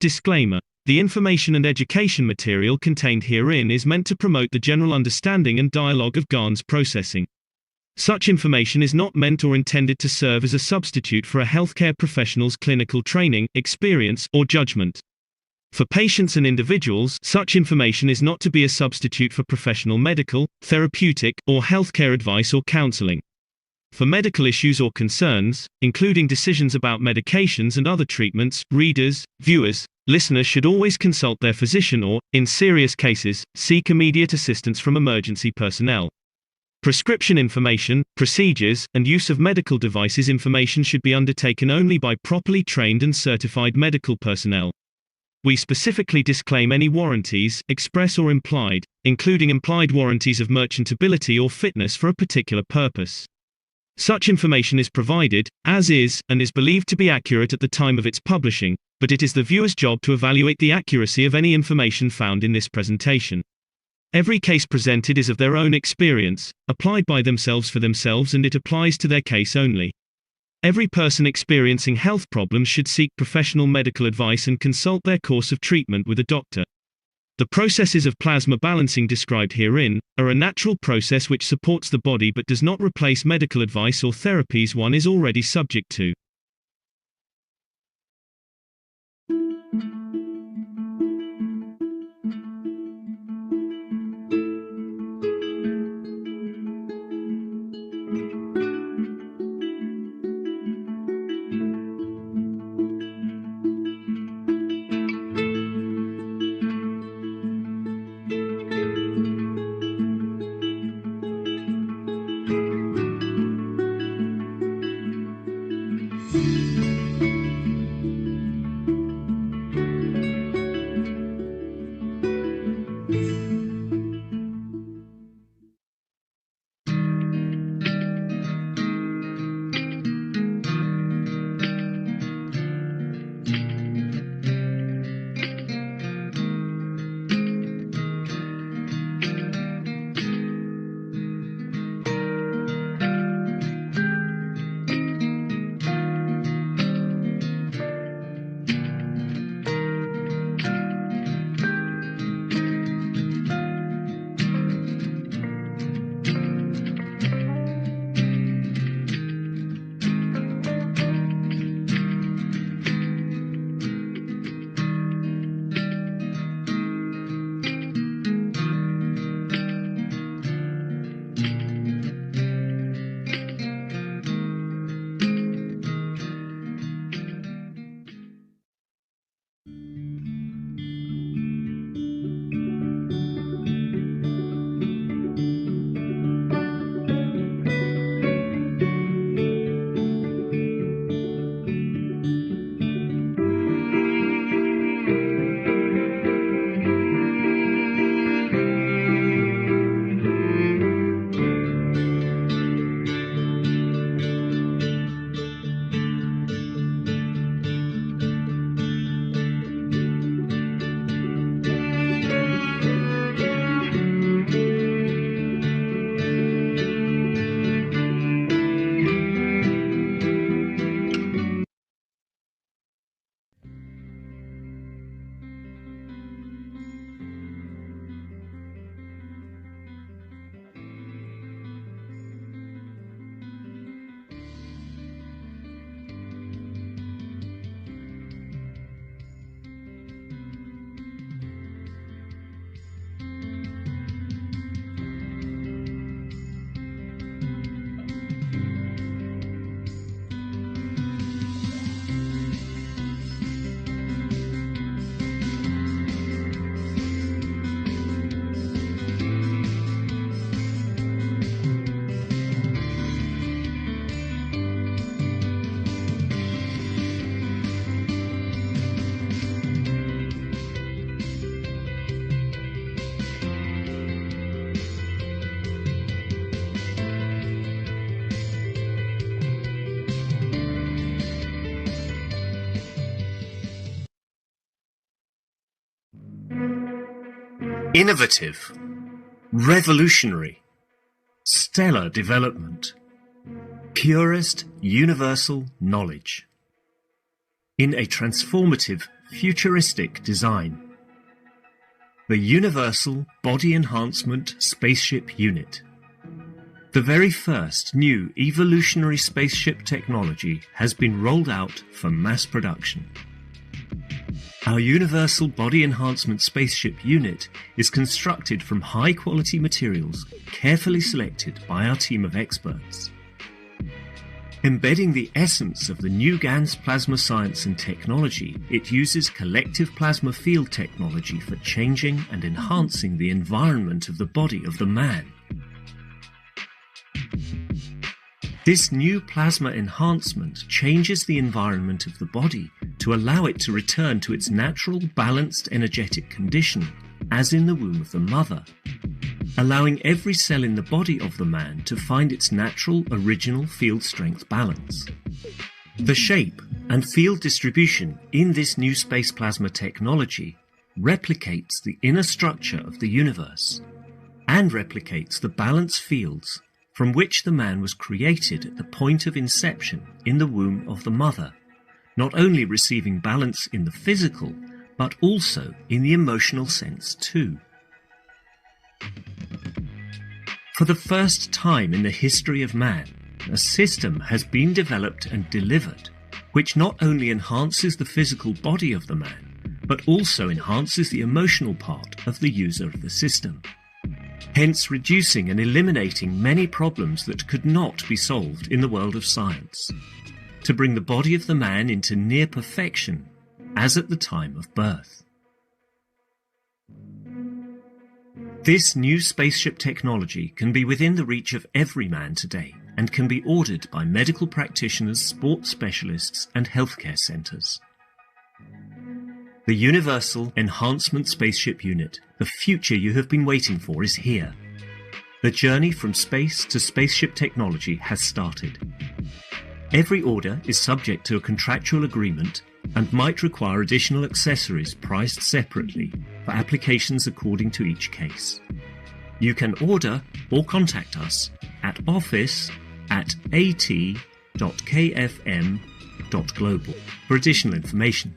Disclaimer. The information and education material contained herein is meant to promote the general understanding and dialogue of GANs processing. Such information is not meant or intended to serve as a substitute for a healthcare professional's clinical training, experience, or judgment. For patients and individuals, such information is not to be a substitute for professional medical, therapeutic, or healthcare advice or counseling. For medical issues or concerns, including decisions about medications and other treatments, readers, viewers, listeners should always consult their physician or, in serious cases, seek immediate assistance from emergency personnel. Prescription information, procedures, and use of medical devices information should be undertaken only by properly trained and certified medical personnel. We specifically disclaim any warranties, express or implied, including implied warranties of merchantability or fitness for a particular purpose. Such information is provided, as is, and is believed to be accurate at the time of its publishing, but it is the viewer's job to evaluate the accuracy of any information found in this presentation. Every case presented is of their own experience, applied by themselves for themselves, and it applies to their case only. Every person experiencing health problems should seek professional medical advice and consult their course of treatment with a doctor. The processes of plasma balancing described herein are a natural process which supports the body but does not replace medical advice or therapies one is already subject to. Innovative, revolutionary, stellar development, purest universal knowledge. In a transformative, futuristic design. The Universal Body Enhancement Spaceship Unit. The very first new evolutionary spaceship technology has been rolled out for mass production. Our Universal Body Enhancement Spaceship Unit is constructed from high-quality materials carefully selected by our team of experts. Embedding the essence of the new GAN's plasma science and technology, it uses collective plasma field technology for changing and enhancing the environment of the body of the man. This new plasma enhancement changes the environment of the body to allow it to return to its natural, balanced energetic condition, as in the womb of the mother, allowing every cell in the body of the man to find its natural, original field strength balance. The shape and field distribution in this new space plasma technology replicates the inner structure of the universe and replicates the balance fields from which the man was created at the point of inception in the womb of the mother, not only receiving balance in the physical, but also in the emotional sense too. For the first time in the history of man, a system has been developed and delivered which not only enhances the physical body of the man, but also enhances the emotional part of the user of the system, hence reducing and eliminating many problems that could not be solved in the world of science, to bring the body of the man into near perfection as at the time of birth. This new spaceship technology can be within the reach of every man today and can be ordered by medical practitioners, sports specialists and healthcare centres. The Universal Enhancement Spaceship Unit, the future you have been waiting for, is here. The journey from space to spaceship technology has started. Every order is subject to a contractual agreement and might require additional accessories priced separately for applications according to each case. You can order or contact us at office@at.kfm.global for additional information.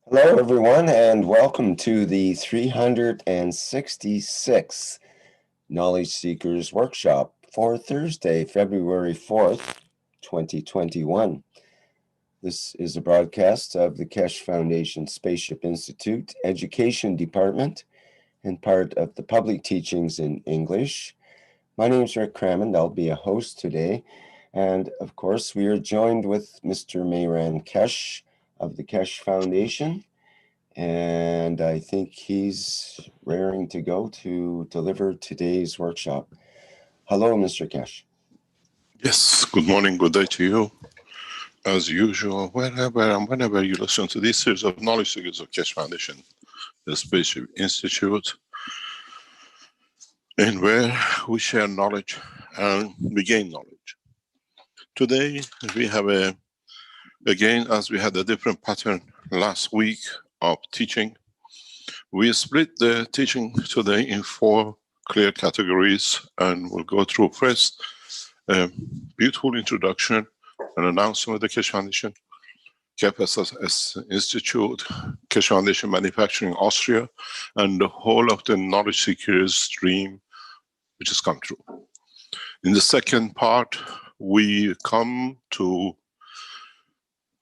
Hello, everyone, and welcome to the 366th Knowledge Seekers Workshop for Thursday, February 4th, 2021. This is a broadcast of the Keshe Foundation Spaceship Institute Education Department and part of the Public Teachings in English. My name is Rick Crammond. I'll be a host today. And of course, we are joined with Mr. Mayran Keshe of the Keshe Foundation, and I think he's raring to go to deliver today's workshop. Hello, Mr. Keshe. Yes, good morning, good day to you. As usual, wherever and whenever you listen to this series of Knowledge Seekers of Keshe Foundation, the Spaceship Institute, and where we share knowledge and we gain knowledge. Today, we have again, as we had a different pattern last week of teaching, we split the teaching today in 4 clear categories, and we'll go through first a beautiful introduction, an announcement of the Keshe Foundation, KFS Institute, Keshe Foundation Manufacturing Austria, and the whole of the knowledge seekers dream which has come true. In the second part, we come to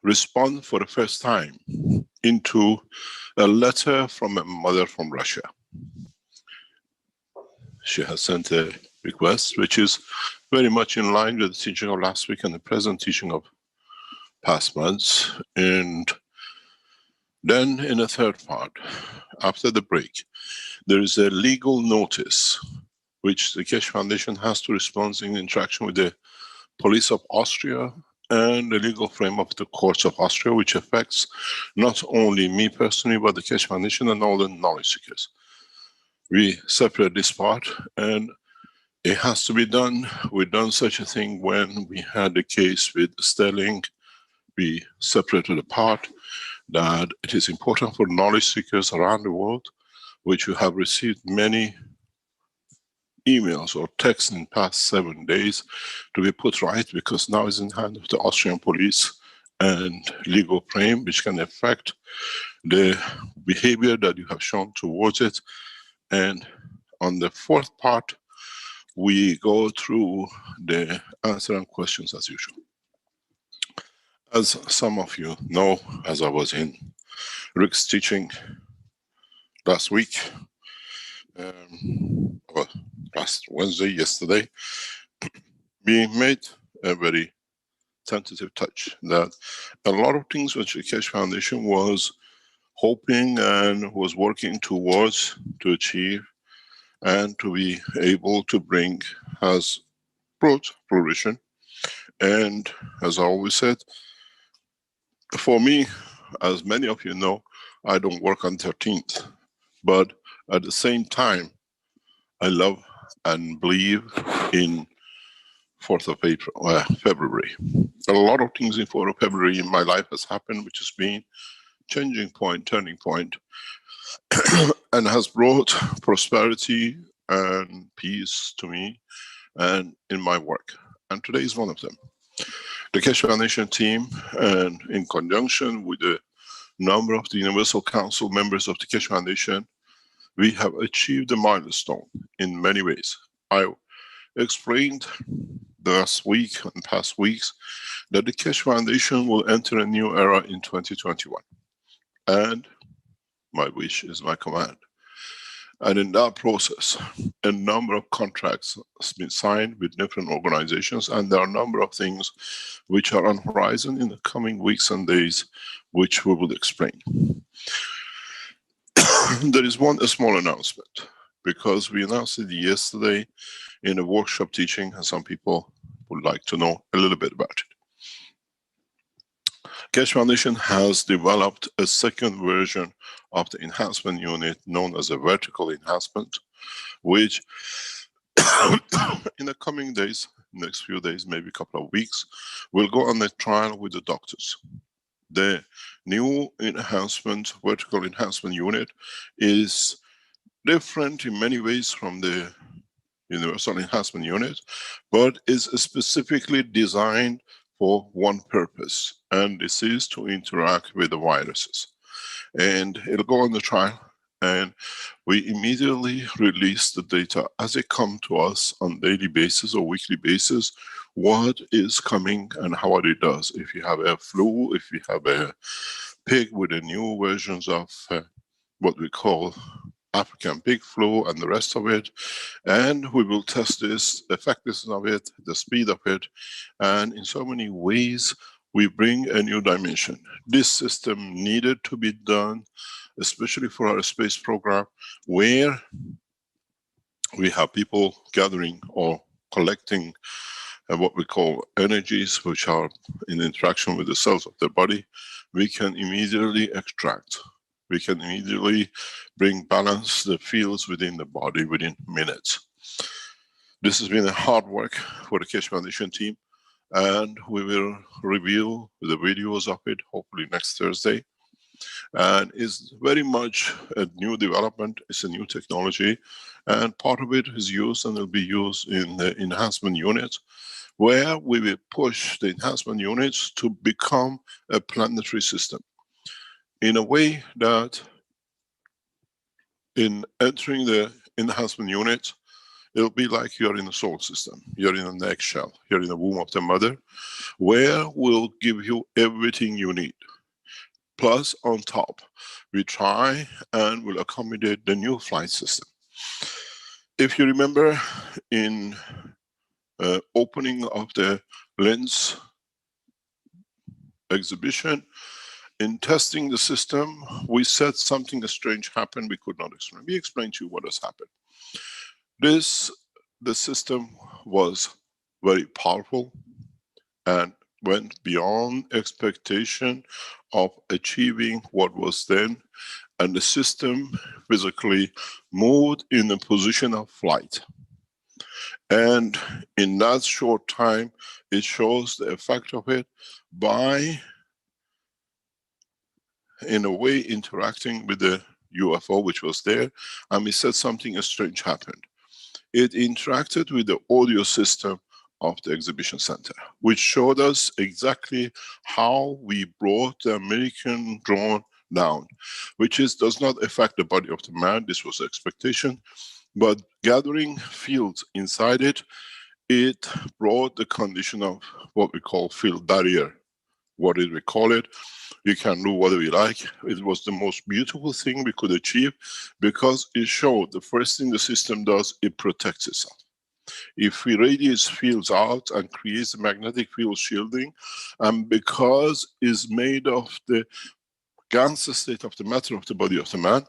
respond for the first time into a letter from a mother from Russia. She has sent a request which is very much in line with the teaching of last week and the present teaching of past months. And then in the third part, after the break, there is a legal notice which the Keshe Foundation has to respond in interaction with the police of Austria and the legal frame of the courts of Austria, which affects not only me personally, but the Keshe Foundation and all the knowledge seekers. We separate this part, and it has to be done. We've done such a thing when we had the case with Sterling. We separated apart that it is important for knowledge seekers around the world, which you have received many emails or texts in the past 7 days, to be put right, because now it's in the hand of the Austrian police and legal frame, which can affect the behavior that you have shown towards it. And on the fourth part, we go through the answer and questions as usual. As some of you know, as I was in Rick's teaching last week, well, last Wednesday, yesterday, we made a very tentative touch that a lot of things which the Keshe Foundation was hoping and was working towards to achieve and to be able to bring has brought fruition. And as I always said, for me, as many of you know, I don't work on 13th, but at the same time, I love and believe in 4th of April, February. A lot of things in 4th of February in my life has happened, which has been changing point, turning point, and has brought prosperity and peace to me and in my work. And today is one of them. The Keshe Foundation team, and in conjunction with a number of the Universal Council members of the Keshe Foundation, we have achieved a milestone in many ways. I explained last week and past weeks that the Keshe Foundation will enter a new era in 2021. And my wish is my command. And in that process, a number of contracts has been signed with different organizations, and there are a number of things which are on horizon in the coming weeks and days, which we will explain. There is a small announcement, because we announced it yesterday in a workshop teaching, and some people would like to know a little bit about it. Keshe Foundation has developed a second version of the enhancement unit known as a vertical enhancement, which in the coming days, next few days, maybe a couple of weeks, will go on a trial with the doctors. The new enhancement, vertical enhancement unit is different in many ways from the universal enhancement unit, but is specifically designed for one purpose, and this is to interact with the viruses. And it'll go on the trial, and we immediately release the data as it comes to us on daily basis or weekly basis, what is coming and how it does. If you have a flu, if you have a pig with the new versions of what we call African pig flu and the rest of it, and we will test this, the effectiveness of it, the speed of it, and in so many ways we bring a new dimension. This system needed to be done, especially for our space program, where we have people gathering or collecting what we call energies, which are in interaction with the cells of the body. We can immediately extract. We can immediately bring balance the fields within the body within minutes. This has been a hard work for the Keshe Foundation team, and we will review the videos of it hopefully next Thursday. And it's very much a new development, it's a new technology, and part of it is used and will be used in the enhancement unit, where we will push the enhancement units to become a planetary system. In a way that in entering the enhancement unit, it'll be like you're in a solar system. You're in an eggshell. You're in the womb of the mother, where we'll give you everything you need. Plus, on top, we try and will accommodate the new flight system. If you remember, in opening of the lens exhibition, in testing the system, we said something strange happened we could not explain. We explained to you what has happened. The system was very powerful and went beyond expectation of achieving what was then, and the system physically moved in a position of flight. And in that short time, it shows the effect of it by, in a way, interacting with the UFO which was there, and we said something strange happened. It interacted with the audio system of the exhibition center, which showed us exactly how we brought the American drone down, which does not affect the body of the man. This was expectation, but gathering fields inside it, it brought the condition of what we call field barrier. What did we call it? You can do whatever you like. It was the most beautiful thing we could achieve, because it showed the first thing the system does, it protects itself. If we radiate fields out and creates a magnetic field shielding, and because it's made of the Ganze state of the matter of the body of the man,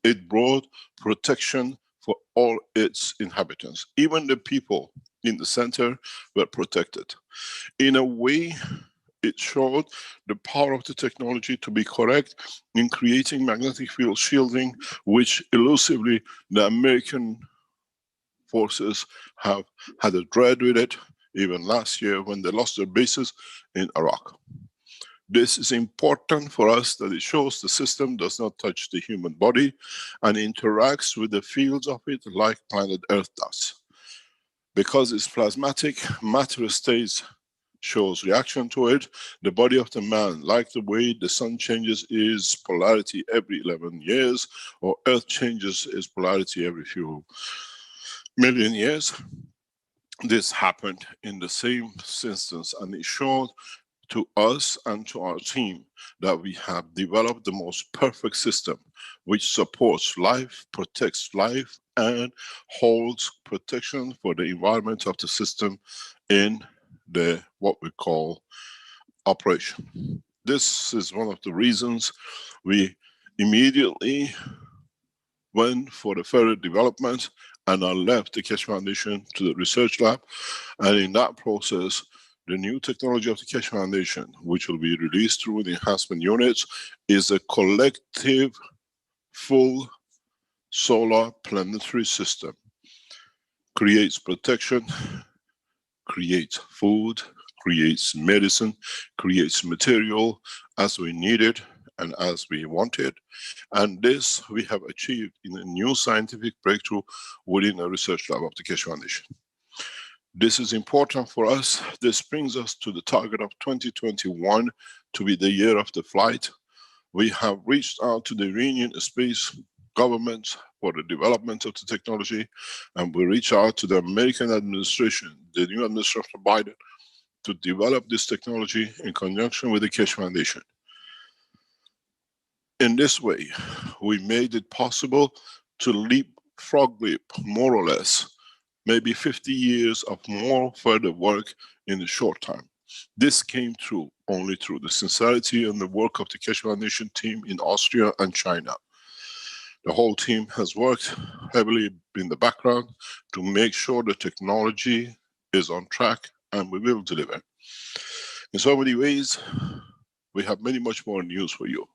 it brought protection for all its inhabitants. Even the people in the center were protected. In a way, it showed the power of the technology to be correct in creating magnetic field shielding, which elusively the American forces have had a dread with it, even last year when they lost their bases in Iraq. This is important for us, that it shows the system does not touch the human body and interacts with the fields of it like planet Earth does. Because it's plasmatic, matter states shows reaction to it. The body of the man, like the way the sun changes its polarity every 11 years, or Earth changes its polarity every few million years, this happened in the same instance, and it showed to us and to our team that we have developed the most perfect system which supports life, protects life, and holds protection for the environment of the system in the what we call operation. This is one of the reasons we immediately went for the further development, and I left the Keshe Foundation to the research lab, and in that process the new technology of the Keshe Foundation, which will be released through the enhancement units, is a collective full solar planetary system. Creates protection, creates food, creates medicine, creates material as we need it and as we want it. And this we have achieved in a new scientific breakthrough within a research lab of the Keshe Foundation. This is important for us. This brings us to the target of 2021 to be the year of the flight. We have reached out to the Iranian space government for the development of the technology, and we reach out to the American administration, the new administration of Biden, to develop this technology in conjunction with the Keshe Foundation. In this way, we made it possible to leapfrog more or less, maybe 50 years of more further work in a short time. This came through only through the sincerity and the work of the Keshe Foundation team in Austria and China. The whole team has worked heavily in the background to make sure the technology is on track, and we will deliver. In so many ways, we have much more news for you.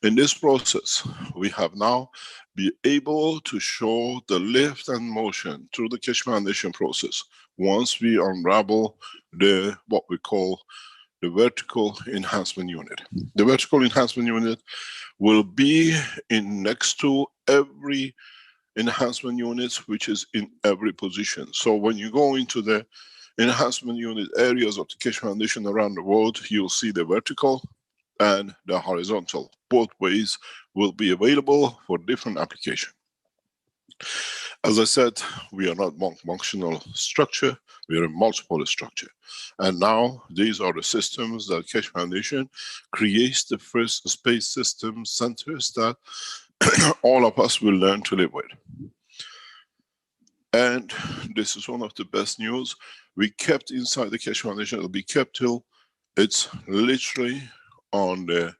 In this process, we have now been able to show the lift and motion through the Keshe Foundation process once we unravel the what we call the vertical enhancement unit. The vertical enhancement unit will be in next to every enhancement unit which is in every position. So when you go into the enhancement unit areas of the Keshe Foundation around the world, you'll see the vertical and the horizontal. Both ways will be available for different application. As I said, we are not one functional structure, we are a multiple structure. And now these are the systems that Keshe Foundation creates, the first space system centers that all of us will learn to live with. And this is one of the best news. We kept inside the Keshe Foundation, it will be kept till it's literally on the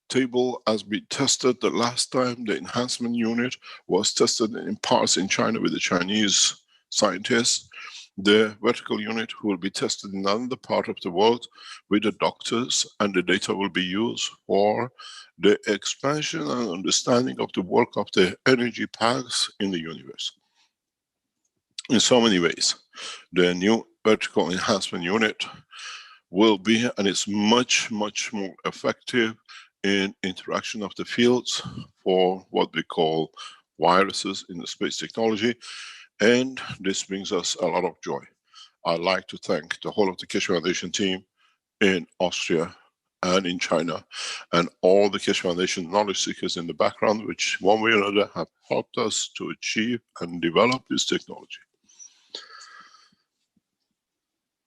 table as we tested the last time. The enhancement unit was tested in parts in China with the Chinese scientists, The vertical unit will be tested in another part of the world with the doctors, and the data will be used for the expansion and understanding of the work of the energy packs in the universe. In so many ways, the new vertical enhancement unit will be, and it's much, much more effective in interaction of the fields for what we call viruses in the space technology. And this brings us a lot of joy. I'd like to thank the whole of the Keshe Foundation team in Austria and in China, and all the Keshe Foundation knowledge seekers in the background, which one way or another have helped us to achieve and develop this technology.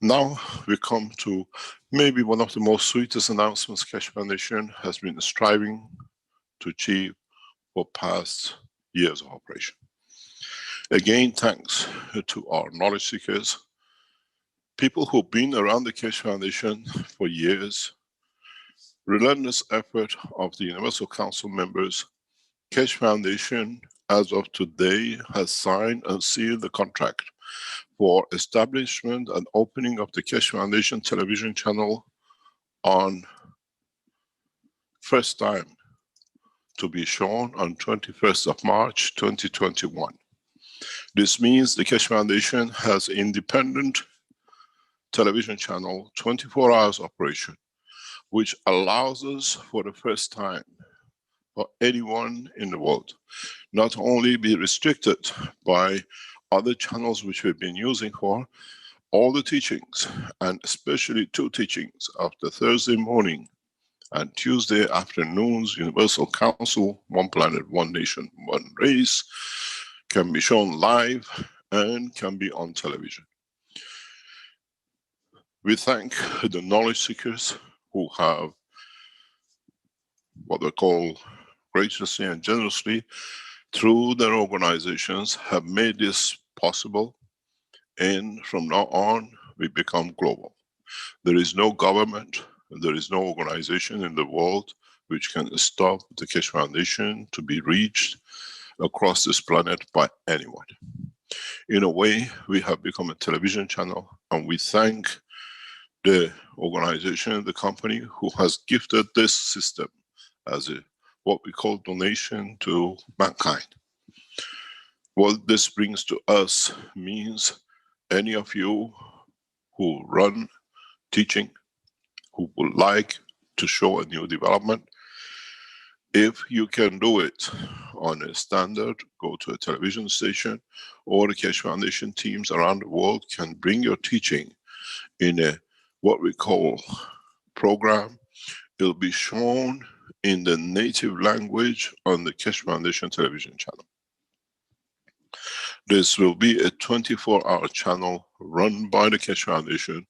Now we come to maybe one of the most sweetest announcements Keshe Foundation has been striving to achieve for past years of operation. Again, thanks to our knowledge seekers, people who've been around the Keshe Foundation for years, relentless effort of the Universal Council members. Keshe Foundation, as of today, has signed and sealed the contract for establishment and opening of the Keshe Foundation television channel on first time to be shown on 21st of March 2021. This means the Keshe Foundation has independent television channel, 24 hours operation, which allows us for the first time for anyone in the world not only be restricted by other channels which we've been using for all the teachings, and especially two teachings of the Thursday morning and Tuesday afternoons, Universal Council, One Planet, One Nation, One Race, can be shown live and can be on television. We thank the knowledge seekers who have what they call graciously and generously through their organizations have made this possible, and from now on we become global. There is no government, there is no organization in the world which can stop the Keshe Foundation to be reached across this planet by anyone. In a way, we have become a television channel, and we thank the organization, the company who has gifted this system as a what we call donation to mankind. What this brings to us means any of you who run teaching, who would like to show a new development, if you can do it on a standard, go to a television station, or the Keshe Foundation teams around the world can bring your teaching in a what we call program. It'll be shown in the native language on the Keshe Foundation television channel. This will be a 24-hour channel run by the Keshe Foundation,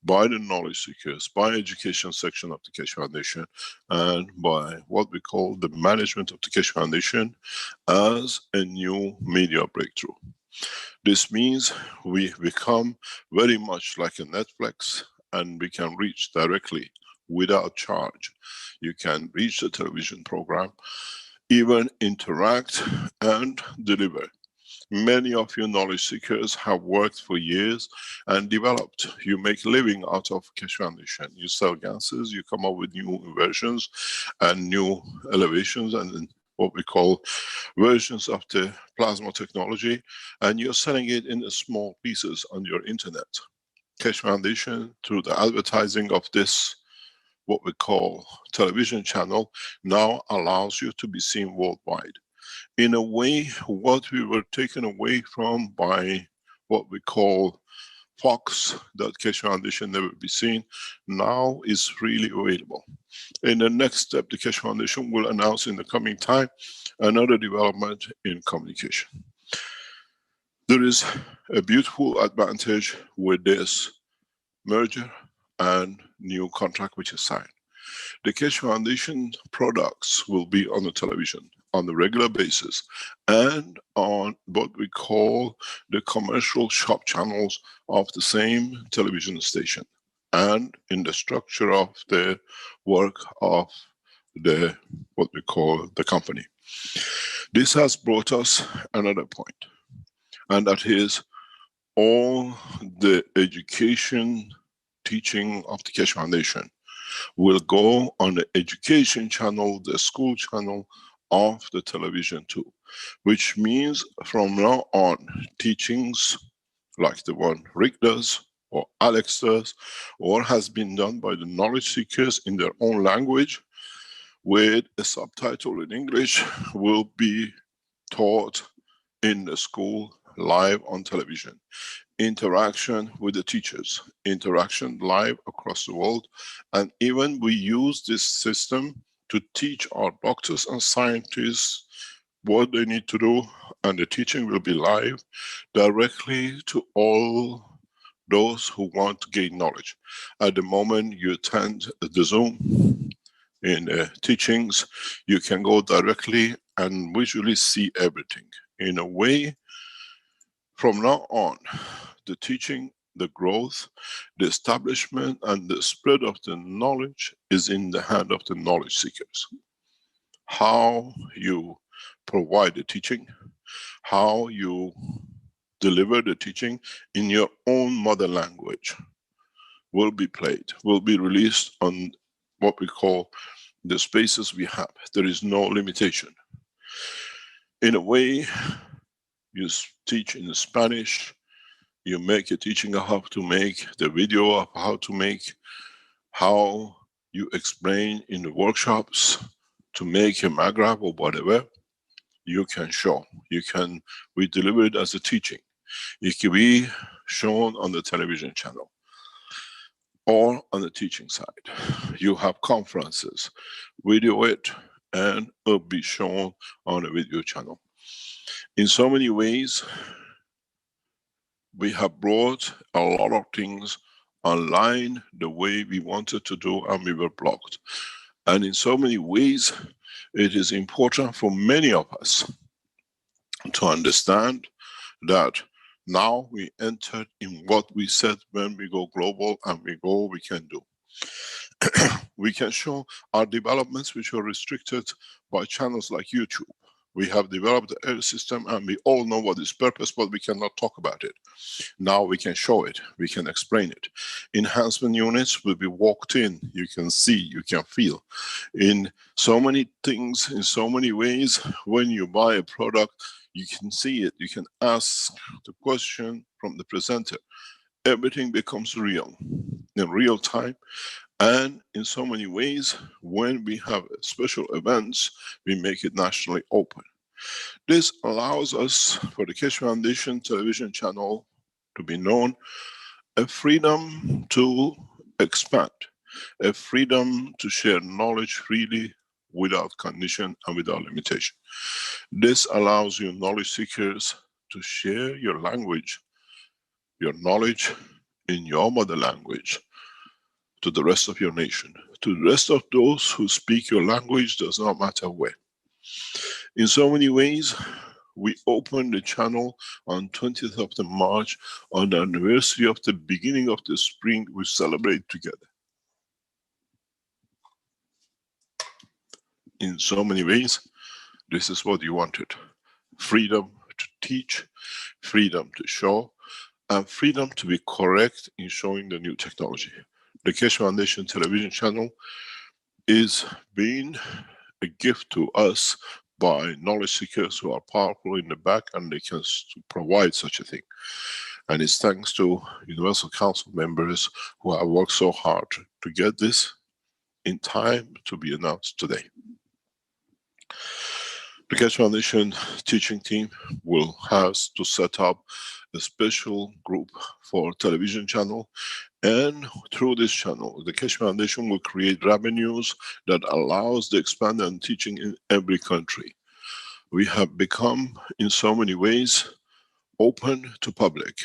by the knowledge seekers, by education section of the Keshe Foundation, and by what we call the management of the Keshe Foundation as a new media breakthrough. This means we become very much like a Netflix, and we can reach directly without charge. You can reach the television program, even interact and deliver. Many of you knowledge seekers have worked for years and developed. You make a living out of Keshe Foundation. You sell gases, you come up with new versions and new elevations and what we call versions of the plasma technology, and you're selling it in small pieces on your internet. Keshe Foundation, through the advertising of this what we call television channel, now allows you to be seen worldwide. In a way, what we were taken away from by what we call Fox, that Keshe Foundation never be seen, now is freely available. In the next step, the Keshe Foundation will announce in the coming time another development in communication. There is a beautiful advantage with this merger and new contract which is signed. The Keshe Foundation products will be on the television on a regular basis and on what we call the commercial shop channels of the same television station and in the structure of the work of the what we call the company. This has brought us another point, and that is all the education teaching of the Keshe Foundation will go on the education channel, the school channel of the television too. Which means from now on, teachings like the one Rick does, or Alex does, or has been done by the knowledge seekers in their own language, with a subtitle in English, will be taught in the school live on television. Interaction with the teachers, interaction live across the world, and even we use this system to teach our doctors and scientists what they need to do, and the teaching will be live directly to all those who want to gain knowledge. At the moment you attend the Zoom in teachings, you can go directly and visually see everything. In a way, from now on, the teaching, the growth, the establishment and the spread of the knowledge is in the hand of the knowledge seekers. How you provide the teaching, how you deliver the teaching in your own mother language will be played, will be released on what we call the spaces we have. There is no limitation. In a way, you teach in Spanish, you make a teaching of how to make, the video of how to make, how you explain in the workshops to make a magrab or whatever, you can show. We deliver it as a teaching. It can be shown on the television channel or on the teaching side. You have conferences, video it, and it'll be shown on a video channel. In so many ways, we have brought a lot of things online the way we wanted to do, and we were blocked. And in so many ways, it is important for many of us to understand that now we entered in what we said when we go global, and we can do. We can show our developments which are restricted by channels like YouTube. We have developed the air system and we all know what its purpose, but we cannot talk about it. Now we can show it, we can explain it. Enhancement units will be walked in, you can see, you can feel. In so many things, in so many ways, when you buy a product, you can see it, you can ask the question from the presenter. Everything becomes real, in real time. And in so many ways, when we have special events, we make it nationally open. This allows us, for the Keshe Foundation television channel, to be known, a freedom to expand, a freedom to share knowledge freely, without condition and without limitation. This allows you knowledge seekers to share your language, your knowledge in your mother language, to the rest of your nation, to the rest of those who speak your language, does not matter where. In so many ways, we opened the channel on 20th of the March, on the anniversary of the beginning of the spring we celebrate together. In so many ways, this is what you wanted. Freedom to teach, freedom to show, and freedom to be correct in showing the new technology. The Keshe Foundation television channel is being a gift to us by knowledge seekers who are powerful in the back, and they can provide such a thing. And it's thanks to Universal Council members who have worked so hard to get this in time to be announced today. The Keshe Foundation teaching team will have to set up a special group for television channel, and through this channel, the Keshe Foundation will create revenues that allows the expanded and teaching in every country. We have become, in so many ways, open to public.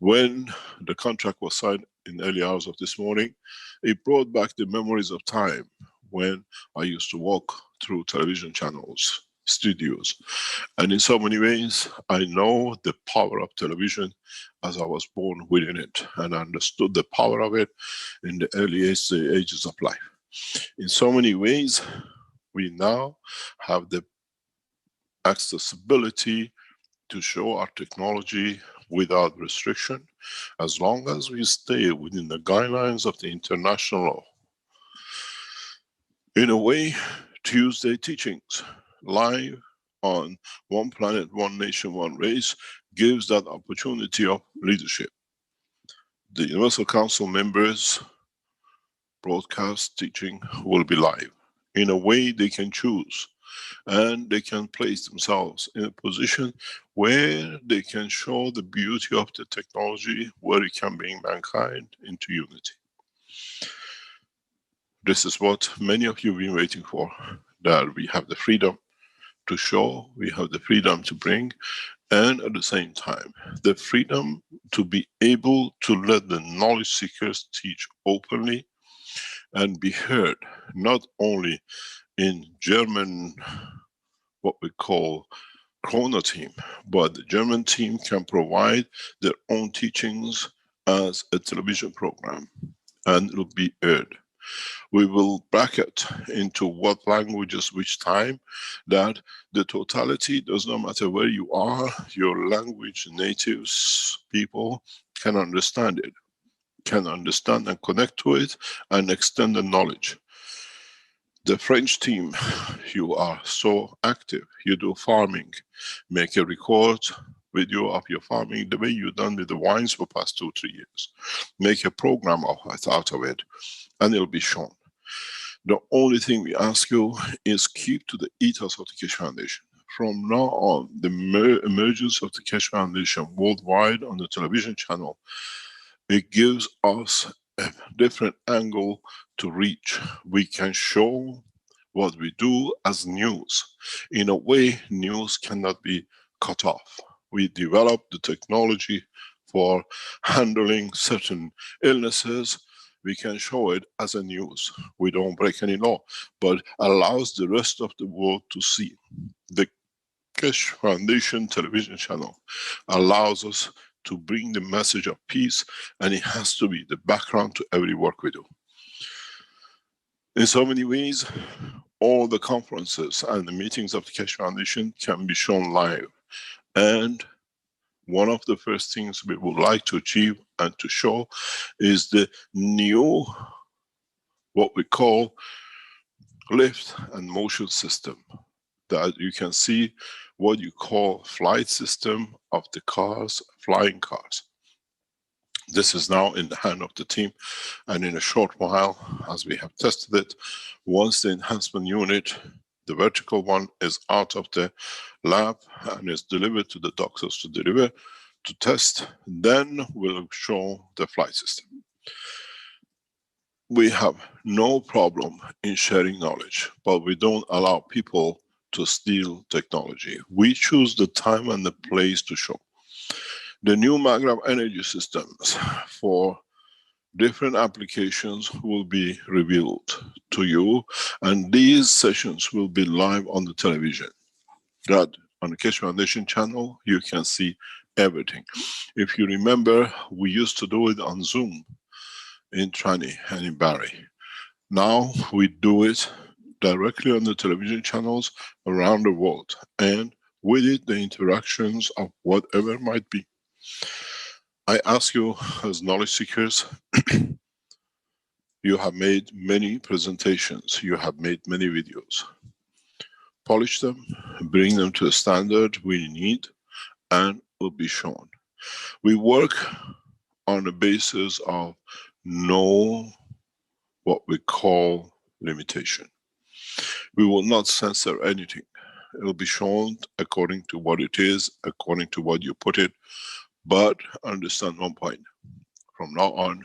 When the contract was signed in early hours of this morning, it brought back the memories of time when I used to walk through television channels, studios. And in so many ways, I know the power of television as I was born within it, and I understood the power of it in the early ages of life. In so many ways, we now have the accessibility to show our technology without restriction, as long as we stay within the guidelines of the international law. In a way, Tuesday teachings, live on One Planet, One Nation, One Race, gives that opportunity of leadership. The Universal Council members' broadcast teaching will be live. In a way, they can choose, and they can place themselves in a position where they can show the beauty of the technology, where it can bring mankind into unity. This is what many of you have been waiting for, that we have the freedom to show, we have the freedom to bring, and at the same time, the freedom to be able to let the knowledge seekers teach openly and be heard, not only in German, what we call Corona team, but the German team can provide their own teachings as a television program, and it will be heard. We will bracket into what languages, which time, that the totality does not matter where you are, your language, natives, people can understand it, can understand and connect to it and extend the knowledge. The French team, you are so active, you do farming, make a record video of your farming the way you've done with the wines for the past 2-3 years. Make a program out of it, and it'll be shown. The only thing we ask you is keep to the ethos of the Keshe Foundation. From now on, the emergence of the Keshe Foundation worldwide on the television channel, it gives us a different angle to reach. We can show what we do as news. In a way, news cannot be cut off. We developed the technology for handling certain illnesses. We can show it as a news. We don't break any law, but allows the rest of the world to see. The Keshe Foundation television channel allows us to bring the message of peace, and it has to be the background to every work we do. In so many ways, all the conferences and the meetings of the Keshe Foundation can be shown live. And one of the first things we would like to achieve and to show is the new, what we call, lift and motion system, that you can see what you call flight system of the cars, flying cars. This is now in the hand of the team, and in a short while, as we have tested it, once the enhancement unit, the vertical one, is out of the lab and is delivered to the doctors to deliver, to test, then we'll show the flight system. We have no problem in sharing knowledge, but we don't allow people to steal technology. We choose the time and the place to show. The new magnetic energy systems for different applications will be revealed to you, and these sessions will be live on the television. That on the Keshe Foundation channel, you can see everything. If you remember, we used to do it on Zoom in Trani and in Barry. Now we do it directly on the television channels around the world, and with it the interactions of whatever might be. I ask you as knowledge seekers, you have made many presentations, you have made many videos. Polish them, bring them to a standard we need, and will be shown. We work on the basis of no, what we call, limitation. We will not censor anything. It will be shown according to what it is, according to what you put it. But understand one point, from now on,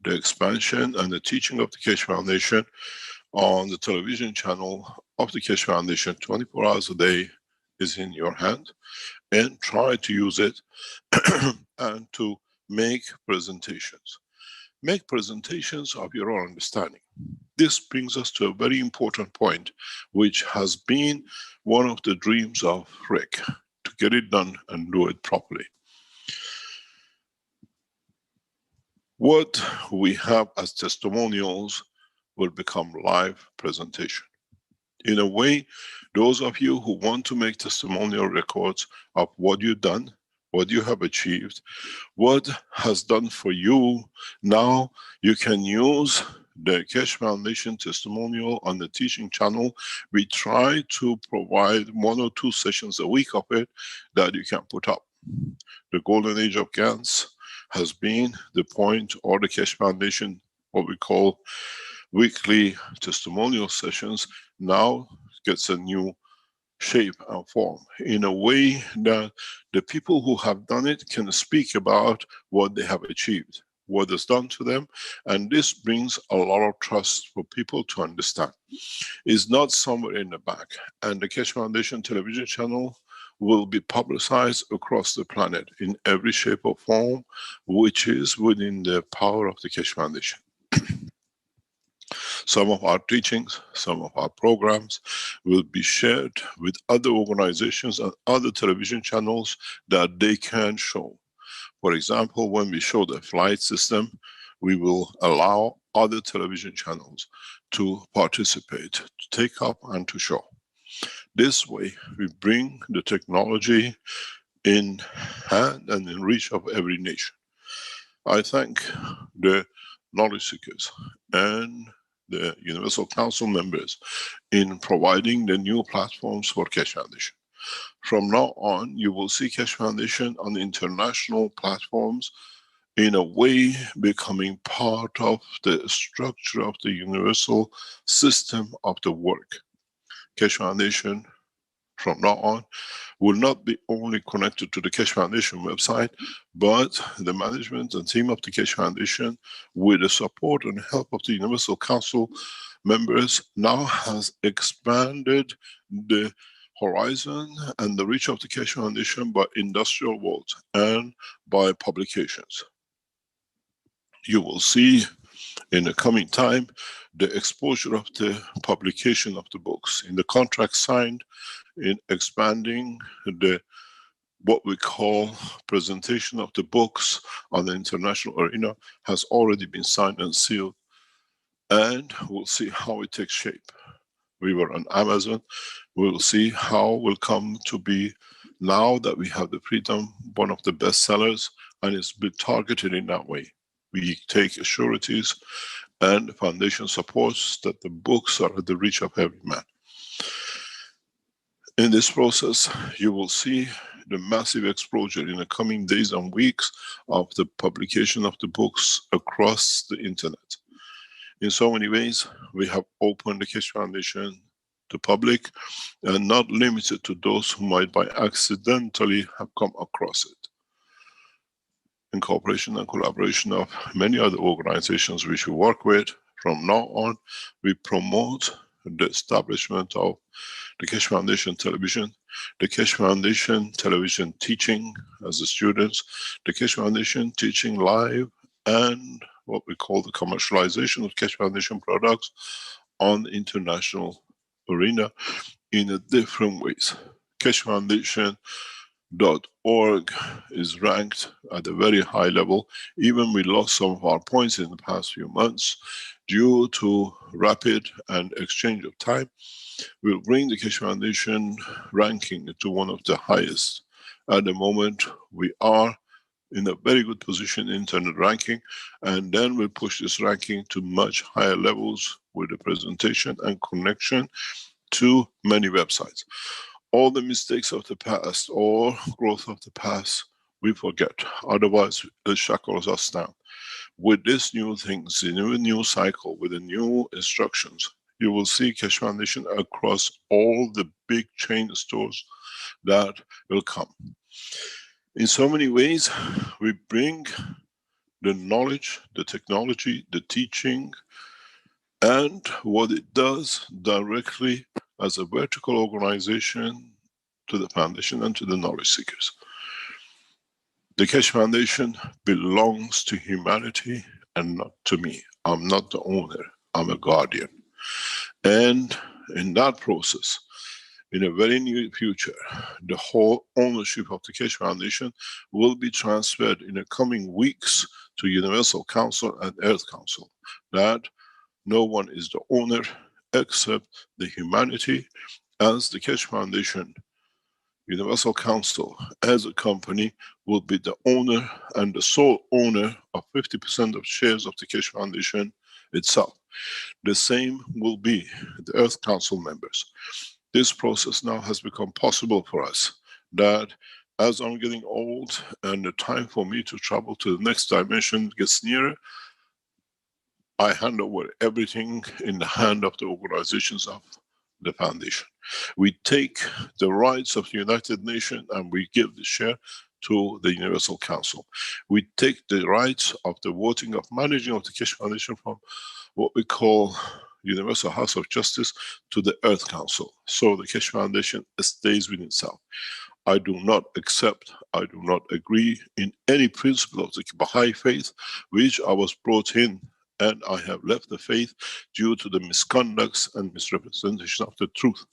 the expansion and the teaching of the Keshe Foundation on the television channel of the Keshe Foundation 24 hours a day is in your hand, and try to use it and to make presentations. Make presentations of your own understanding. This brings us to a very important point, which has been one of the dreams of Rick, to get it done and do it properly. What we have as testimonials will become live presentation. In a way, those of you who want to make testimonial records of what you've done, what you have achieved, what has done for you. Now you can use the Keshe Foundation testimonial on the teaching channel. We try to provide 1 or 2 sessions a week of it that you can put up. The golden age of GANs has been the point, or the Keshe Foundation, what we call weekly testimonial sessions, now gets a new shape and form in a way that the people who have done it can speak about what they have achieved, what is done to them, and this brings a lot of trust for people to understand. It's not somewhere in the back, and the Keshe Foundation television channel will be publicized across the planet in every shape or form, which is within the power of the Keshe Foundation. Some of our teachings, some of our programs will be shared with other organizations and other television channels that they can show. For example, when we show the flight system, we will allow other television channels to participate, to take up and to show. This way, we bring the technology in hand and in reach of every nation. I thank the knowledge seekers and the Universal Council members in providing the new platforms for Keshe Foundation. From now on, you will see Keshe Foundation on international platforms, in a way becoming part of the structure of the universal system of the work. Keshe Foundation, from now on, will not be only connected to the Keshe Foundation website, but the management and team of the Keshe Foundation, with the support and help of the Universal Council members, now has expanded the horizon and the reach of the Keshe Foundation by industrial world and by publications. You will see in the coming time the exposure of the publication of the books, in the contract signed, in expanding the what we call presentation of the books on the international arena has already been signed and sealed, and we'll see how it takes shape. We were on Amazon. We'll see how will come to be now that we have the freedom, one of the best sellers, and it's been targeted in that way. We take assurities and the foundation supports that the books are at the reach of every man. In this process, you will see the massive explosion in the coming days and weeks of the publication of the books across the internet. In so many ways, we have opened the Keshe Foundation to public and not limited to those who might by accidentally have come across it. In cooperation and collaboration of many other organizations which we work with, from now on, we promote the establishment of the Keshe Foundation television, the Keshe Foundation television teaching as the students, the Keshe Foundation teaching live, and what we call the commercialization of Keshe Foundation products on the international arena in a different ways. KesheFoundation.org is ranked at a very high level. Even we lost some of our points in the past few months due to rapid and exchange of time. We'll bring the Keshe Foundation ranking to one of the highest. At the moment, we are in a very good position in internet ranking, and then we'll push this ranking to much higher levels with the presentation and connection to many websites. All the mistakes of the past or growth of the past, we forget. Otherwise, it shackles us down. With this new things, the new cycle, with the new instructions, you will see Keshe Foundation across all the big chain stores that will come. In so many ways, we bring the knowledge, the technology, the teaching, and what it does directly as a vertical organization to the foundation and to the knowledge seekers. The Keshe Foundation belongs to humanity and not to me. I'm not the owner, I'm a guardian. And in that process, in a very near future, the whole ownership of the Keshe Foundation will be transferred in the coming weeks to Universal Council and Earth Council. That no one is the owner except the humanity, as the Keshe Foundation Universal Council as a company will be the owner and the sole owner of 50% of shares of the Keshe Foundation itself. The same will be the Earth Council members. This process now has become possible for us, that as I'm getting old and the time for me to travel to the next dimension gets nearer, I hand over everything in the hand of the organizations of the foundation. We take the rights of the United Nations and we give the share to the Universal Council. We take the rights of the voting of managing of the Keshe Foundation from what we call Universal House of Justice to the Earth Council. So the Keshe Foundation stays within itself. I do not accept, I do not agree in any principle of the Baha'i faith, which I was brought in, and I have left the faith due to the misconducts and misrepresentation of the truth.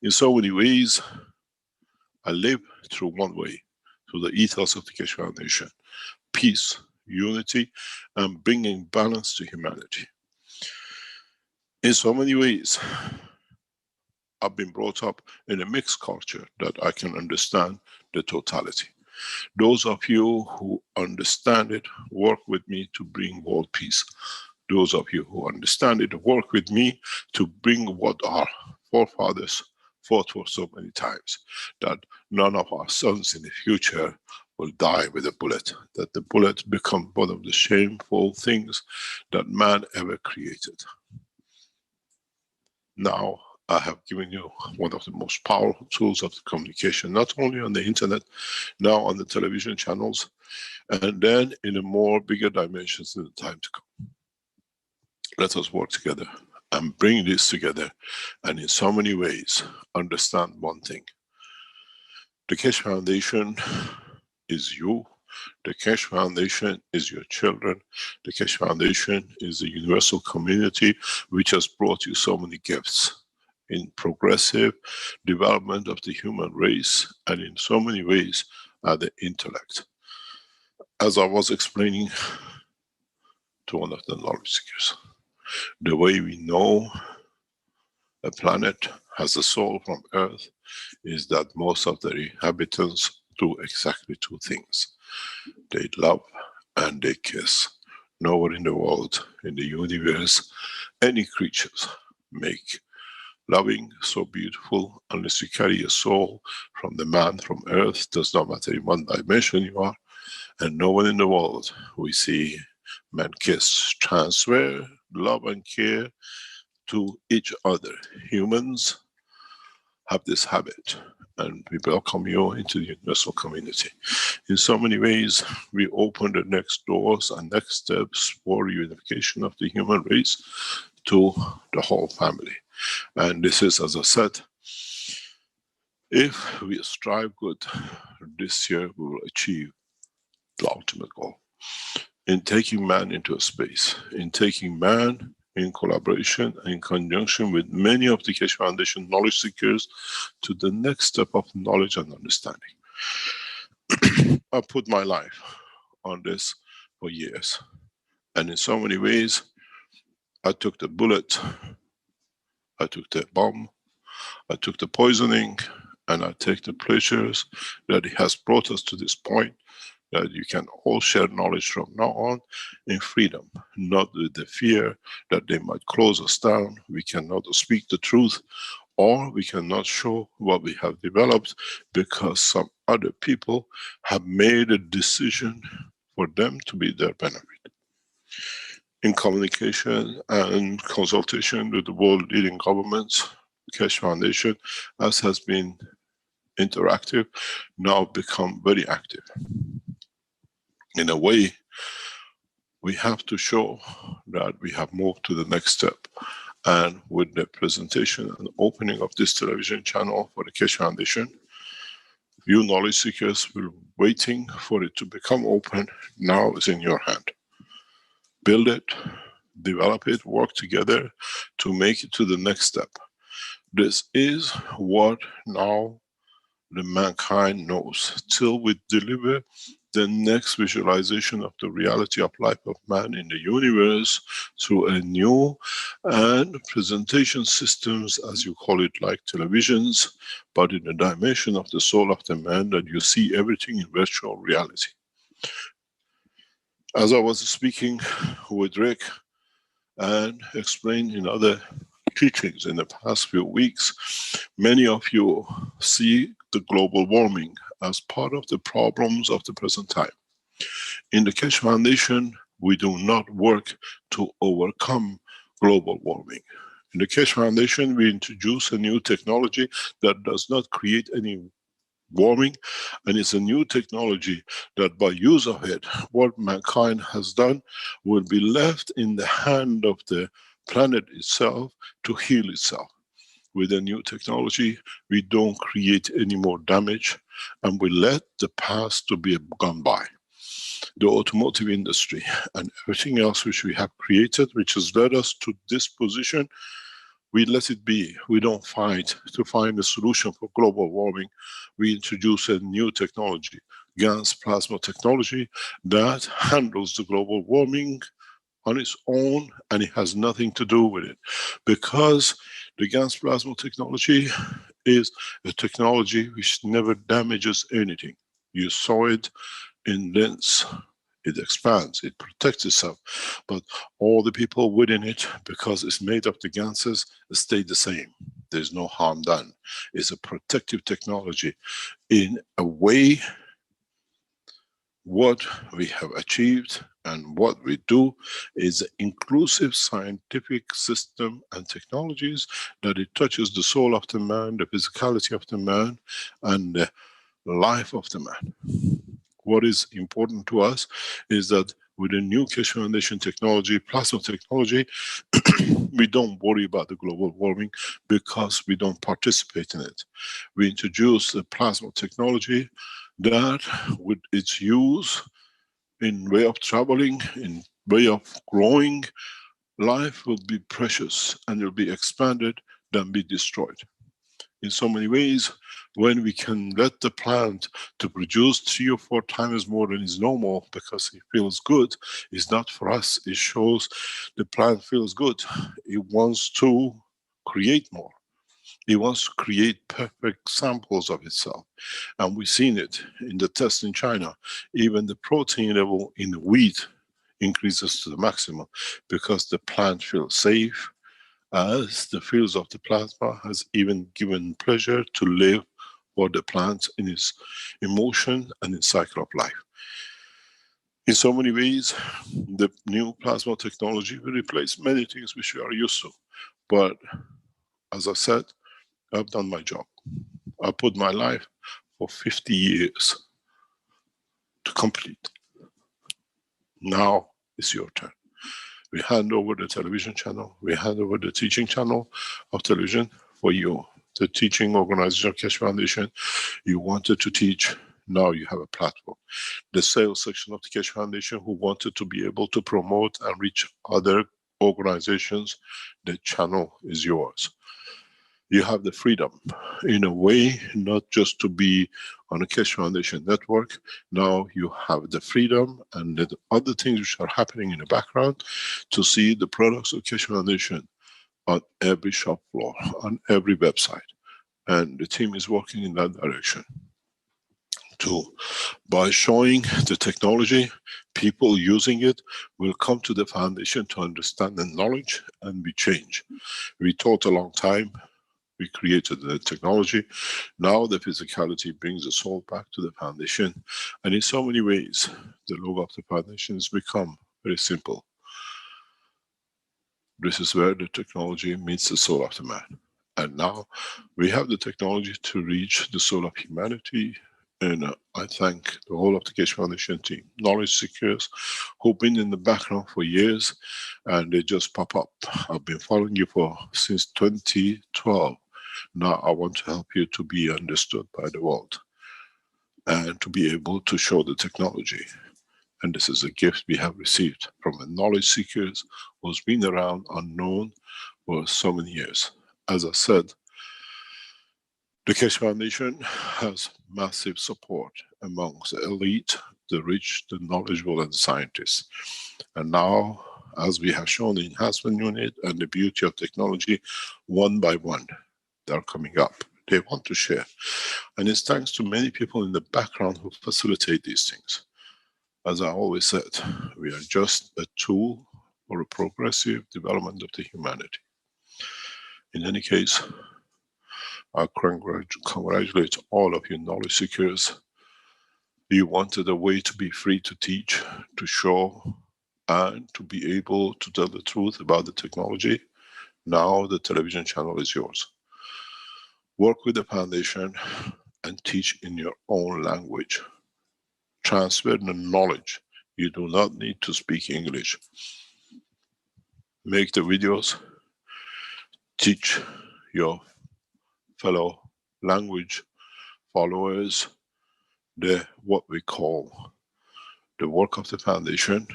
In so many ways, I live through one way, through the ethos of the Keshe Foundation. Peace, unity, and bringing balance to humanity. In so many ways, I've been brought up in a mixed culture that I can understand the totality. Those of you who understand it, work with me to bring world peace. Those of you who understand it, work with me to bring what our forefathers fought for so many times, that none of our sons in the future will die with a bullet, that the bullet become one of the shameful things that man ever created. Now, I have given you one of the most powerful tools of the communication, not only on the internet, now on the television channels, and then in a more bigger dimensions in the time to come. Let us work together and bring this together, and in so many ways understand one thing. The Keshe Foundation is you. The Keshe Foundation is your children. The Keshe Foundation is the universal community which has brought you so many gifts in progressive development of the human race, and in so many ways the intellect. As I was explaining to one of the knowledge seekers, the way we know a planet has a soul from Earth is that most of the inhabitants do exactly two things. They love and they kiss. Nowhere in the world, in the universe, any creatures make loving so beautiful unless you carry a soul from the man from Earth. Does not matter in what dimension you are, and no one in the world we see men kiss, transfer love and care to each other. Humans have this habit, and we welcome you into the universal community. In so many ways, we open the next doors and next steps for unification of the human race to the whole family. And this is, as I said, if we strive good, this year we will achieve the ultimate goal. In taking man into a space, in taking man in collaboration and in conjunction with many of the Keshe Foundation knowledge seekers to the next step of knowledge and understanding. I put my life on this for years. And in so many ways, I took the bullet, I took the bomb, I took the poisoning, and I take the pleasures that it has brought us to this point, that you can all share knowledge from now on in freedom, not with the fear that they might close us down, we cannot speak the truth, or we cannot show what we have developed because some other people have made a decision for them to be their benefit. In communication and consultation with the world leading governments, Keshe Foundation, as has been interactive, now become very active. In a way, we have to show that we have moved to the next step. And with the presentation and opening of this television channel for the Keshe Foundation, you knowledge seekers will be waiting for it to become open. Now it's in your hand. Build it, develop it, work together to make it to the next step. This is what now the mankind knows, till we deliver the next visualization of the reality of life of man in the universe through a new and presentation systems, as you call it, like televisions, but in the dimension of the soul of the man, that you see everything in virtual reality. As I was speaking with Rick and explained in other teachings in the past few weeks, many of you see the global warming as part of the problems of the present time. In the Keshe Foundation, we do not work to overcome global warming. In the Keshe Foundation, we introduce a new technology that does not create any warming, and it's a new technology that by use of it, what mankind has done will be left in the hand of the planet itself to heal itself. With a new technology, we don't create any more damage, and we let the past to be gone by. The automotive industry and everything else which we have created, which has led us to this position, we let it be. We don't fight to find a solution for global warming. We introduce a new technology, GANS plasma technology, that handles the global warming on its own, and it has nothing to do with it. Because the GANS plasma technology is a technology which never damages anything. You saw it in lens. It expands, it protects itself, but all the people within it, because it's made of the ganses, stay the same. There's no harm done. It's a protective technology. In a way, what we have achieved and what we do is an inclusive scientific system and technologies that it touches the soul of the man, the physicality of the man, and the life of the man. What is important to us is that with the new Keshe Foundation technology, plasma technology, we don't worry about the global warming because we don't participate in it. We introduce the plasma technology that with its use in way of traveling, in way of growing, life will be precious and will be expanded than be destroyed. In so many ways, when we can let the plant to produce 3 or 4 times more than is normal because it feels good, it's not for us. It shows the plant feels good. It wants to create more. It wants to create perfect samples of itself. And we've seen it in the test in China. Even the protein level in the wheat increases to the maximum because the plant feels safe, as the fields of the plasma has even given pleasure to live for the plant in its emotion and its cycle of life. In so many ways, the new plasma technology will replace many things which we are used to. But as I said, I've done my job. I put my life for 50 years to complete. Now it's your turn. We hand over the television channel. We hand over the teaching channel of television for you. The teaching organization of Keshe Foundation, you wanted to teach, now you have a platform. The sales section of the Keshe Foundation who wanted to be able to promote and reach other organizations, the channel is yours. You have the freedom, in a way, not just to be on a Keshe Foundation network. Now you have the freedom and the other things which are happening in the background to see the products of Keshe Foundation on every shop floor, on every website. And the team is working in that direction. By showing the technology, people using it will come to the foundation to understand the knowledge and we change. We taught a long time. We created the technology. Now the physicality brings the soul back to the foundation. And in so many ways, the logo of the foundation has become very simple. This is where the technology meets the soul of the man. And now we have the technology to reach the soul of humanity. And I thank the whole of the Keshe Foundation team, knowledge seekers who've been in the background for years and they just pop up. I've been following you since 2012. Now I want to help you to be understood by the world and to be able to show the technology. And this is a gift we have received from the knowledge seekers who's been around unknown for so many years. As I said, The Keshe Foundation has massive support amongst the elite, the rich, the knowledgeable, and the scientists. And now, as we have shown the enhancement unit and the beauty of technology, one by one, they're coming up. They want to share. And it's thanks to many people in the background who facilitate these things. As I always said, we are just a tool for a progressive development of the humanity. In any case, I congratulate all of you knowledge seekers. You wanted a way to be free to teach, to show, and to be able to tell the truth about the technology. Now the television channel is yours. Work with the foundation and teach in your own language. Transfer the knowledge. You do not need to speak English. Make the videos. Teach your fellow language followers what we call the work of the foundation,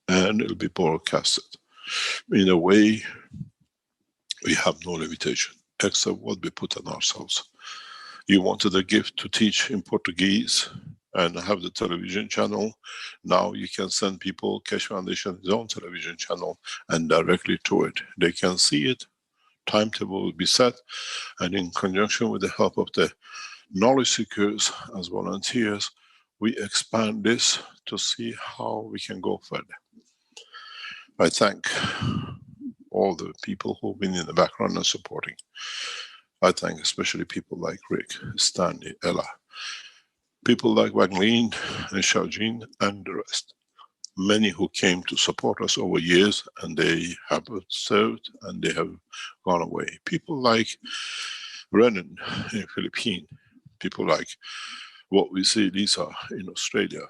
and it'll be broadcasted. In a way, we have no limitation except what we put on ourselves. You wanted a gift to teach in Portuguese and have the television channel. Now you can send people Keshe Foundation's own television channel and directly to it. They can see it. Timetable will be set, and in conjunction with the help of the knowledge seekers as volunteers, we expand this to see how we can go further. I thank all the people who've been in the background and supporting. I thank especially people like Rick, Stanley, Ella, people like Wang Lin and Xiaojin and the rest. Many who came to support us over years, and they have served and they have gone away. People like Renan in Philippines, people like what we see Lisa in Australia.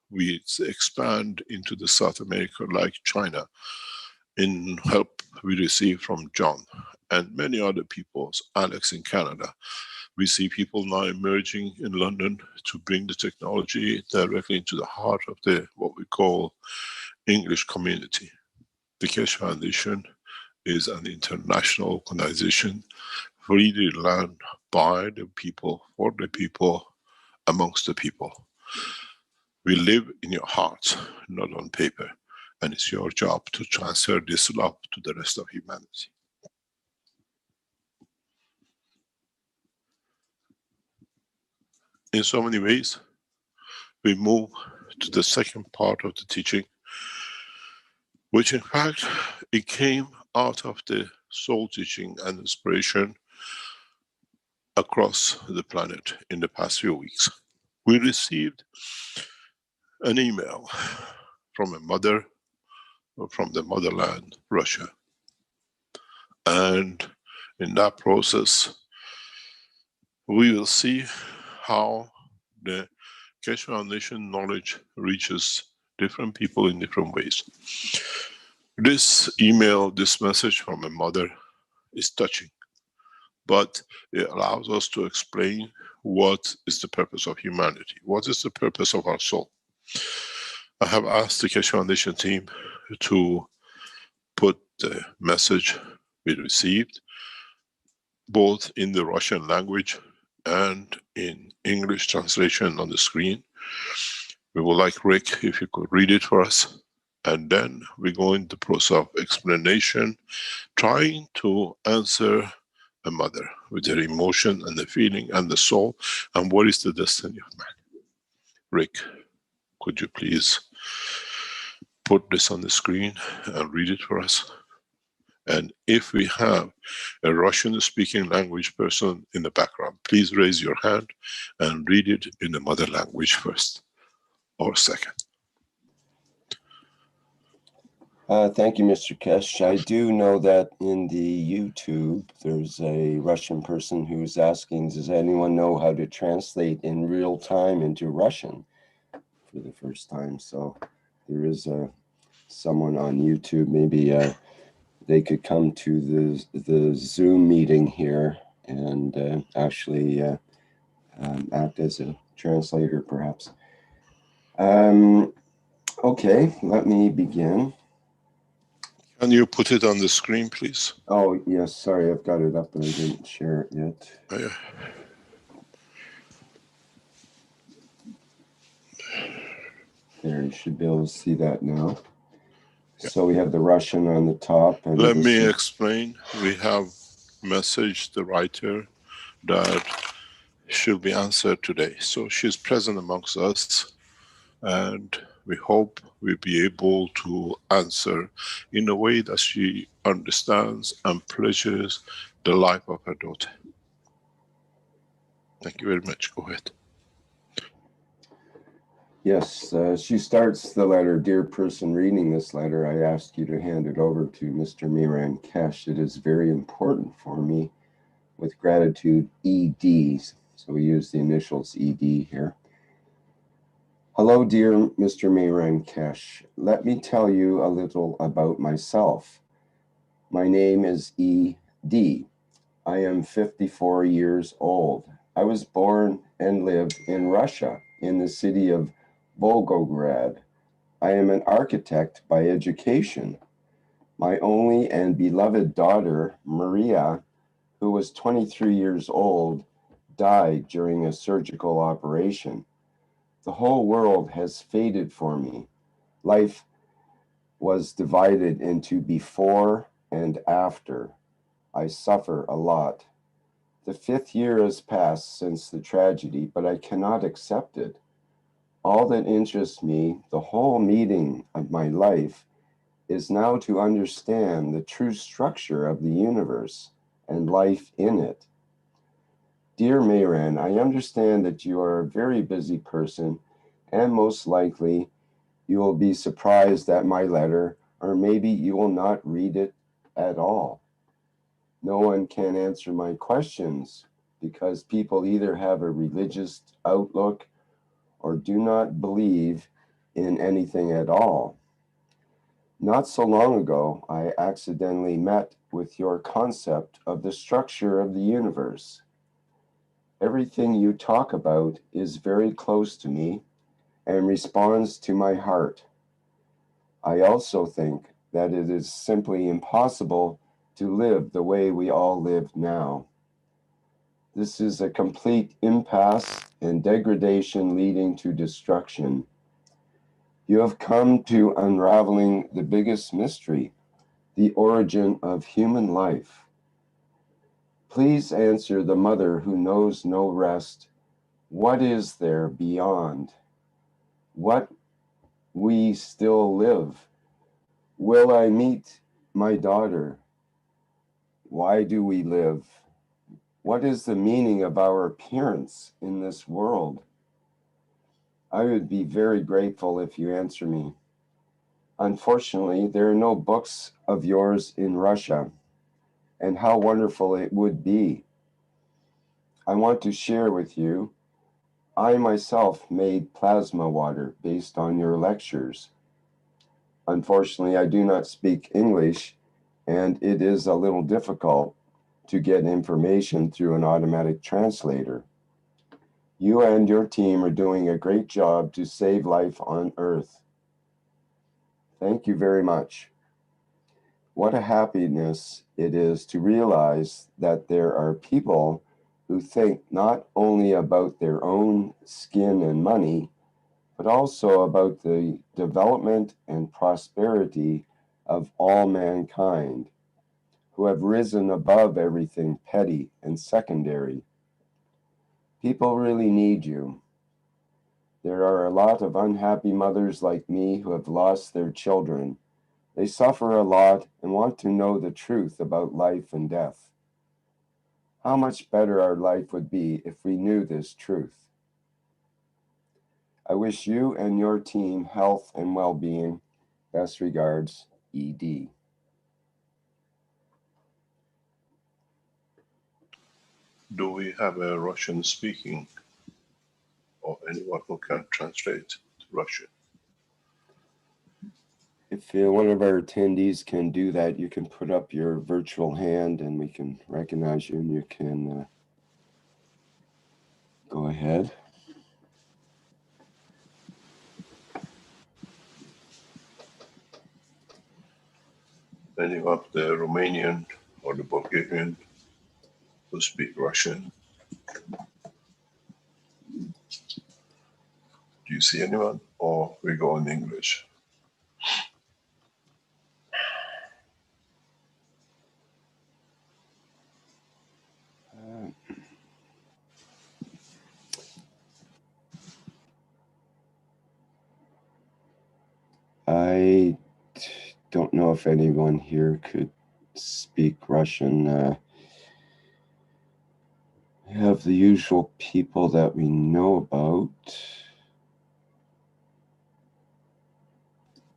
We expand into the South America like China in help we receive from John and many other people, Alex in Canada. We see people now emerging in London to bring the technology directly into the heart of what we call English community. The Keshe Foundation is an international organization, freely run by the people, for the people, amongst the people. We live in your hearts, not on paper, and it's your job to transfer this love to the rest of humanity. In so many ways, we move to the second part of the teaching, which in fact, it came out of the soul teaching and inspiration across the planet in the past few weeks. We received an email from a mother from the motherland, Russia. And in that process, we will see how the Keshe Foundation knowledge reaches different people in different ways. This email, this message from a mother is touching, but it allows us to explain what is the purpose of humanity, what is the purpose of our soul. I have asked the Keshe Foundation team to put the message we received both in the Russian language and in English translation on the screen. We would like Rick, if you could read it for us, and then we go into the process of explanation, trying to answer a mother with their emotion and the feeling and the soul, and what is the destiny of man. Rick, could you please put this on the screen and read it for us? And if we have a Russian-speaking language person in the background, please raise your hand and read it in the mother language first or second. Thank you, Mr. Keshe. I do know that in the YouTube, there's a Russian person who's asking, does anyone know how to translate in real time into Russian for the first time? So there is someone on YouTube, maybe they could come to the Zoom meeting here and actually act as a translator, perhaps. Okay, let me begin. Can you put it on the screen, please? Oh, yes, sorry, I've got it up, but I didn't share it yet. Oh, yeah. There, you should be able to see that now. Yeah. So we have the Russian on the top. And let me explain. We have messaged the writer that she'll be answered today. So she's present amongst us, and we hope we'll be able to answer in a way that she understands and pleasures the life of her daughter. Thank you very much. Go ahead. Yes, she starts the letter, "Dear person reading this letter, I ask you to hand it over to Mr. Miran Kesh. It is very important for me. With gratitude, ED." So we use the initials ED here. "Hello, dear Mr. Miran Kesh. Let me tell you a little about myself. My name is ED. I am 54 years old. I was born and live in Russia, in the city of Volgograd. I am an architect by education. My only and beloved daughter, Maria, who was 23 years old, died during a surgical operation. The whole world has faded for me. Life was divided into before and after. I suffer a lot. The 5th year has passed since the tragedy, but I cannot accept it. All that interests me, the whole meaning of my life, is now to understand the true structure of the universe and life in it. Dear Mayran, I understand that you are a very busy person, and most likely you will be surprised at my letter, or maybe you will not read it at all. No one can answer my questions because people either have a religious outlook or do not believe in anything at all. Not so long ago, I accidentally met with your concept of the structure of the universe. Everything you talk about is very close to me and responds to my heart. I also think that it is simply impossible to live the way we all live now. This is a complete impasse and degradation leading to destruction. You have come to unraveling the biggest mystery, the origin of human life. Please answer the mother who knows no rest. What is there beyond? What we still live? Will I meet my daughter? Why do we live? What is the meaning of our appearance in this world? I would be very grateful if you answer me. Unfortunately, there are no books of yours in Russia, and how wonderful it would be. I want to share with you, I myself made plasma water based on your lectures. Unfortunately, I do not speak English, and it is a little difficult to get information through an automatic translator. You and your team are doing a great job to save life on Earth. Thank you very much. What a happiness it is to realize that there are people who think not only about their own skin and money, but also about the development and prosperity of all mankind, who have risen above everything petty and secondary. People really need you. There are a lot of unhappy mothers like me who have lost their children. They suffer a lot and want to know the truth about life and death. How much better our life would be if we knew this truth. I wish you and your team health and well-being. Best regards, ED. Do we have a Russian speaking or anyone who can translate to Russian? If one of our attendees can do that, you can put up your virtual hand and we can recognize you and you can go ahead. Any of the Romanian or the Bulgarian who speak Russian? Do you see anyone? Or or we go in English? I don't know if anyone here could speak Russian. We have the usual people that we know about.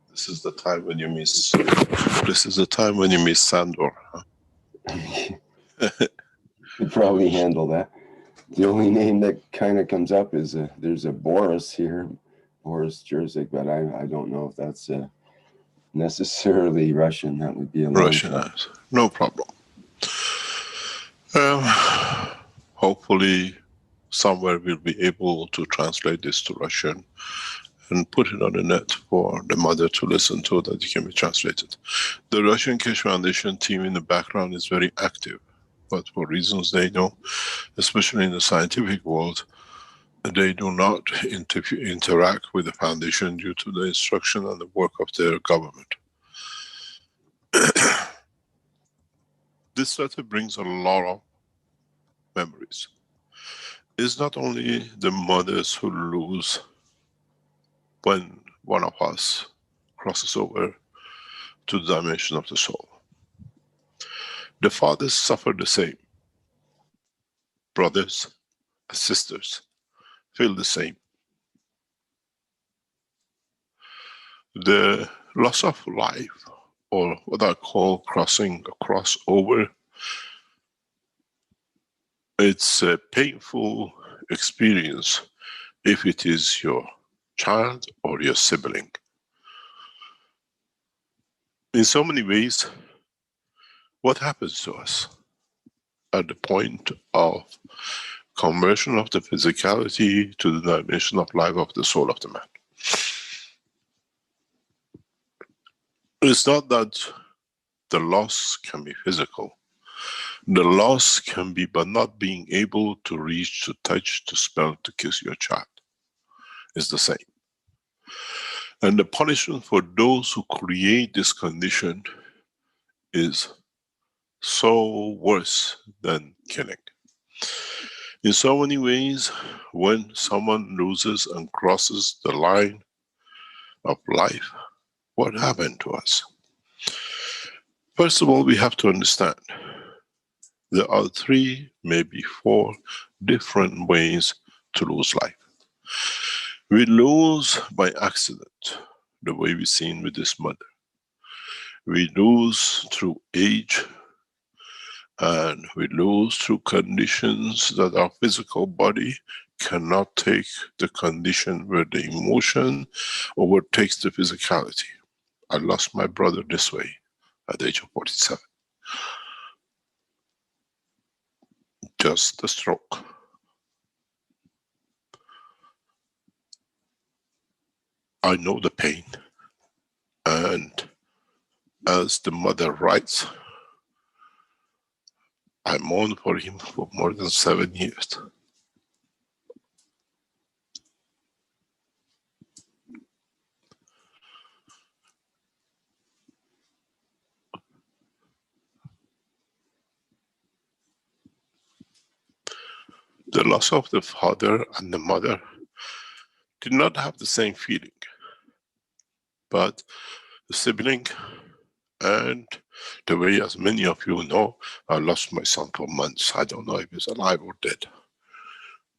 This is the time when you miss. This is the time when you miss Sandor. Huh? Could probably handle that. The only name that kind of comes up is there's a Boris here, Boris Jerzik, but I don't know if that's necessarily Russian. That would be a long Russian, shot. no problem. Hopefully, somewhere we'll be able to translate this to Russian and put it on the net for the mother to listen to, that it can be translated. The Russian Keshe Foundation team in the background is very active, but for reasons they know, especially in the scientific world, they do not interact with the foundation due to the instruction and the work of their government. This letter brings a lot of memories. It's not only the mothers who lose when one of us crosses over to the dimension of the soul. The fathers suffer the same. Brothers and sisters feel the same. The loss of life, or what I call crossing a crossover, it's a painful experience if it is your child or your sibling. In so many ways, what happens to us at the point of conversion of the physicality to the dimension of life of the soul of the man? It's not that the loss can be physical. The loss can be by not being able to reach, to touch, to smell, to kiss your child. It's the same. And the punishment for those who create this condition is so worse than killing. In so many ways, when someone loses and crosses the line of life, what happened to us? First of all, we have to understand there are 3, maybe 4 different ways to lose life. We lose by accident, the way we've seen with this mother. We lose through age, and we lose through conditions that our physical body cannot take the condition where the emotion overtakes the physicality. I lost my brother this way at the age of 47. Just a stroke. I know the pain, and as the mother writes, I mourned for him for more than 7 years. The loss of the father and the mother did not have the same feeling, but the sibling, and the way, as many of you know, I lost my son for months. I don't know if he's alive or dead,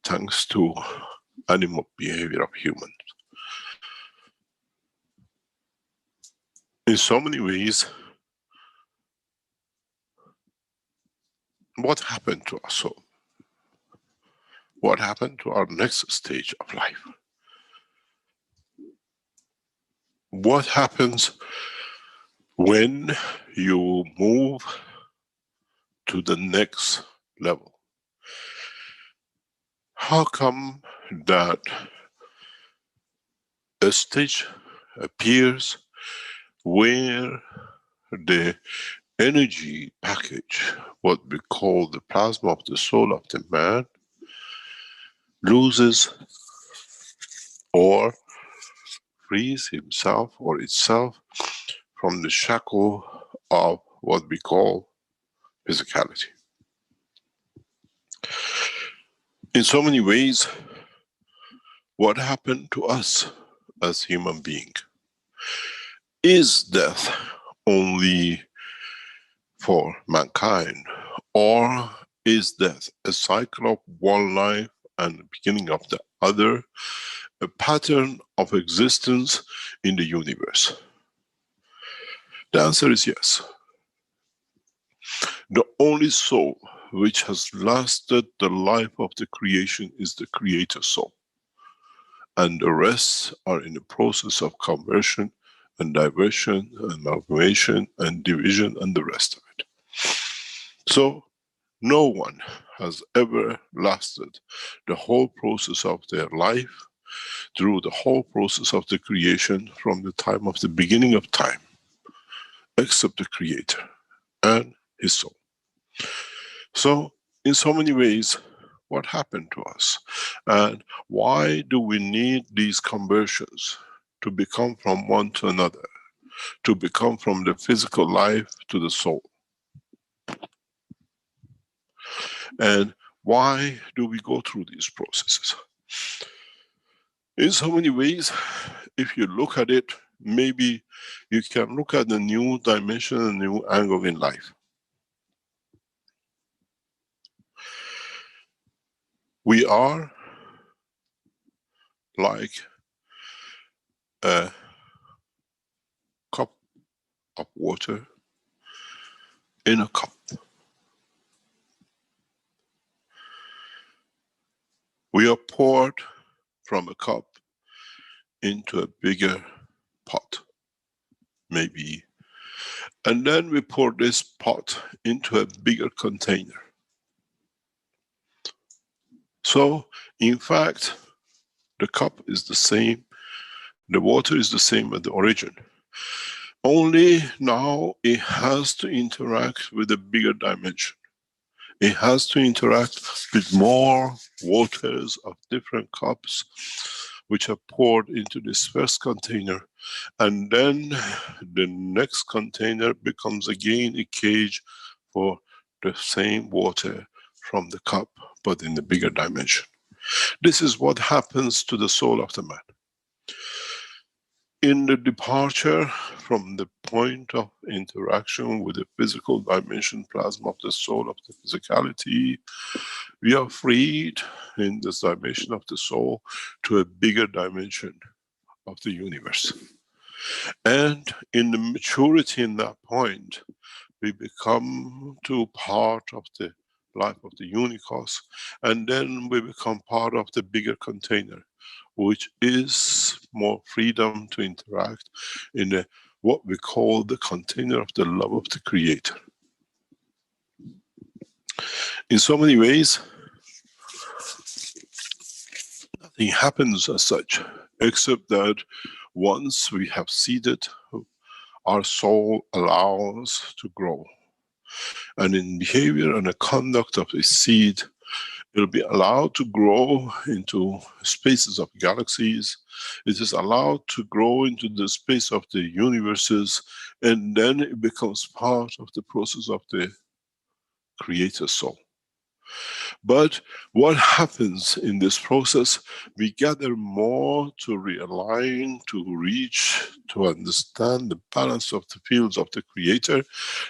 thanks to animal behavior of humans. In so many ways, what happened to our soul? What happened to our next stage of life? What happens when you move to the next level? How come that a stage appears where the energy package, what we call the plasma of the soul of the man, loses or frees himself or itself from the shackle of what we call physicality. In so many ways, what happened to us as human beings? Is death only for mankind, or is death a cycle of one life and the beginning of the other, a pattern of existence in the universe? The answer is yes. The only soul which has lasted the life of the creation is the creator soul, and the rest are in the process of conversion and diversion and amalgamation and division and the rest of it. So no one has ever lasted the whole process of their life through the whole process of the creation from the time of the beginning of time, except the creator and his soul. So in so many ways, what happened to us, and why do we need these conversions to become from one to another, to become from the physical life to the soul? And why do we go through these processes? In so many ways, if you look at it, maybe you can look at a new dimension, a new angle in life. We are like a cup of water in a cup. We are poured from a cup into a bigger pot, maybe. And then we pour this pot into a bigger container. So, in fact, the cup is the same, the water is the same at the origin. Only now it has to interact with a bigger dimension. It has to interact with more waters of different cups which are poured into this first container, and then the next container becomes again a cage for the same water from the cup, but in the bigger dimension. This is what happens to the soul of the man. In the departure from the point of interaction with the physical dimension, plasma of the soul, of the physicality, we are freed in this dimension of the soul to a bigger dimension of the universe. And in the maturity in that point, we become to part of the life of the unicos, and then we become part of the bigger container, which is more freedom to interact in what we call the container of the love of the creator. In so many ways, nothing happens as such, except that once we have seeded, our soul allows to grow. And in behavior and the conduct of a seed, it will be allowed to grow into spaces of galaxies. It is allowed to grow into the space of the universes, and then it becomes part of the process of the creator soul. But what happens in this process, we gather more to realign, to reach, to understand the balance of the fields of the creator,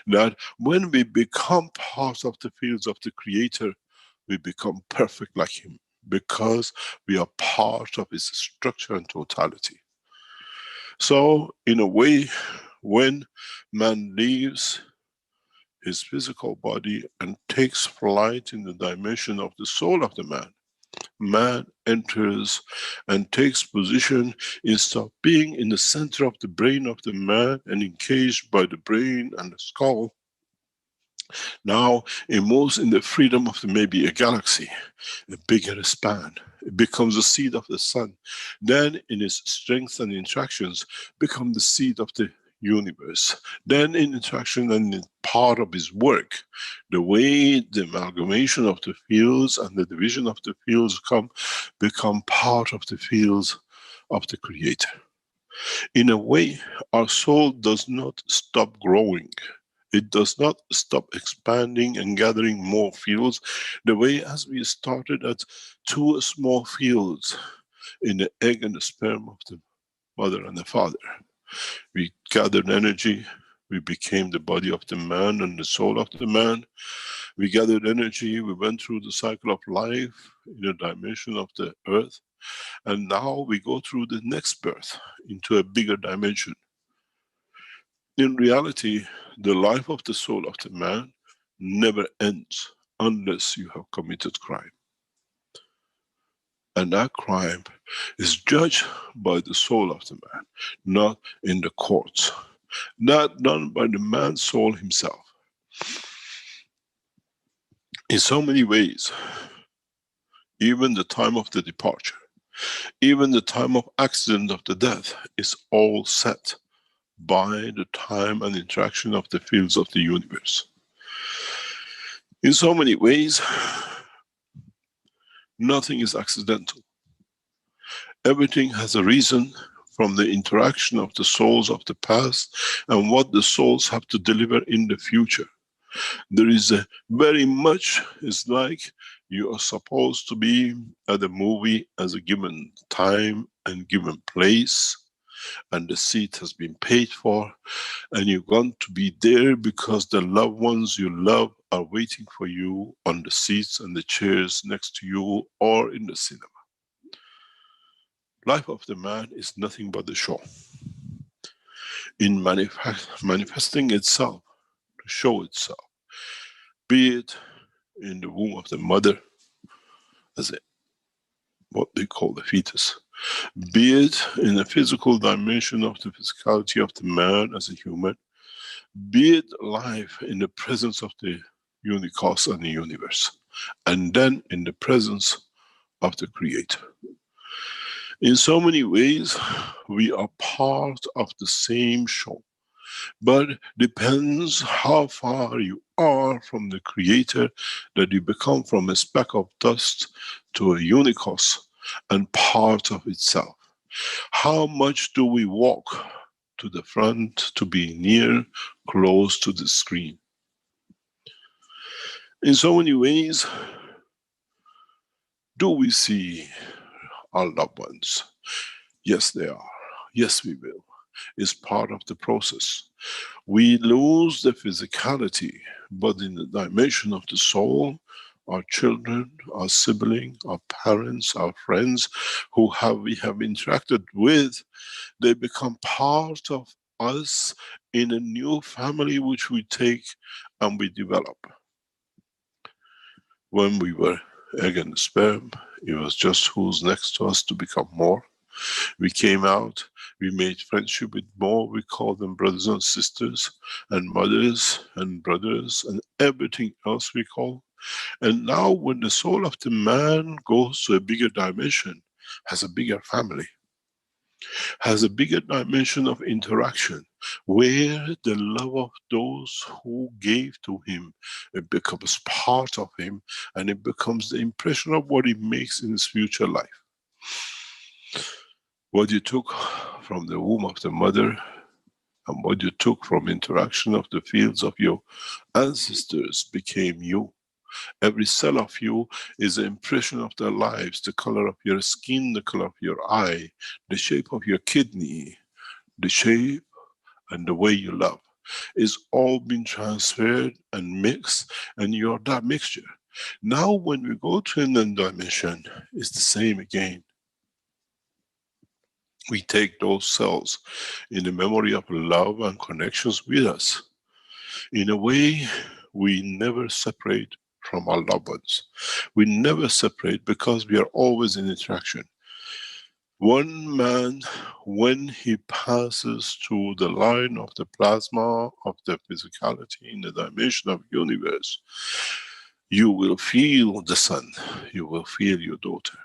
that when we become part of the fields of the creator, we become perfect like him, because we are part of his structure and totality. So in a way, when man leaves his physical body and takes flight in the dimension of the soul of the man, man enters and takes position instead of being in the center of the brain of the man and encaged by the brain and the skull. Now it moves in the freedom of maybe a galaxy, a bigger span. It becomes the seed of the sun. Then in its strength and interactions become the seed of the universe. Then in interaction and in part of his work, the way the amalgamation of the fields and the division of the fields become part of the fields of the creator. In a way, our soul does not stop growing. It does not stop expanding and gathering more fields, the way as we started at 2 small fields in the egg and the sperm of the mother and the father. We gathered energy, we became the body of the man and the soul of the man. We gathered energy, we went through the cycle of life in a dimension of the earth, and now we go through the next birth into a bigger dimension. In reality, the life of the soul of the man never ends unless you have committed crime. And that crime is judged by the soul of the man, not in the courts. Not done by the man's soul himself. In so many ways, even the time of the departure, even the time of accident of the death is all set by the time and interaction of the fields of the universe. In so many ways, nothing is accidental. Everything has a reason from the interaction of the souls of the past and what the souls have to deliver in the future. There is a very much, it's like you are supposed to be at a movie as a given time and given place, and the seat has been paid for, and you want to be there because the loved ones you love are waiting for you on the seats and the chairs next to you or in the cinema. Life of the man is nothing but the show. In manifesting itself, to show itself, be it in the womb of the mother, as what they call the fetus, be it in the physical dimension of the physicality of the man as a human, be it life in the presence of the unicos and the universe, and then in the presence of the Creator. In so many ways, we are part of the same show, but depends how far you are from the Creator that you become from a speck of dust to a unicos and part of itself. How much do we walk to the front to be near, close to the screen? In so many ways, do we see our loved ones? Yes, they are. Yes, we will. It's part of the process. We lose the physicality, but in the dimension of the soul, our children, our siblings, our parents, our friends who we have interacted with, they become part of us in a new family which we take and we develop. When we were egg and sperm, it was just who's next to us to become more. We came out, we made friendship with more, we called them brothers and sisters, and mothers and brothers, and everything else we call. And now when the soul of the man goes to a bigger dimension, has a bigger family, has a bigger dimension of interaction, where the love of those who gave to him, it becomes part of him, and it becomes the impression of what he makes in his future life. What you took from the womb of the mother and what you took from interaction of the fields of your ancestors became you. Every cell of you is an impression of their lives, the color of your skin, the color of your eye, the shape of your kidney, the shape and the way you love. It's all been transferred and mixed, and you're that mixture. Now when we go to another dimension, it's the same again. We take those cells in the memory of love and connections with us. In a way, we never separate from our loved ones. We never separate because we are always in interaction. One man, when he passes through the line of the plasma of the physicality in the dimension of universe, you will feel the son, you will feel your daughter.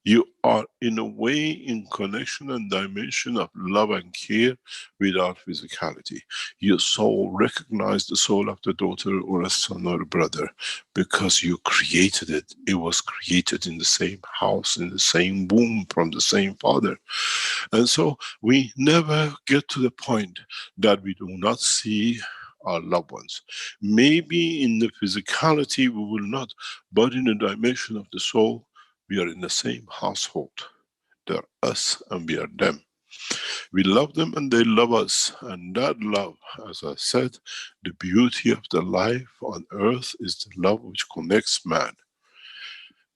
You are in a way in connection and dimension of love and care without physicality. Your soul recognizes the soul of the daughter or a son or a brother because you created it. It was created in the same house, in the same womb, from the same father. And so we never get to the point that we do not see our loved ones. Maybe in the physicality we will not, but in the dimension of the soul, we are in the same household. They're us and we are them. We love them and they love us. And that love, as I said, the beauty of the life on earth is the love which connects man.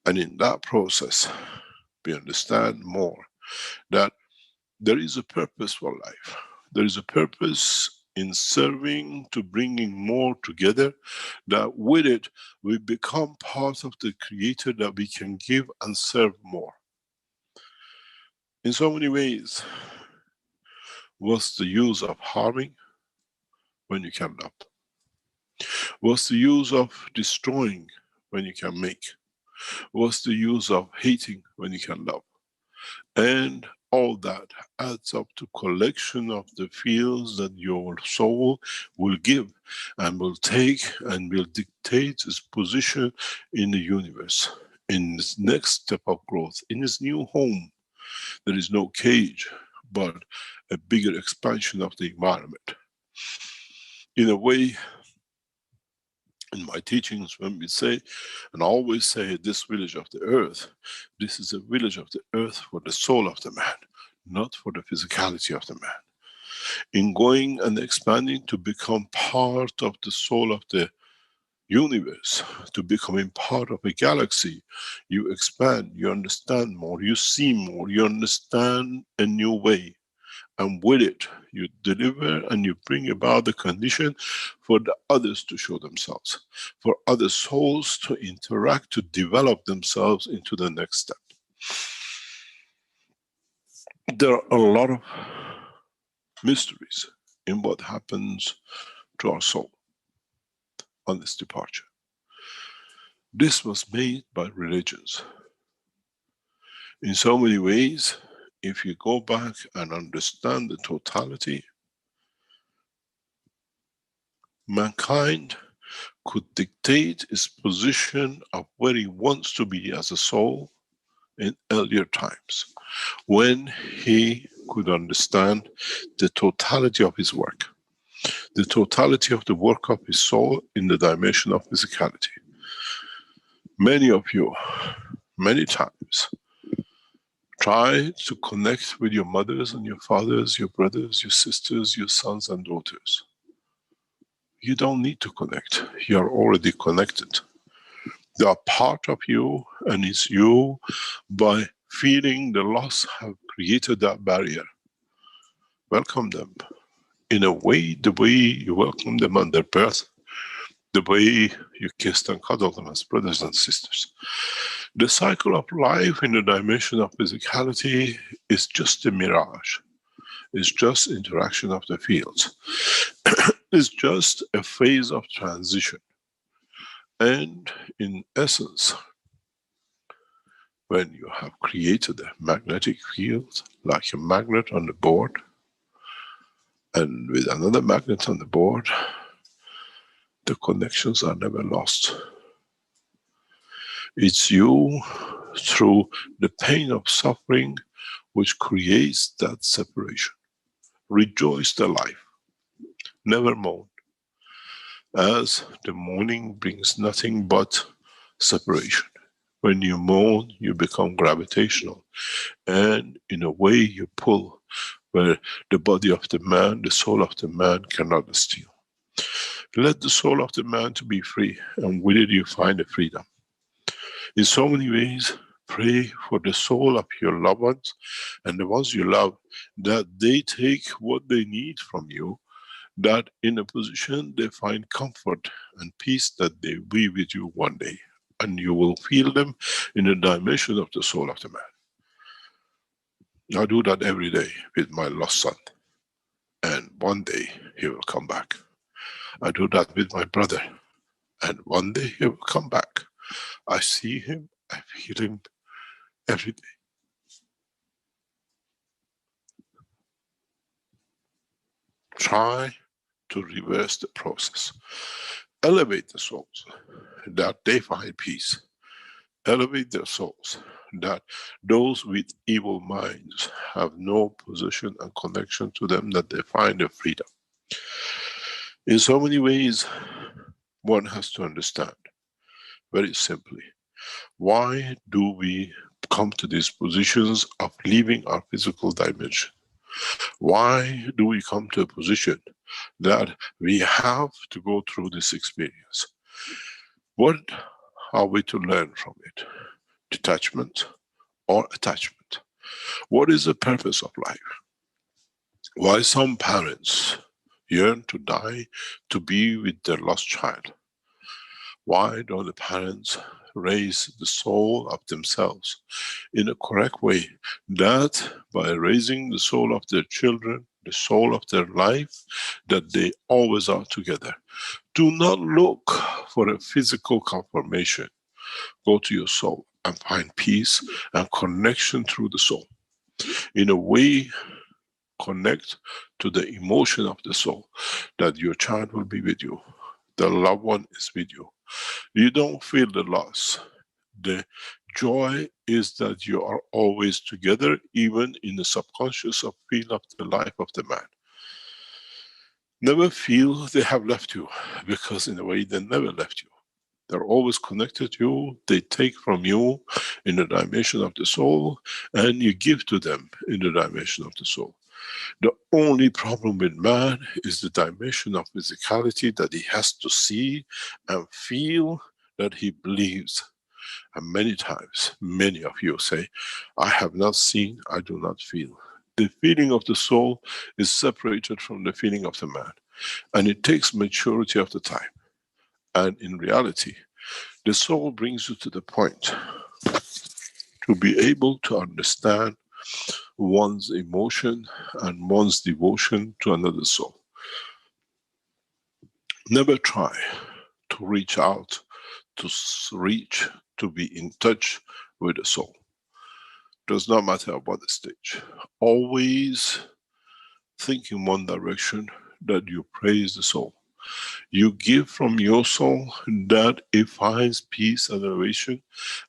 And in that process, we understand more that there is a purpose for life. There is a purpose in serving to bringing more together, that with it we become part of the Creator, that we can give and serve more. In so many ways, what's the use of harming when you can love? What's the use of destroying when you can make? What's the use of hating when you can love? And all that adds up to collection of the fields that your soul will give and will take and will dictate its position in the universe, in its next step of growth, in its new home. There is no cage, but a bigger expansion of the environment. In a way, in my teachings, when we say, and I always say, this village of the earth, this is a village of the earth for the soul of the man, not for the physicality of the man. In going and expanding to become part of the soul of the universe, to becoming part of a galaxy, you expand, you understand more, you see more, you understand a new way. And with it, you deliver and you bring about the condition for the others to show themselves, for other souls to interact, to develop themselves into the next step. There are a lot of mysteries in what happens to our soul on this departure. This was made by religions. In so many ways, if you go back and understand the totality, mankind could dictate its position of where he wants to be as a soul in earlier times, when he could understand the totality of his work, the totality of the work of his soul in the dimension of physicality. Many of you, many times, try to connect with your mothers and your fathers, your brothers, your sisters, your sons and daughters. You don't need to connect. You are already connected. They are part of you, and it's you, by feeling the loss, have created that barrier. Welcome them. In a way, the way you welcome them on their birth, the way you kissed and cuddled them as brothers and sisters. The cycle of life in the dimension of physicality is just a mirage. It's just interaction of the fields. It's just a phase of transition. And in essence, when you have created a magnetic field, like a magnet on the board, and with another magnet on the board, the connections are never lost. It's you, through the pain of suffering, which creates that separation. Rejoice the life. Never moan, as the mourning brings nothing but separation. When you moan, you become gravitational, and in a way you pull where the body of the man, the soul of the man cannot steal. Let the soul of the man to be free, and with it you find the freedom. In so many ways, pray for the soul of your loved ones and the ones you love, that they take what they need from you, that in a position they find comfort and peace, that they will be with you one day, and you will feel them in the dimension of the soul of the man. I do that every day with my lost son, and one day he will come back. I do that with my brother, and one day he will come back. I see him, I feel him every day. try to reverse the process. Elevate the souls that they find peace. Elevate their souls that those with evil minds have no position and connection to them, that they find their freedom. In so many ways, one has to understand very simply, why do we come to these positions of leaving our physical dimension? Why do we come to a position that we have to go through this experience? What are we to learn from it? Detachment or attachment? What is the purpose of life? Why some parents yearn to die to be with their lost child? Why don't the parents raise the soul of themselves in a correct way, that by raising the soul of their children, the soul of their life, that they always are together? Do not look for a physical confirmation. Go to your soul and find peace and connection through the soul. In a way, connect to the emotion of the soul, that your child will be with you, the loved one is with you. You don't feel the loss. The joy is that you are always together, even in the subconscious of feel of the life of the man. Never feel they have left you, because in a way they never left you. They're always connected to you. They take from you in the dimension of the soul, and you give to them in the dimension of the soul. The only problem with man is the dimension of physicality, that he has to see and feel that he believes. And many times, many of you say, I have not seen, I do not feel. The feeling of the soul is separated from the feeling of the man. And it takes maturity of the time. And in reality, the soul brings you to the point to be able to understand one's emotion and one's devotion to another soul. Never try to reach out, to be in touch with the soul. Does not matter about the stage. Always think in one direction, that you praise the soul. You give from your soul, that it finds peace and elevation.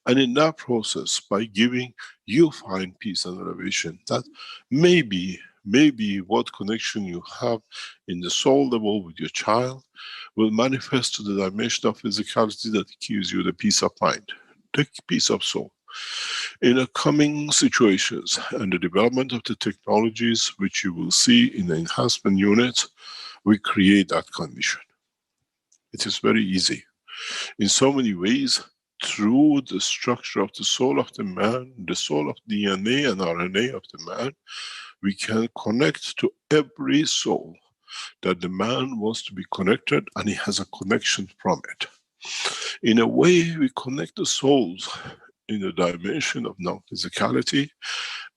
And in that process, by giving, you find peace and elevation. That maybe what connection you have in the soul level with your child will manifest to the dimension of physicality that gives you the peace of mind, the peace of soul. In the coming situations and the development of the technologies which you will see in the enhancement units, we create that condition. It is very easy. In so many ways, through the structure of the soul of the man, the soul of DNA and RNA of the man, we can connect to every soul that the man wants to be connected, and he has a connection from it. In a way, we connect the souls in the dimension of non-physicality,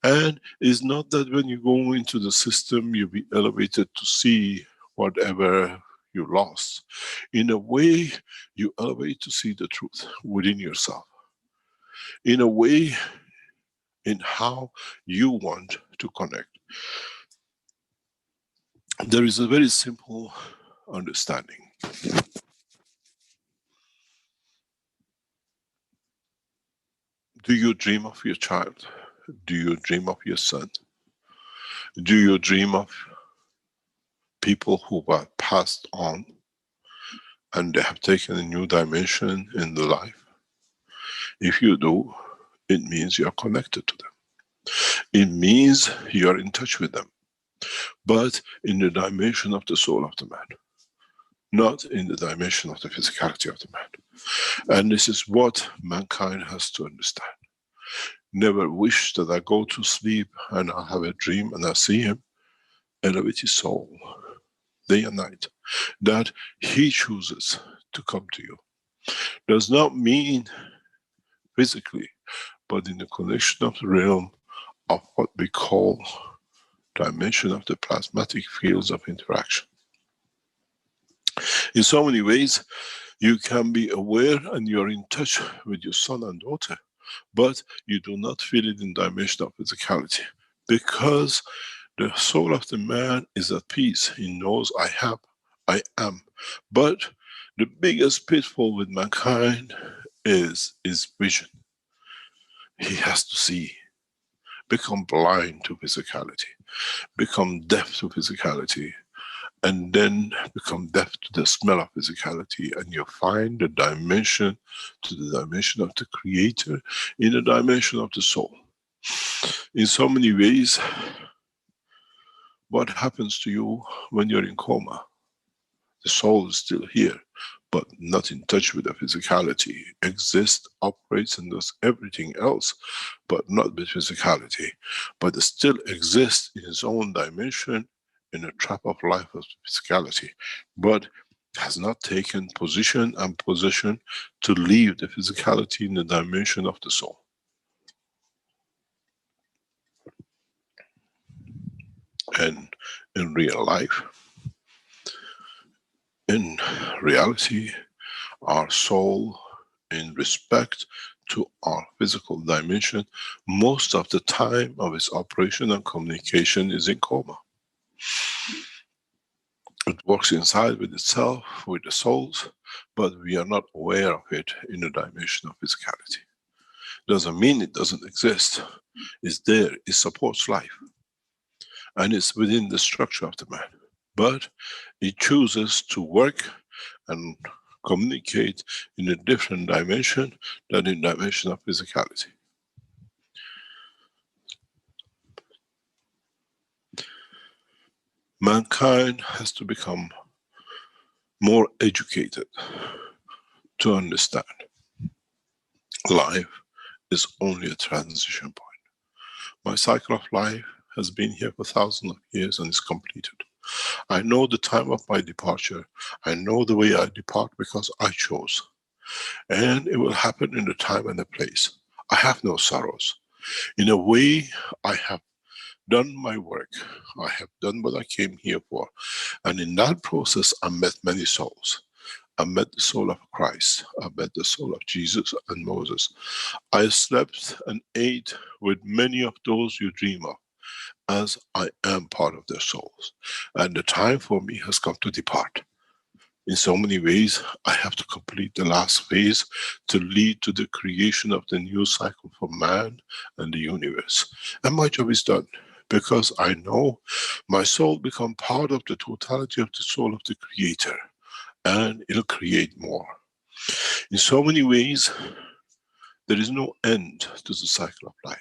and it's not that when you go into the system, you'll be elevated to see whatever you lost. In a way, you elevate to see the truth within yourself. In a way, in how you want to connect. There is a very simple understanding. Do you dream of your child? Do you dream of your son? Do you dream of people who have passed on and they have taken a new dimension in the life? If you do, it means you are connected to them. It means you are in touch with them, but in the dimension of the soul of the man, not in the dimension of the physicality of the man. And this is what mankind has to understand. Never wish that I go to sleep and I have a dream and I see him. Elevate his soul day and night, that he chooses to come to you. Does not mean physically, but in the connection of the realm of what we call dimension of the plasmatic fields of interaction. In so many ways, you can be aware and you're in touch with your son and daughter, but you do not feel it in dimension of physicality, because The soul of the man is at peace. He knows I have, I am. But the biggest pitfall with mankind is vision. He has to see, become blind to physicality, become deaf to physicality, and then become deaf to the smell of physicality, and you find the dimension to the dimension of the creator in the dimension of the soul. In so many ways, what happens to you when you're in coma? The soul is still here, but not in touch with the physicality. Exists, operates, and does everything else, but not with physicality. But it still exists in its own dimension, in a trap of life of physicality, but has not taken position and possession to leave the physicality in the dimension of the soul. And in real life, in reality, our soul, in respect to our physical dimension, most of the time of its operation and communication is in coma. It works inside with itself, with the souls, but we are not aware of it in the dimension of physicality. Doesn't mean it doesn't exist. It's there, it supports life. And it's within the structure of the man. But it chooses to work and communicate in a different dimension than in the dimension of physicality. Mankind has to become more educated to understand life is only a transition point. My cycle of life has been here for thousands of years and is completed. I know the time of my departure. I know the way I depart because I chose. And it will happen in the time and the place. I have no sorrows. In a way, I have done my work. I have done what I came here for. And in that process, I met many souls. I met the soul of Christ. I met the soul of Jesus and Moses. I slept and ate with many of those you dream of, as I am part of their souls. And the time for me has come to depart. In so many ways, I have to complete the last phase to lead to the creation of the new cycle for man and the universe. And my job is done, because I know my soul become part of the totality of the soul of the Creator, and it'll create more. In so many ways, there is no end to the cycle of life.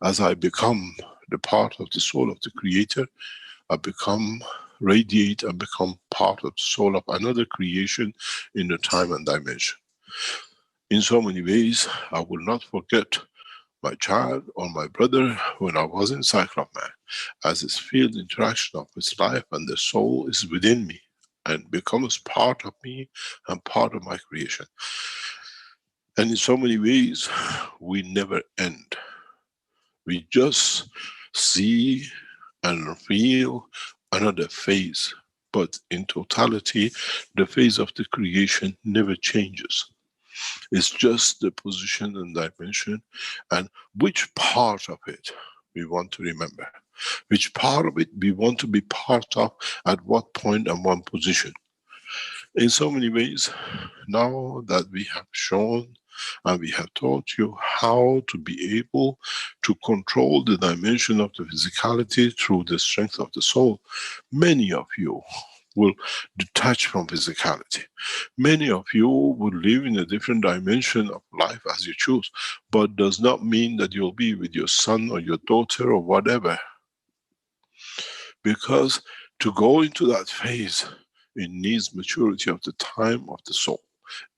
As I become the part of the soul of the Creator, I become radiate and become part of the soul of another creation in the time and dimension. In so many ways, I will not forget my child or my brother when I was in cycle of man, as this field interaction of his life and the soul is within me and becomes part of me and part of my creation. And in so many ways, we never end. We just see and feel another phase, but in totality, the phase of the creation never changes. It's just the position and dimension, and which part of it we want to remember, which part of it we want to be part of, at what point and one position. In so many ways, now that we have shown and we have taught you how to be able to control the dimension of the physicality through the strength of the soul, many of you will detach from physicality. Many of you will live in a different dimension of life as you choose, but does not mean that you'll be with your son or your daughter or whatever. Because to go into that phase, it needs maturity of the time of the soul.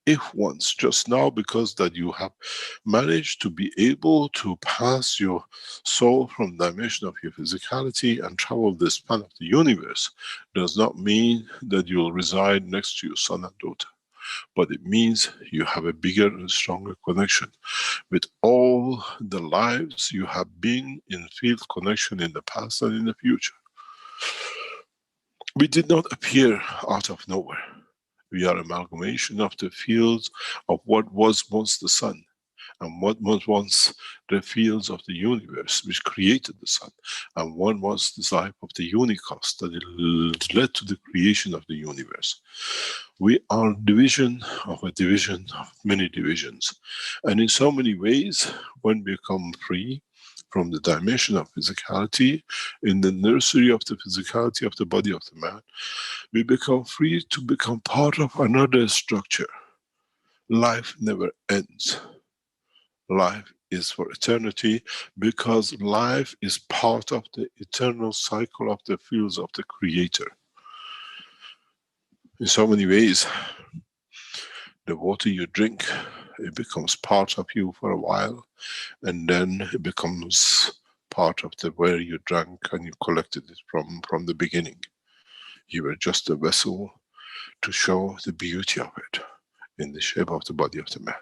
If once, just now, because that you have managed to be able to pass your soul from the dimension of your physicality and travel the span of the universe, does not mean that you will reside next to your son and daughter. But it means you have a bigger and stronger connection with all the lives you have been in field connection in the past and in the future. We did not appear out of nowhere. We are amalgamation of the fields of what was once the sun. and what was once the fields of the universe which created the sun, and one was the type of the unicast that it led to the creation of the universe. We are division of a division of many divisions, and in so many ways, when we become free from the dimension of physicality, in the nursery of the physicality of the body of the man, we become free to become part of another structure. Life never ends. Life is for eternity, because life is part of the eternal cycle of the fields of the Creator. In so many ways, the water you drink, it becomes part of you for a while, and then it becomes part of the where you drank and you collected it from the beginning. You were just a vessel to show the beauty of it in the shape of the body of the man.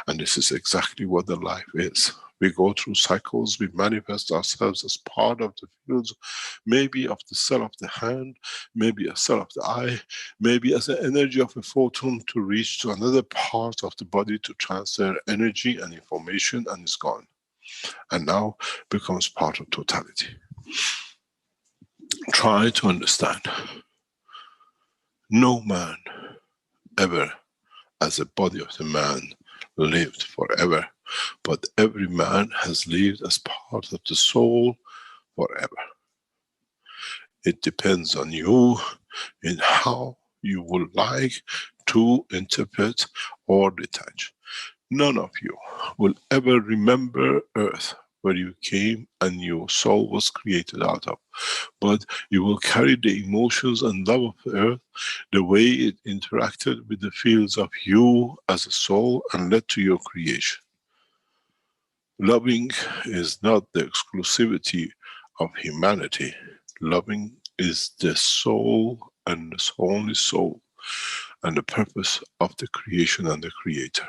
And this is exactly what the life is. We go through cycles, we manifest ourselves as part of the fields, maybe of the cell of the hand, maybe a cell of the eye, maybe as the energy of a photon to reach to another part of the body to transfer energy and information, and it's gone. And now becomes part of totality. Try to understand. No man ever, as a body of the man, lived forever, but every man has lived as part of the soul forever. It depends on you in how you would like to interpret or detach. None of you will ever remember Earth, where you came and your soul was created out of, but you will carry the emotions and love of Earth, the way it interacted with the fields of you as a soul and led to your creation. Loving is not the exclusivity of humanity. Loving is the soul and the only soul and the purpose of the creation and the Creator.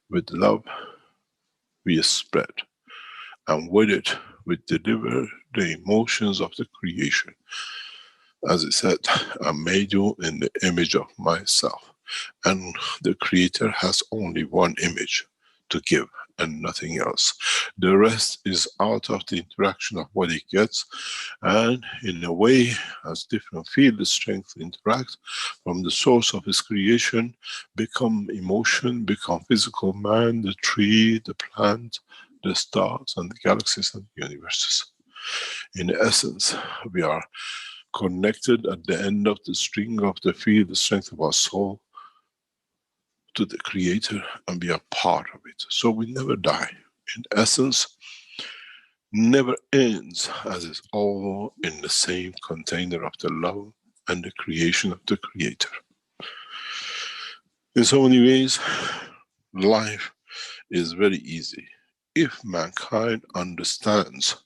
With love, we spread, and with it, we deliver the emotions of the creation. As it said, I made you in the image of myself. And the Creator has only one image to give and nothing else. The rest is out of the interaction of what he gets, and in a way, as different field strength interact from the source of his creation, become emotion, become physical man, the tree, the plant, the stars and the galaxies and the universes. In essence, we are connected at the end of the string of the field, the strength of our soul, to the Creator, and we are part of it. So we never die. In essence, never ends, as is all in the same container of the love and the creation of the Creator. In so many ways, life is very easy. If mankind understands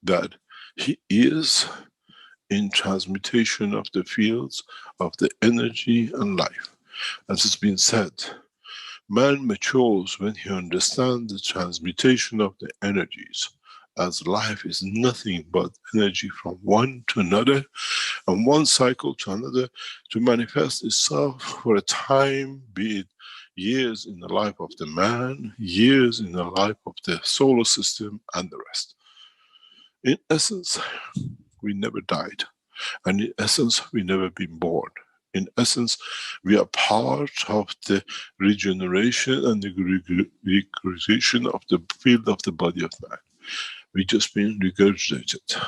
that he is in transmutation of the fields of the energy and life. As it's been said, man matures when he understands the transmutation of the energies, as life is nothing but energy from one to another, and one cycle to another, to manifest itself for a time, be it years in the life of the man, years in the life of the solar system, and the rest. In essence, we never died, and in essence, we never been born. In essence, we are part of the regeneration and the recreation of the field of the body of man. We just been regurgitated.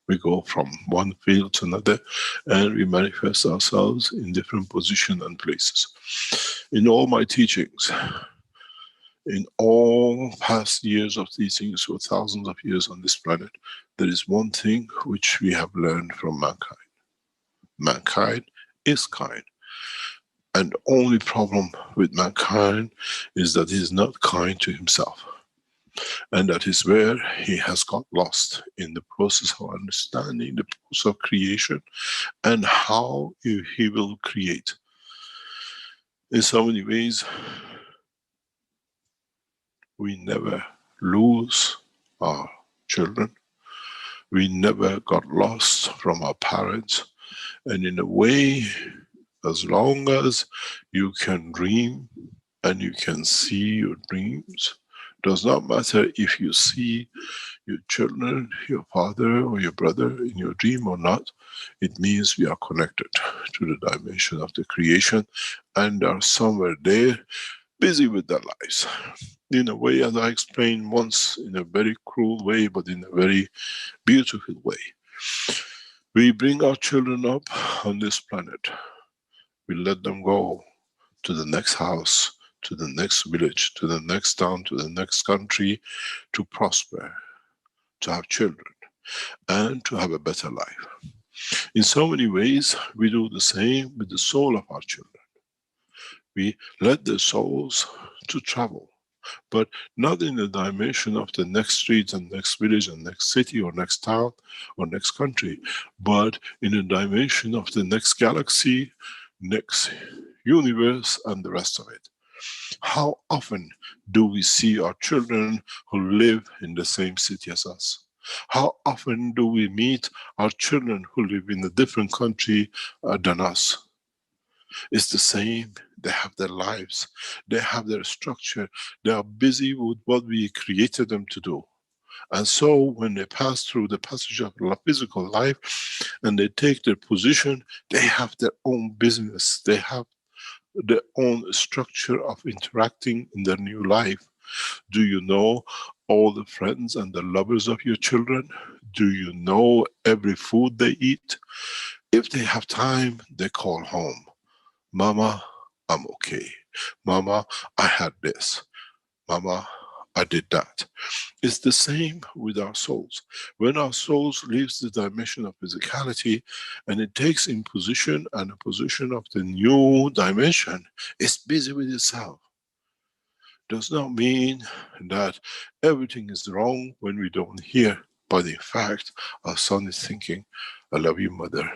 We go from one field to another, and we manifest ourselves in different positions and places. In all my teachings, in all past years of teachings for thousands of years on this planet, there is one thing which we have learned from mankind. Mankind is kind. And the only problem with mankind is that he is not kind to himself. And that is where he has got lost in the process of understanding the process of creation and how he will create. In so many ways, we never lose our children. We never got lost from our parents. And in a way, as long as you can dream and you can see your dreams. Does not matter if you see your children, your father or your brother in your dream or not. It means we are connected to the dimension of the creation and are somewhere there, busy with their lives. In a way, as I explained once, in a very cruel way, but in a very beautiful way. We bring our children up on this planet. We let them go to the next house, to the next village, to the next town, to the next country, to prosper, to have children, and to have a better life. In so many ways, we do the same with the soul of our children. We let their souls to travel, but not in the dimension of the next street and next village and next city or next town or next country, but in the dimension of the next galaxy, next universe and the rest of it. How often do we see our children who live in the same city as us? How often do we meet our children who live in a different country than us? It's the same. They have their lives. They have their structure. They are busy with what we created them to do. And so when they pass through the passage of physical life and they take their position, they have their own business. They have their own structure of interacting in their new life. Do you know all the friends and the lovers of your children? Do you know every food they eat? If they have time, they call home. Mama, I'm okay. Mama, I had this. Mama, I did that. It's the same with our souls. When our souls leaves the dimension of physicality and it takes in position and a position of the new dimension, it's busy with itself. Does not mean that everything is wrong when we don't hear, but in fact, our son is thinking, I love you, mother.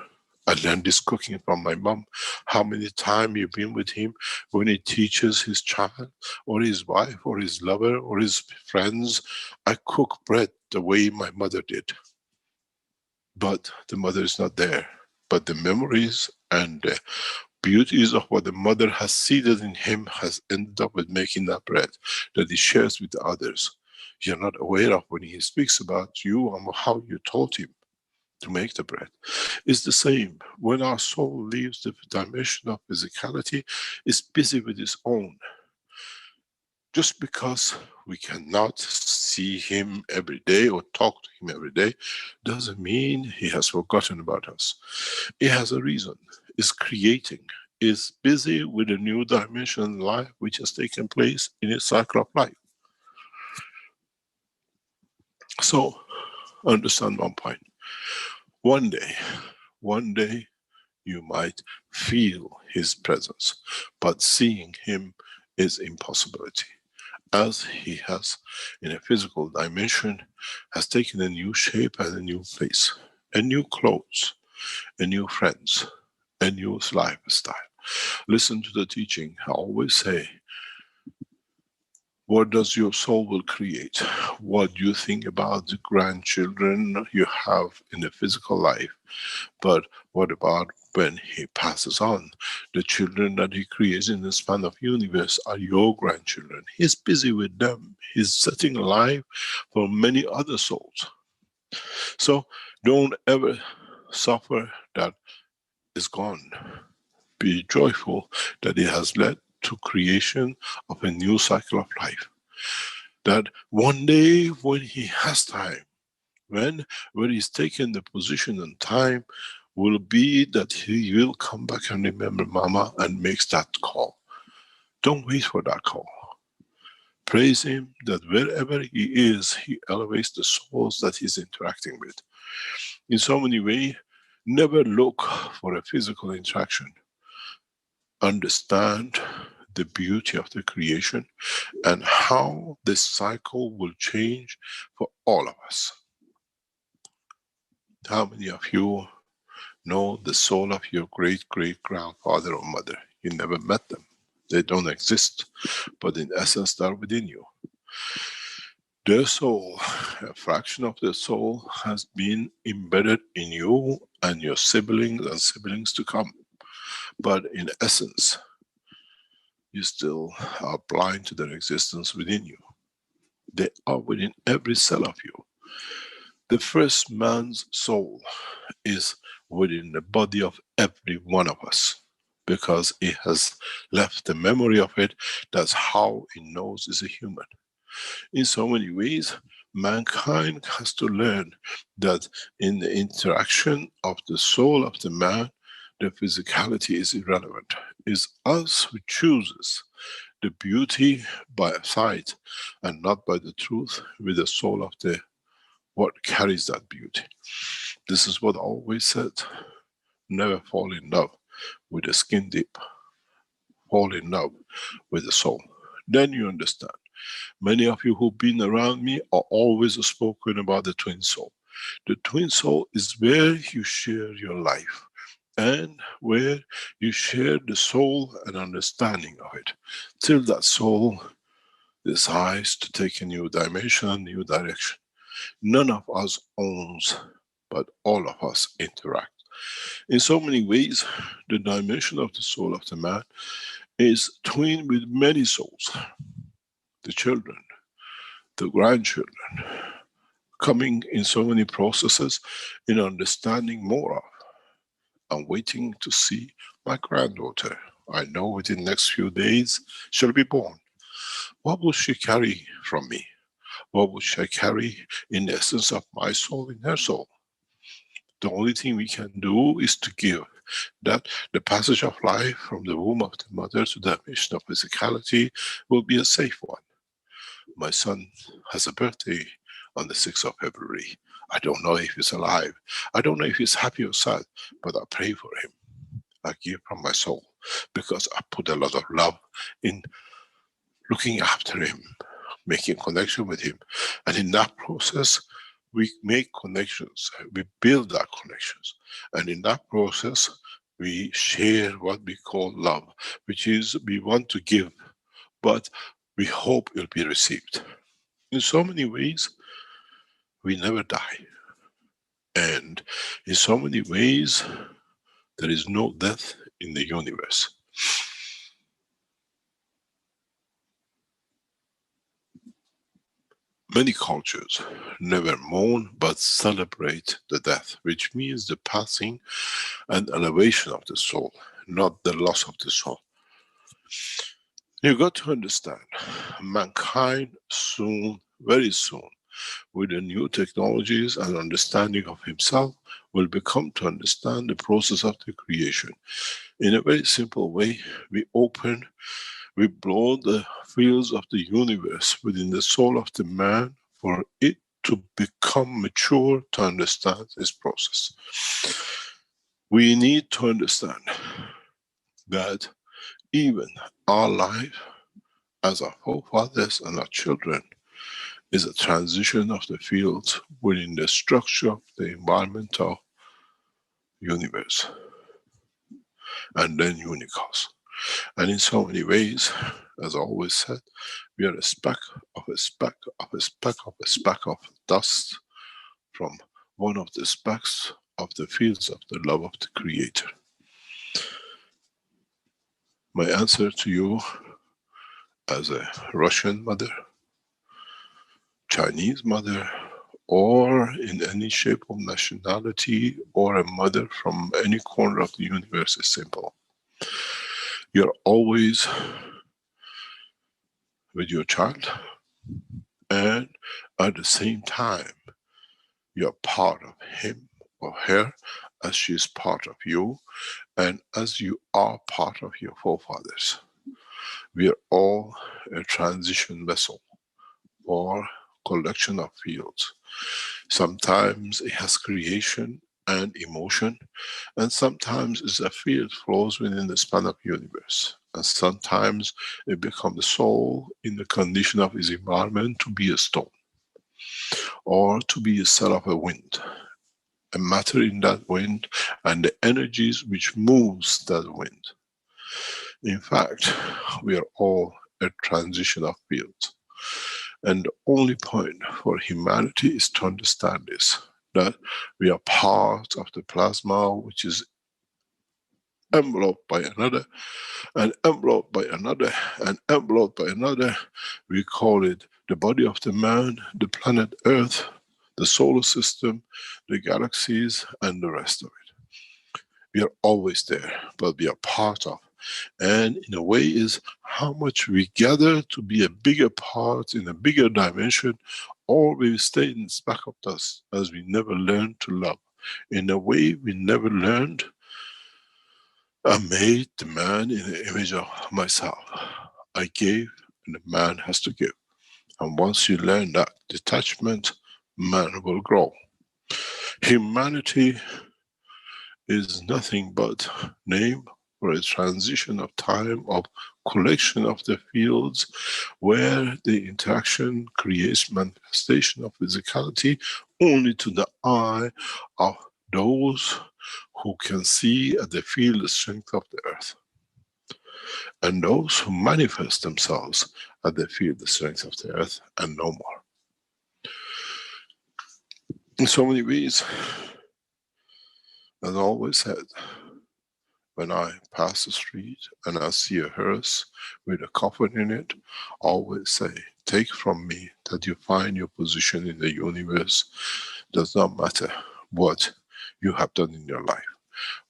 I learned this cooking from my mom. How many times you've been with him when he teaches his child or his wife or his lover or his friends, I cook bread the way my mother did. But the mother is not there. But the memories and the beauties of what the mother has seeded in him has ended up with making that bread that he shares with the others. You're not aware of when he speaks about you and how you taught him to make the bread. It's the same. When our soul leaves the dimension of physicality, it's busy with its own. Just because we cannot see him every day or talk to him every day, doesn't mean he has forgotten about us. It has a reason. It's creating. It's busy with a new dimension in life which has taken place in its cycle of life. So, understand one point. One day, you might feel his presence, but seeing him is impossibility. As he has, in a physical dimension, has taken a new shape and a new place, a new clothes, a new friends, a new lifestyle. Listen to the teaching. I always say, what does your soul will create? What do you think about the grandchildren you have in the physical life? But what about when he passes on? The children that he creates in the span of universe are your grandchildren. He's busy with them. He's setting life for many other souls. So don't ever suffer that is gone. Be joyful that it has led to creation of a new cycle of life. That one day when he has time, when he's taken the position and time, will be that he will come back and remember Mama and makes that call. Don't wait for that call. Praise him that wherever he is, he elevates the souls that he's interacting with. In so many ways, never look for a physical interaction. Understand the beauty of the creation and how this cycle will change for all of us. How many of you know the soul of your great-great-grandfather or mother? You never met them. They don't exist, but in essence they are within you. Their soul, a fraction of their soul, has been embedded in you and your siblings and siblings to come. But in essence, you still are blind to their existence within you. They are within every cell of you. The first man's soul is within the body of every one of us, because it has left the memory of it. That's how it knows is a human. In so many ways, mankind has to learn that in the interaction of the soul of the man, the physicality is irrelevant. It's us who chooses the beauty by sight and not by the truth with the soul of the what carries that beauty. This is what I always said. Never fall in love with the skin deep. Fall in love with the soul. Then you understand. Many of you who've been around me are always spoken about the twin soul. The twin soul is where you share your life and where you share the soul and understanding of it, till that soul decides to take a new dimension, a new direction. None of us owns, but all of us interact. In so many ways, the dimension of the soul of the man is twinned with many souls. The children, the grandchildren, coming in so many processes in understanding more of. I'm waiting to see my granddaughter. I know within the next few days she'll be born. What will she carry from me? What will she carry in the essence of my soul in her soul? The only thing we can do is to give that the passage of life from the womb of the mother to the dimension of physicality will be a safe one. My son has a birthday on the 6th of February. I don't know if he's alive. I don't know if he's happy or sad, but I pray for him. I give from my soul because I put a lot of love in looking after him, making connection with him. And in that process, we make connections, we build our connections. And in that process, we share what we call love, which is we want to give, but we hope it will be received. In so many ways, we never die. And in so many ways, there is no death in the universe. Many cultures never mourn but celebrate the death, which means the passing and elevation of the soul, not the loss of the soul. You've got to understand, mankind soon, very soon, with the new technologies and understanding of himself, will become to understand the process of the creation. In a very simple way, we blow the fields of the universe within the soul of the man for it to become mature to understand this process. We need to understand that even our life as our forefathers and our children is a transition of the fields within the structure of the environmental universe, and then unicos. And in so many ways, as I always said, we are a speck of a speck of a speck of a speck of dust from one of the specks of the fields of the love of the Creator. My answer to you as a Russian mother, Chinese mother, or in any shape of nationality, or a mother from any corner of the universe is simple. You're always with your child, and at the same time, you're part of him or her as she is part of you, and as you are part of your forefathers. We are all a transition vessel or collection of fields. Sometimes it has creation and emotion, and sometimes it's a field flows within the span of the universe. And sometimes it becomes the soul in the condition of its environment to be a stone, or to be a cell of a wind, a matter in that wind, and the energies which moves that wind. In fact, we are all a transition of fields. And the only point for humanity is to understand this, that we are part of the plasma which is enveloped by another, and enveloped by another, and enveloped by another. We call it the body of the man, the planet Earth, the solar system, the galaxies, and the rest of it. We are always there, but we are part of. And in a way is how much we gather to be a bigger part in a bigger dimension, or we stay in the speck of dust as we never learned to love. In a way we never learned, I made the man in the image of myself. I gave, and the man has to give. And once you learn that detachment, man will grow. Humanity is nothing but name for a transition of time, of collection of the fields where the interaction creates manifestation of physicality only to the eye of those who can see and they feel the strength of the earth. And those who manifest themselves and they feel the strength of the earth and no more. In so many ways, as I always said, when I pass the street and I see a hearse with a coffin in it, I always say, take from me that you find your position in the universe. Does not matter what you have done in your life,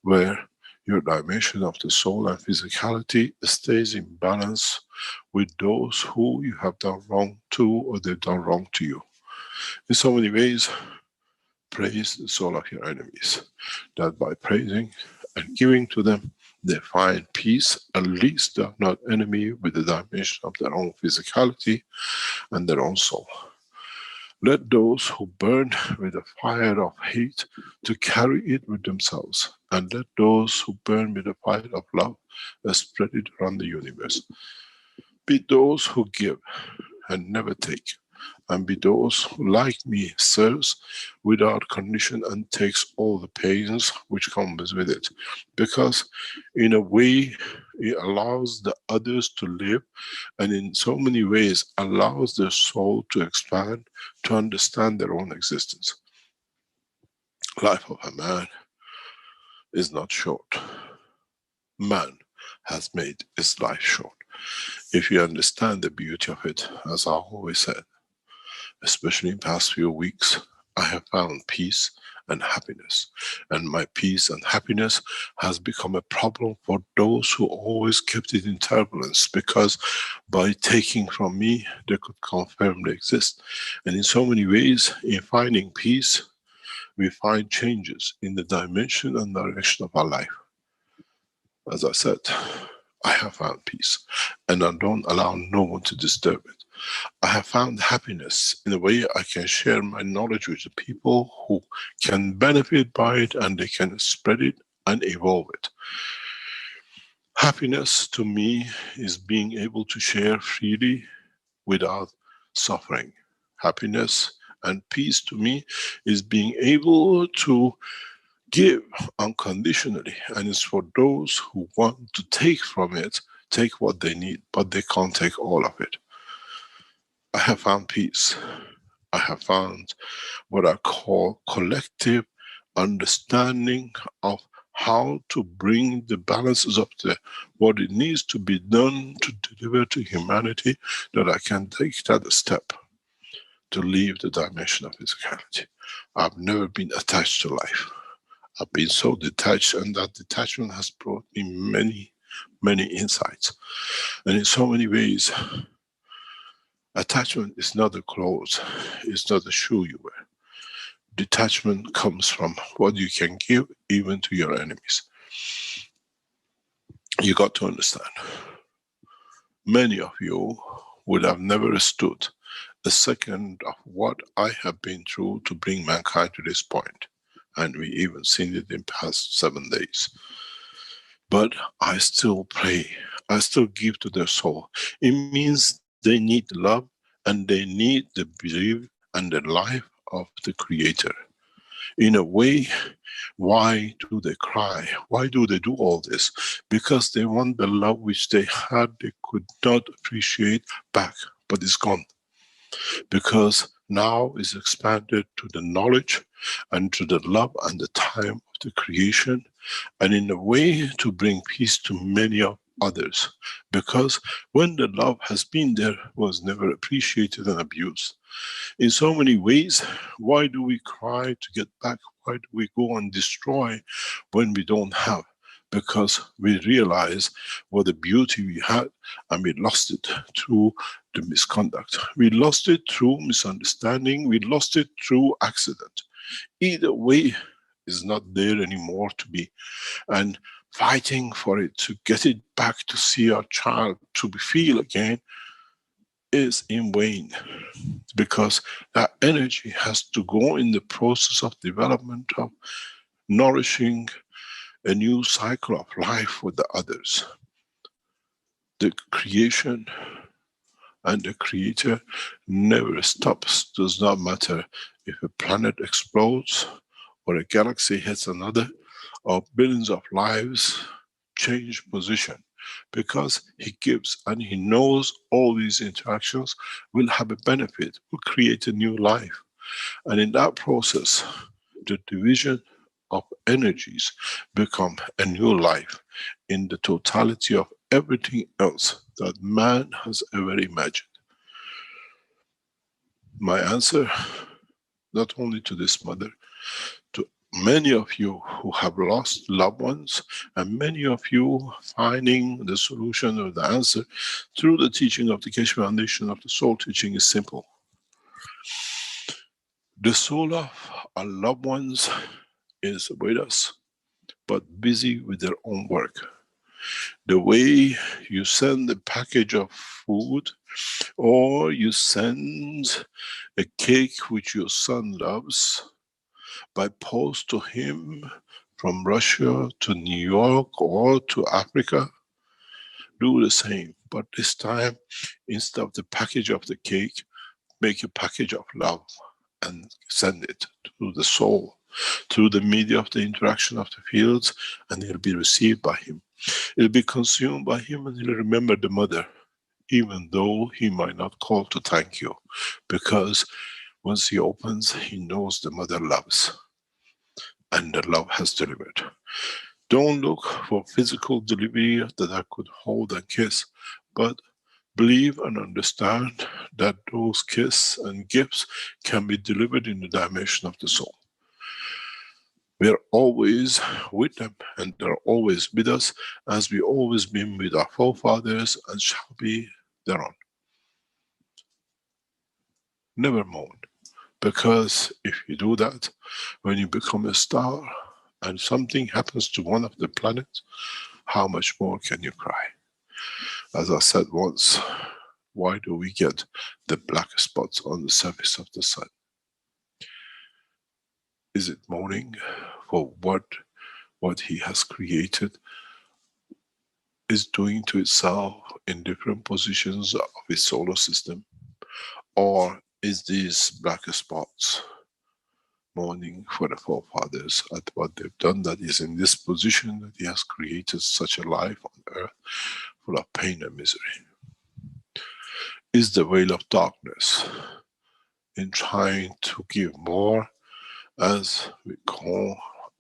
where your dimension of the soul and physicality stays in balance with those who you have done wrong to or they've done wrong to you. In so many ways, praise the soul of your enemies, that by praising and giving to them, they find peace. At least they are not enemy with the dimension of their own physicality and their own soul. Let those who burn with the fire of hate to carry it with themselves, and let those who burn with the fire of love spread it around the universe. Be those who give and never take, and be those who, like me, serves without condition and takes all the pains which comes with it. Because in a way, it allows the others to live, and in so many ways allows their soul to expand, to understand their own existence. Life of a man is not short. Man has made his life short. If you understand the beauty of it, as I always said, especially in the past few weeks, I have found peace and happiness. And my peace and happiness has become a problem for those who always kept it in turbulence, because by taking from me, they could confirm they exist. And in so many ways, in finding peace, we find changes in the dimension and direction of our life. As I said, I have found peace, and I don't allow no one to disturb it. I have found happiness in a way I can share my knowledge with the people who can benefit by it, and they can spread it and evolve it. Happiness to me is being able to share freely without suffering. Happiness and peace to me is being able to give unconditionally, and it's for those who want to take from it, take what they need, but they can't take all of it. I have found peace. I have found what I call collective understanding of how to bring the balances of what it needs to be done to deliver to humanity, that I can take that step to leave the dimension of physicality. I've never been attached to life. I've been so detached, and that detachment has brought me many, many insights. And in so many ways, attachment is not a clothes, it's not a shoe you wear. Detachment comes from what you can give even to your enemies. You got to understand, many of you would have never stood a second of what I have been through to bring mankind to this point. And we even seen it in past 7 days. But I still pray, I still give to their soul. It means they need love, and they need the belief and the life of the Creator. In a way, why do they cry? Why do they do all this? Because they want the love which they had, they could not appreciate back, but it's gone. Because now is expanded to the knowledge and to the love and the time of the creation, and in a way to bring peace to many of others. Because when the love has been there, was never appreciated and abused. In so many ways, why do we cry to get back? Why do we go and destroy when we don't have? Because we realize what a beauty we had and we lost it through the misconduct. We lost it through misunderstanding. We lost it through accident. Either way is not there anymore to be. And fighting for it, to get it back, to see our child, to feel again, is in vain. Because that energy has to go in the process of development, of nourishing a new cycle of life with the others. The creation and the creator never stops. Does not matter if a planet explodes or a galaxy hits another, or billions of lives change position, because he gives and he knows all these interactions will have a benefit, will create a new life. And in that process, the division of energies become a new life in the totality of everything else that man has ever imagined. My answer, not only to this mother, to many of you who have lost loved ones, and many of you finding the solution or the answer through the teaching of the Keshe Foundation of the Soul Teaching, is simple. The soul of our loved ones is with us, but busy with their own work. The way you send a package of food, or you send a cake which your son loves by post to him from Russia to New York or to Africa, do the same. But this time, instead of the package of the cake, make a package of love and send it to the soul through the media of the interaction of the fields, and it'll be received by him. It'll be consumed by him, and he'll remember the mother, even though he might not call to thank you, because once he opens, he knows the mother loves, and the love has delivered. Don't look for physical delivery that I could hold and kiss, but believe and understand that those kisses and gifts can be delivered in the dimension of the soul. We are always with them, and they're always with us, as we always been with our forefathers and shall be thereon. Never mourn, because if you do that, when you become a star and something happens to one of the planets, how much more can you cry? As I said once, why do we get the black spots on the surface of the sun? Is it mourning for what he has created is doing to itself in different positions of its solar system? Or is these black spots mourning for the forefathers at what they've done, that is in this position, that he has created such a life on earth full of pain and misery? Is the veil of darkness in trying to give more, as we call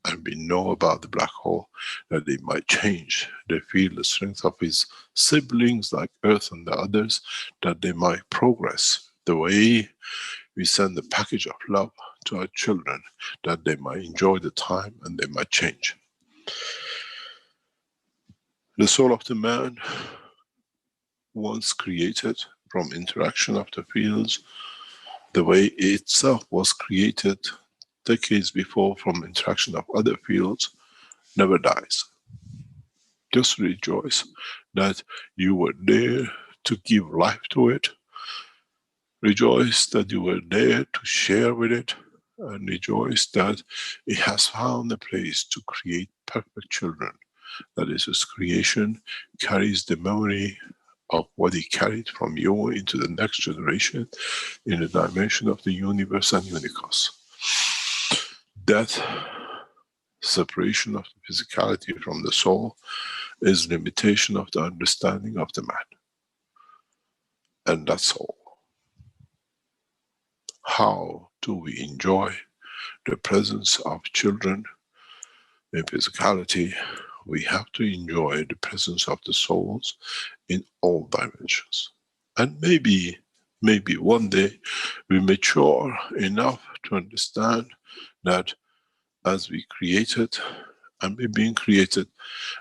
and we know about the black hole, that they might change? They feel the strength of his siblings like Earth and the others, that they might progress the way we send the package of love to our children, that they might enjoy the time and they might change. The soul of the man, once created from interaction of the fields, the way it itself was created decades before from interaction of other fields, never dies. Just rejoice that you were there to give life to it. Rejoice that you were there to share with it, and rejoice that it has found a place to create perfect children. That is, its creation carries the memory of what he carried from you into the next generation in the dimension of the universe and unicos. Death, separation of the physicality from the soul, is limitation of the understanding of the man. And that's all. how do we enjoy the presence of children in physicality. We have to enjoy the presence of the souls in all dimensions. And maybe one day we mature enough to understand that as we created and we're being created,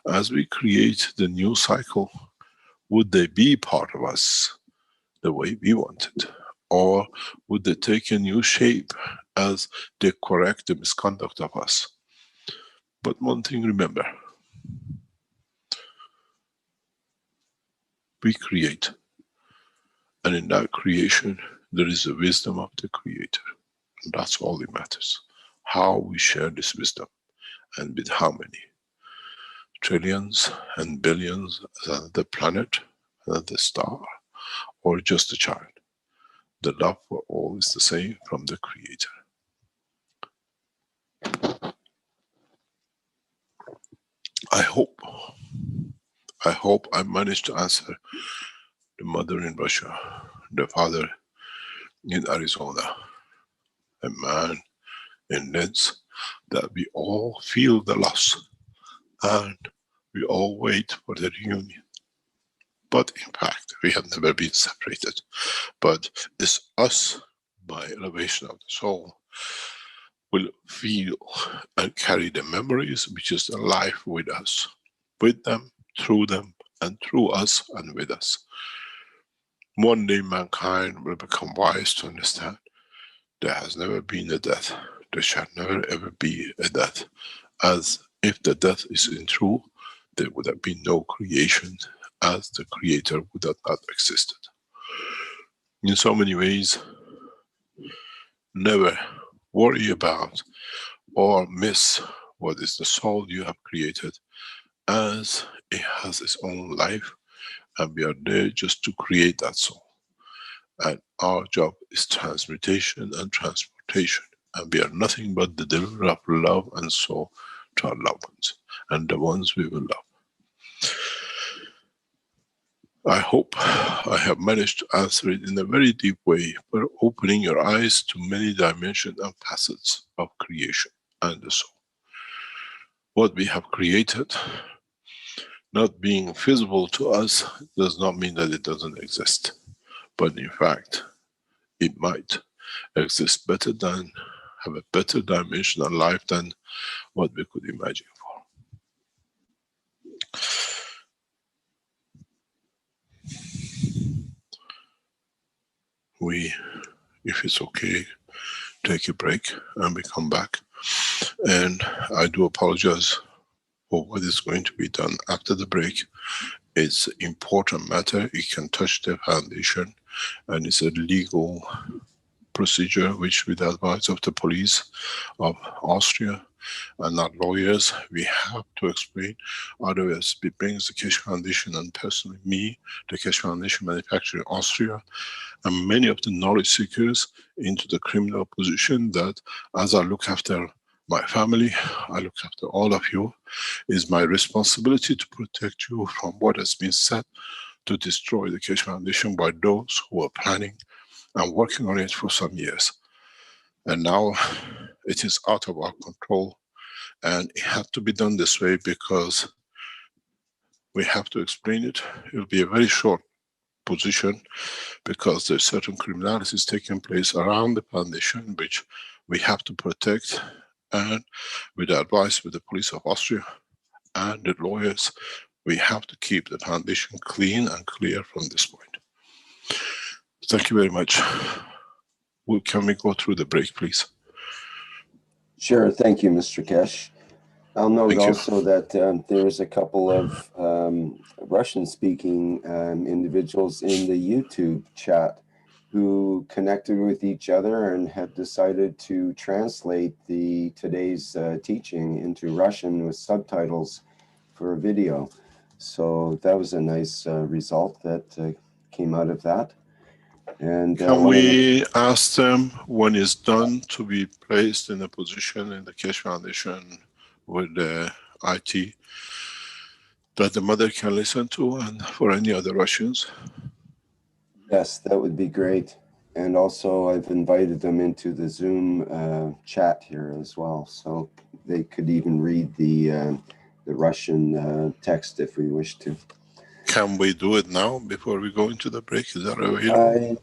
as we create the new cycle, would they be part of us the way we wanted? Or would they take a new shape as they correct the misconduct of us? But one thing remember, we create, and in that creation there is the wisdom of the Creator. And that's all that matters. How we share this wisdom, and with how many trillions and billions, the planet, the star, or just a child. The love for all is the same from the Creator. I hope I managed to answer the mother in Russia, the father in Arizona, a man in Linz, that we all feel the loss and we all wait for the reunion. But in fact, we have never been separated. But it's us, by elevation of the soul, will feel and carry the memories which is the life with us, with them, and through us and with us. One day mankind will become wise to understand there has never been a death, there shall never ever be a death. As if the death is true, there would have been no creation, as the Creator would have not existed. In so many ways, never worry about or miss what is the soul you have created, as it has its own life, and we are there just to create that soul. And our job is transmutation and transportation, and we are nothing but the deliverer of love and soul to our loved ones, and the ones we will love. I hope I have managed to answer it in a very deep way, by opening your eyes to many dimensions and facets of creation and the soul. What we have created, not being visible to us, does not mean that it doesn't exist. But in fact, it might exist better than, have a better dimensional life than what we could imagine for. We, if it's okay, take a break and we come back. And I do apologize for what is going to be done after the break. It's important matter. It can touch the foundation, and it's a legal procedure which, with the advice of the police of Austria and not lawyers, we have to explain. Otherwise, it brings the Keshe Foundation and personally me, the Keshe Foundation manufacturer in Austria, and many of the knowledge seekers into the criminal position that, as I look after my family, I look after all of you, is my responsibility to protect you from what has been said to destroy the Keshe Foundation by those who are planning and working on it for some years. And now it is out of our control, and it had to be done this way because we have to explain it. It will be a very short position because there's certain criminalities taking place around the foundation which we have to protect, and with the advice with the police of Austria and the lawyers, we have to keep the foundation clean and clear from this point. Thank you very much. Can we go through the break, please? Sure, thank you, Mr. Keshe. I'll note also that there's a couple of Russian-speaking individuals in the YouTube chat who connected with each other and have decided to translate today's teaching into Russian with subtitles for a video. So that was a nice result that came out of that. And can we ask them when it's done to be placed in a position in the Keshe Foundation with the IT that the mother can listen to, and for any other Russians? Yes, that would be great. And also I've invited them into the Zoom chat here as well. So they could even read the Russian text if we wish to. Can we do it now before we go into the break? Is that available? I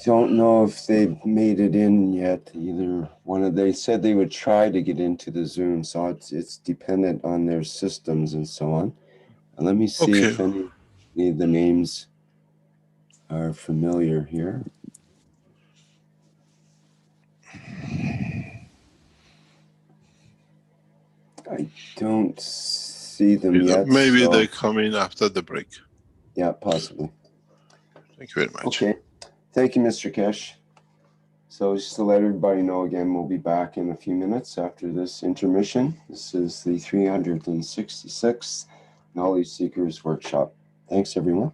don't know if they've made it in yet. Either one of they said they would try to get into the Zoom, so it's dependent on their systems and so on. And let me see if any of the names are familiar here. I don't see them yet. Maybe so. they come in after the break. Yeah, possibly. Thank you very much. Okay. Thank you, Mr. Kesh. So just to let everybody know again, we'll be back in a few minutes after this intermission. This is the 366th Knowledge Seekers Workshop. Thanks, everyone.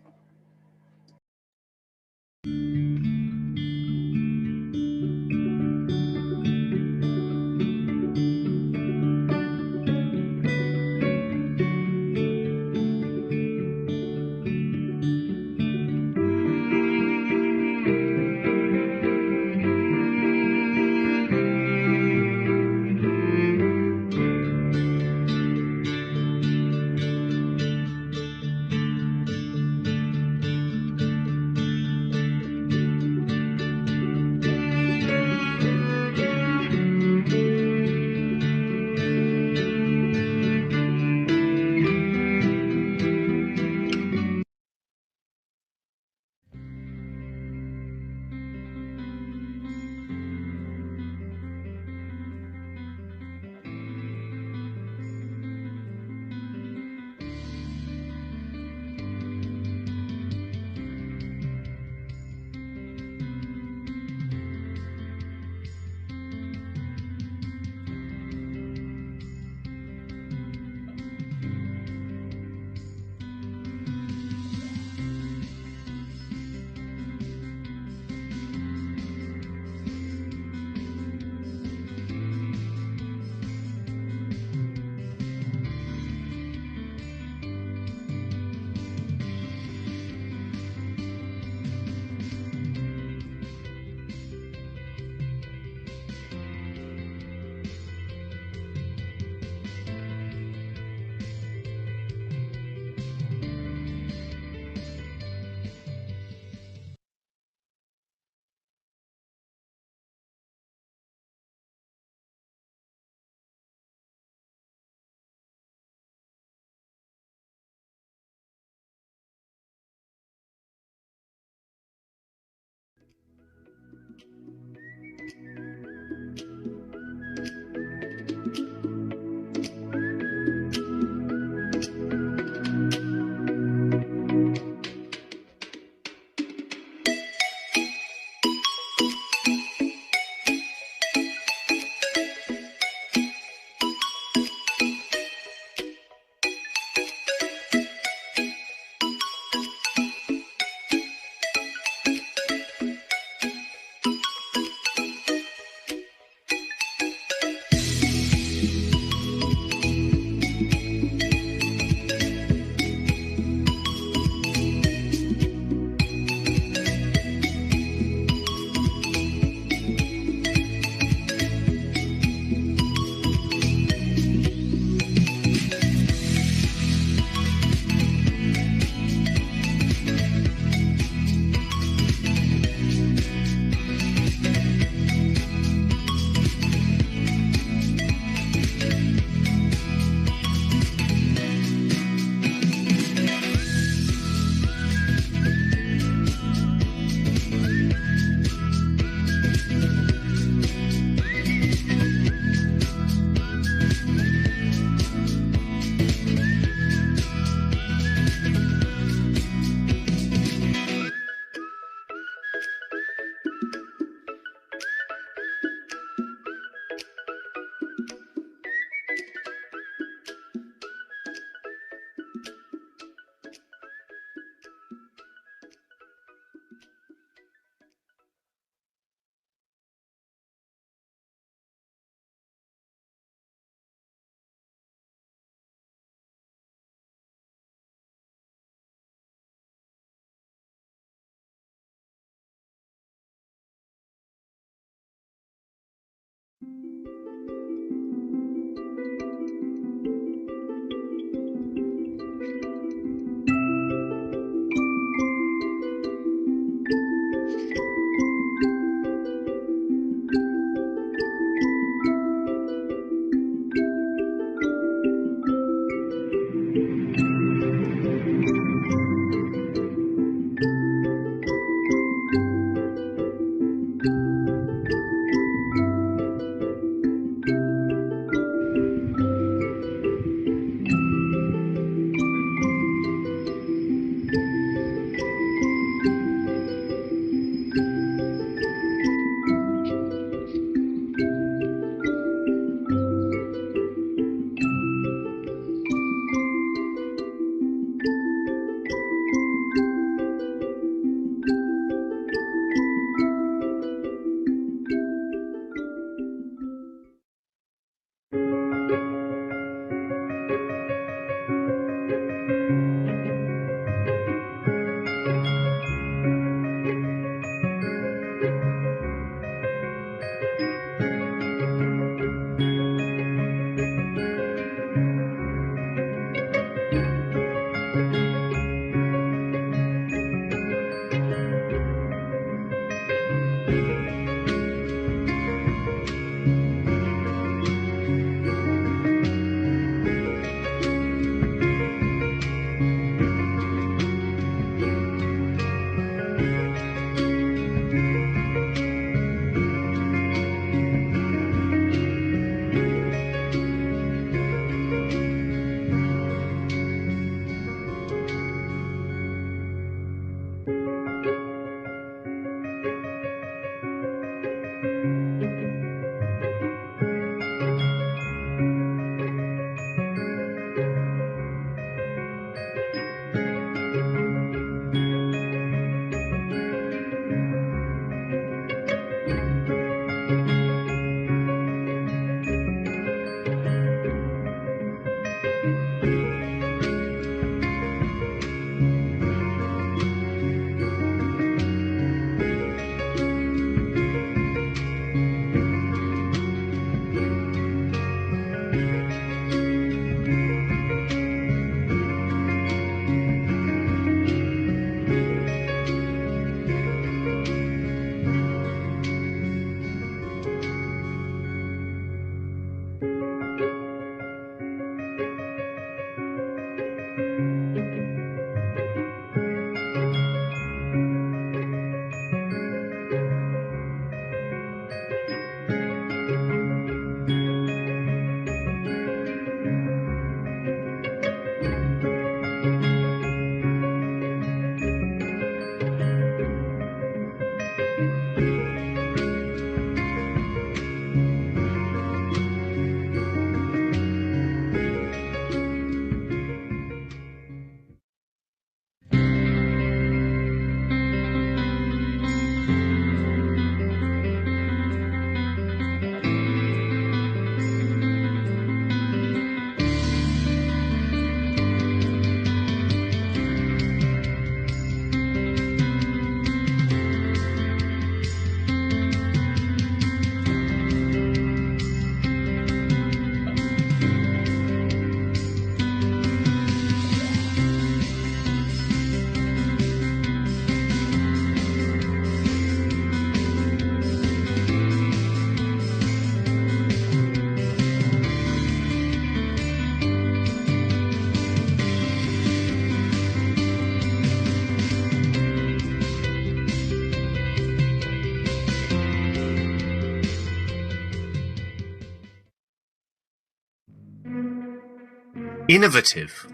Innovative,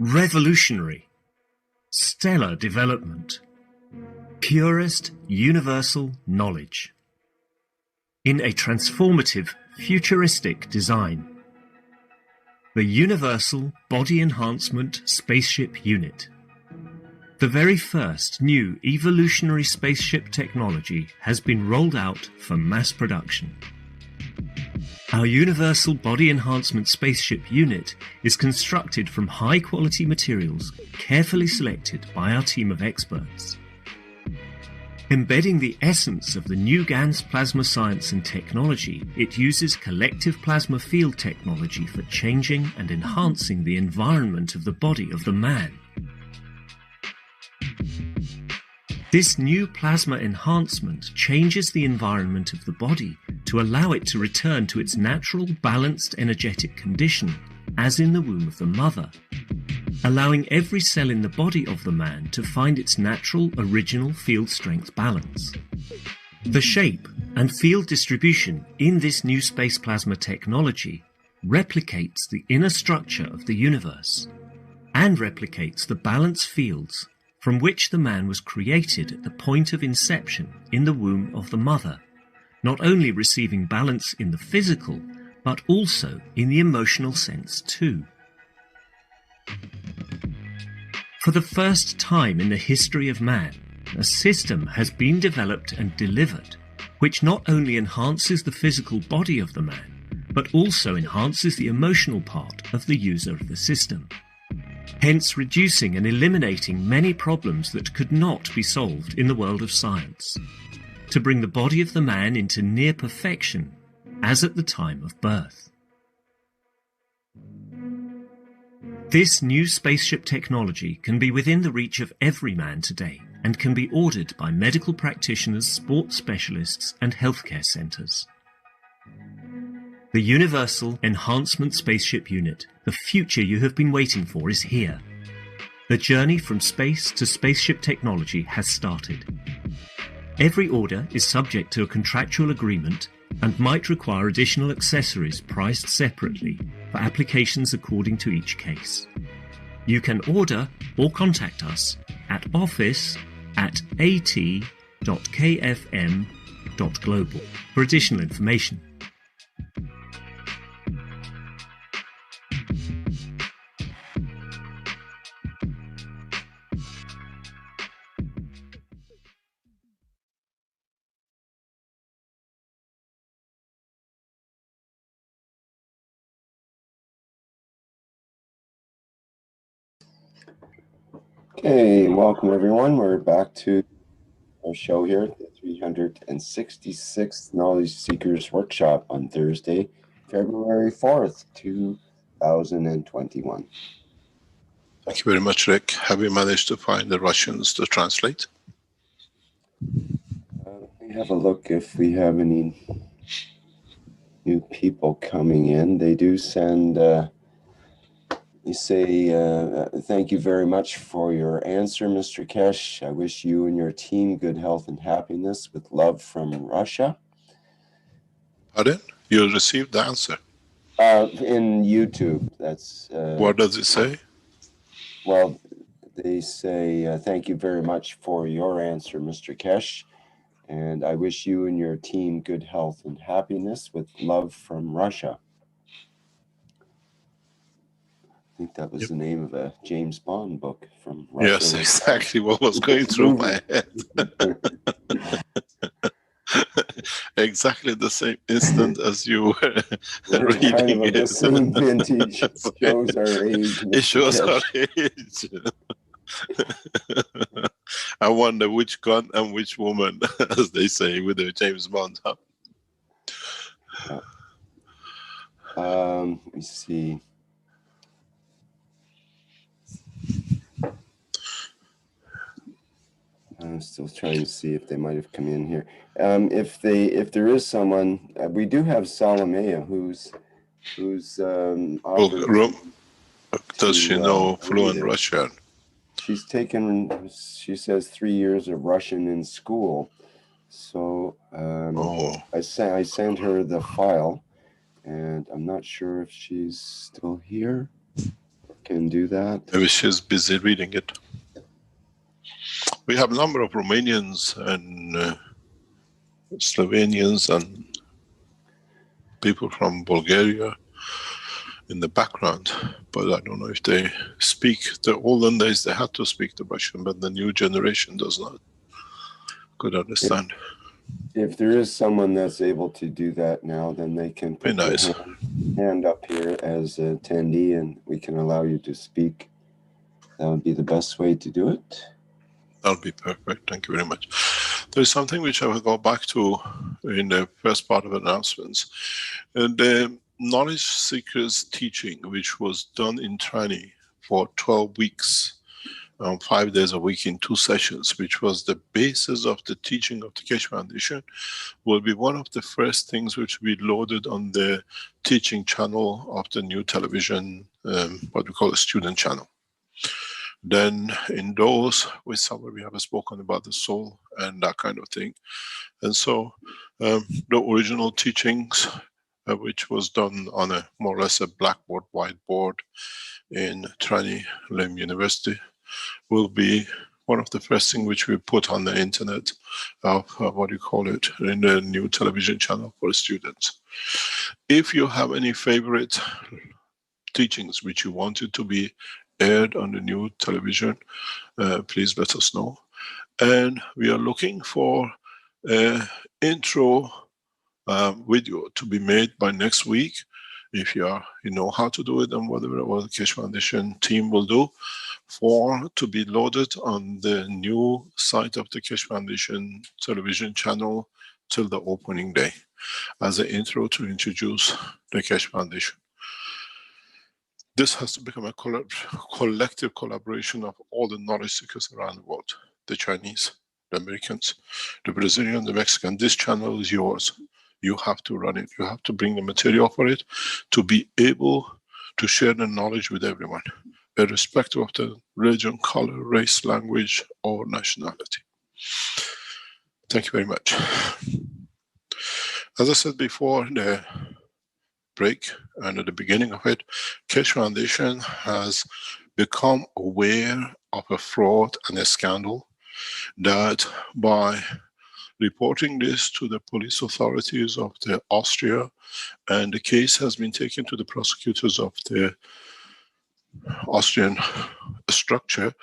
revolutionary, stellar development, purest universal knowledge. In a transformative, futuristic design. The Universal Body Enhancement Spaceship Unit. The very first new evolutionary spaceship technology has been rolled out for mass production. Our Universal Body Enhancement Spaceship Unit is constructed from high-quality materials carefully selected by our team of experts. Embedding the essence of the new GANS plasma science and technology, it uses collective plasma field technology for changing and enhancing the environment of the body of the man. This new plasma enhancement changes the environment of the body to allow it to return to its natural balanced energetic condition, as in the womb of the mother, allowing every cell in the body of the man to find its natural original field strength balance. The shape and field distribution in this new space plasma technology replicates the inner structure of the universe and replicates the balance fields from which the man was created at the point of inception in the womb of the mother, not only receiving balance in the physical, but also in the emotional sense too. For the first time in the history of man, a system has been developed and delivered which not only enhances the physical body of the man, but also enhances the emotional part of the user of the system, hence reducing and eliminating many problems that could not be solved in the world of science, to bring the body of the man into near perfection, as at the time of birth. This new spaceship technology can be within the reach of every man today and can be ordered by medical practitioners, sports specialists, and healthcare centers. The Universal Enhancement Spaceship Unit, the future you have been waiting for, is here. The journey from space to spaceship technology has started. Every order is subject to a contractual agreement and might require additional accessories priced separately for applications according to each case. You can order or contact us at office@at.kfm.global for additional information. Okay, welcome everyone. We're back to our show here, the 366th Knowledge Seekers Workshop on Thursday, February 4th, 2021. Thank you very much, Rick. Have you managed to find the Russians to translate? Let me have a look if we have any new people coming in. They do send... You say, thank you very much for your answer, Mr. Kesh. I wish you and your team good health and happiness with love from Russia. Pardon? You received the answer? In YouTube. That's. What does it say? Well, they say, thank you very much for your answer, Mr. Kesh. And I wish you and your team good health and happiness with love from Russia. I think that was the name of a James Bond book from Russia. Yes, exactly what was going through my head. Exactly the same instant as you were reading kind of it. The same vintage. Shows our age. It shows our age. I wonder which gun and which woman, as they say with the James Bond. Huh? Let me see. I'm still trying to see if they might have come in here. If there is someone, we do have Salomea, who's Room. Does she know fluent Russian? She's taken, she says, 3 years of Russian in school. So I sent her the file, and I'm not sure if she's still here. Can do that. Maybe she's busy reading it. We have a number of Romanians and Slovenians and people from Bulgaria in the background, but I don't know if they speak. The olden days they had to speak the Russian, but the new generation does not. Could understand. If there is someone that's able to do that now, then they can put their hand up here as an attendee, and we can allow you to speak. That would be the best way to do it. That'll be perfect. Thank you very much. There is something which I will go back to in the first part of announcements. The knowledge seekers teaching, which was done in training for 12 weeks, 5 days a week in 2 sessions, which was the basis of the teaching of the Keshe Foundation, will be one of the first things which will be loaded on the teaching channel of the new television, what we call a student channel. Then in those, with somewhere we have spoken about the soul and that kind of thing. And so the original teachings, which was done on a more or less a blackboard, whiteboard in Trani Lim University, will be one of the first things which we put on the internet of what you call it, in the new television channel for students. If you have any favorite teachings which you wanted to be aired on the new television, please let us know. And we are looking for an intro video to be made by next week. If you know how to do it and whatever the Keshe Foundation team will do, to be loaded on the new site of the Keshe Foundation television channel till the opening day, as an intro to introduce the Keshe Foundation. This has to become a collective collaboration of all the knowledge seekers around the world. The Chinese, the Americans, the Brazilian, the Mexican. This channel is yours. You have to run it. You have to bring the material for it to be able to share the knowledge with everyone, irrespective of the religion, color, race, language, or nationality. Thank you very much. As I said before, the break and at the beginning of it, Keshe Foundation has become aware of a fraud and a scandal that by reporting this to the police authorities of Austria, and the case has been taken to the prosecutors of the Austrian structure,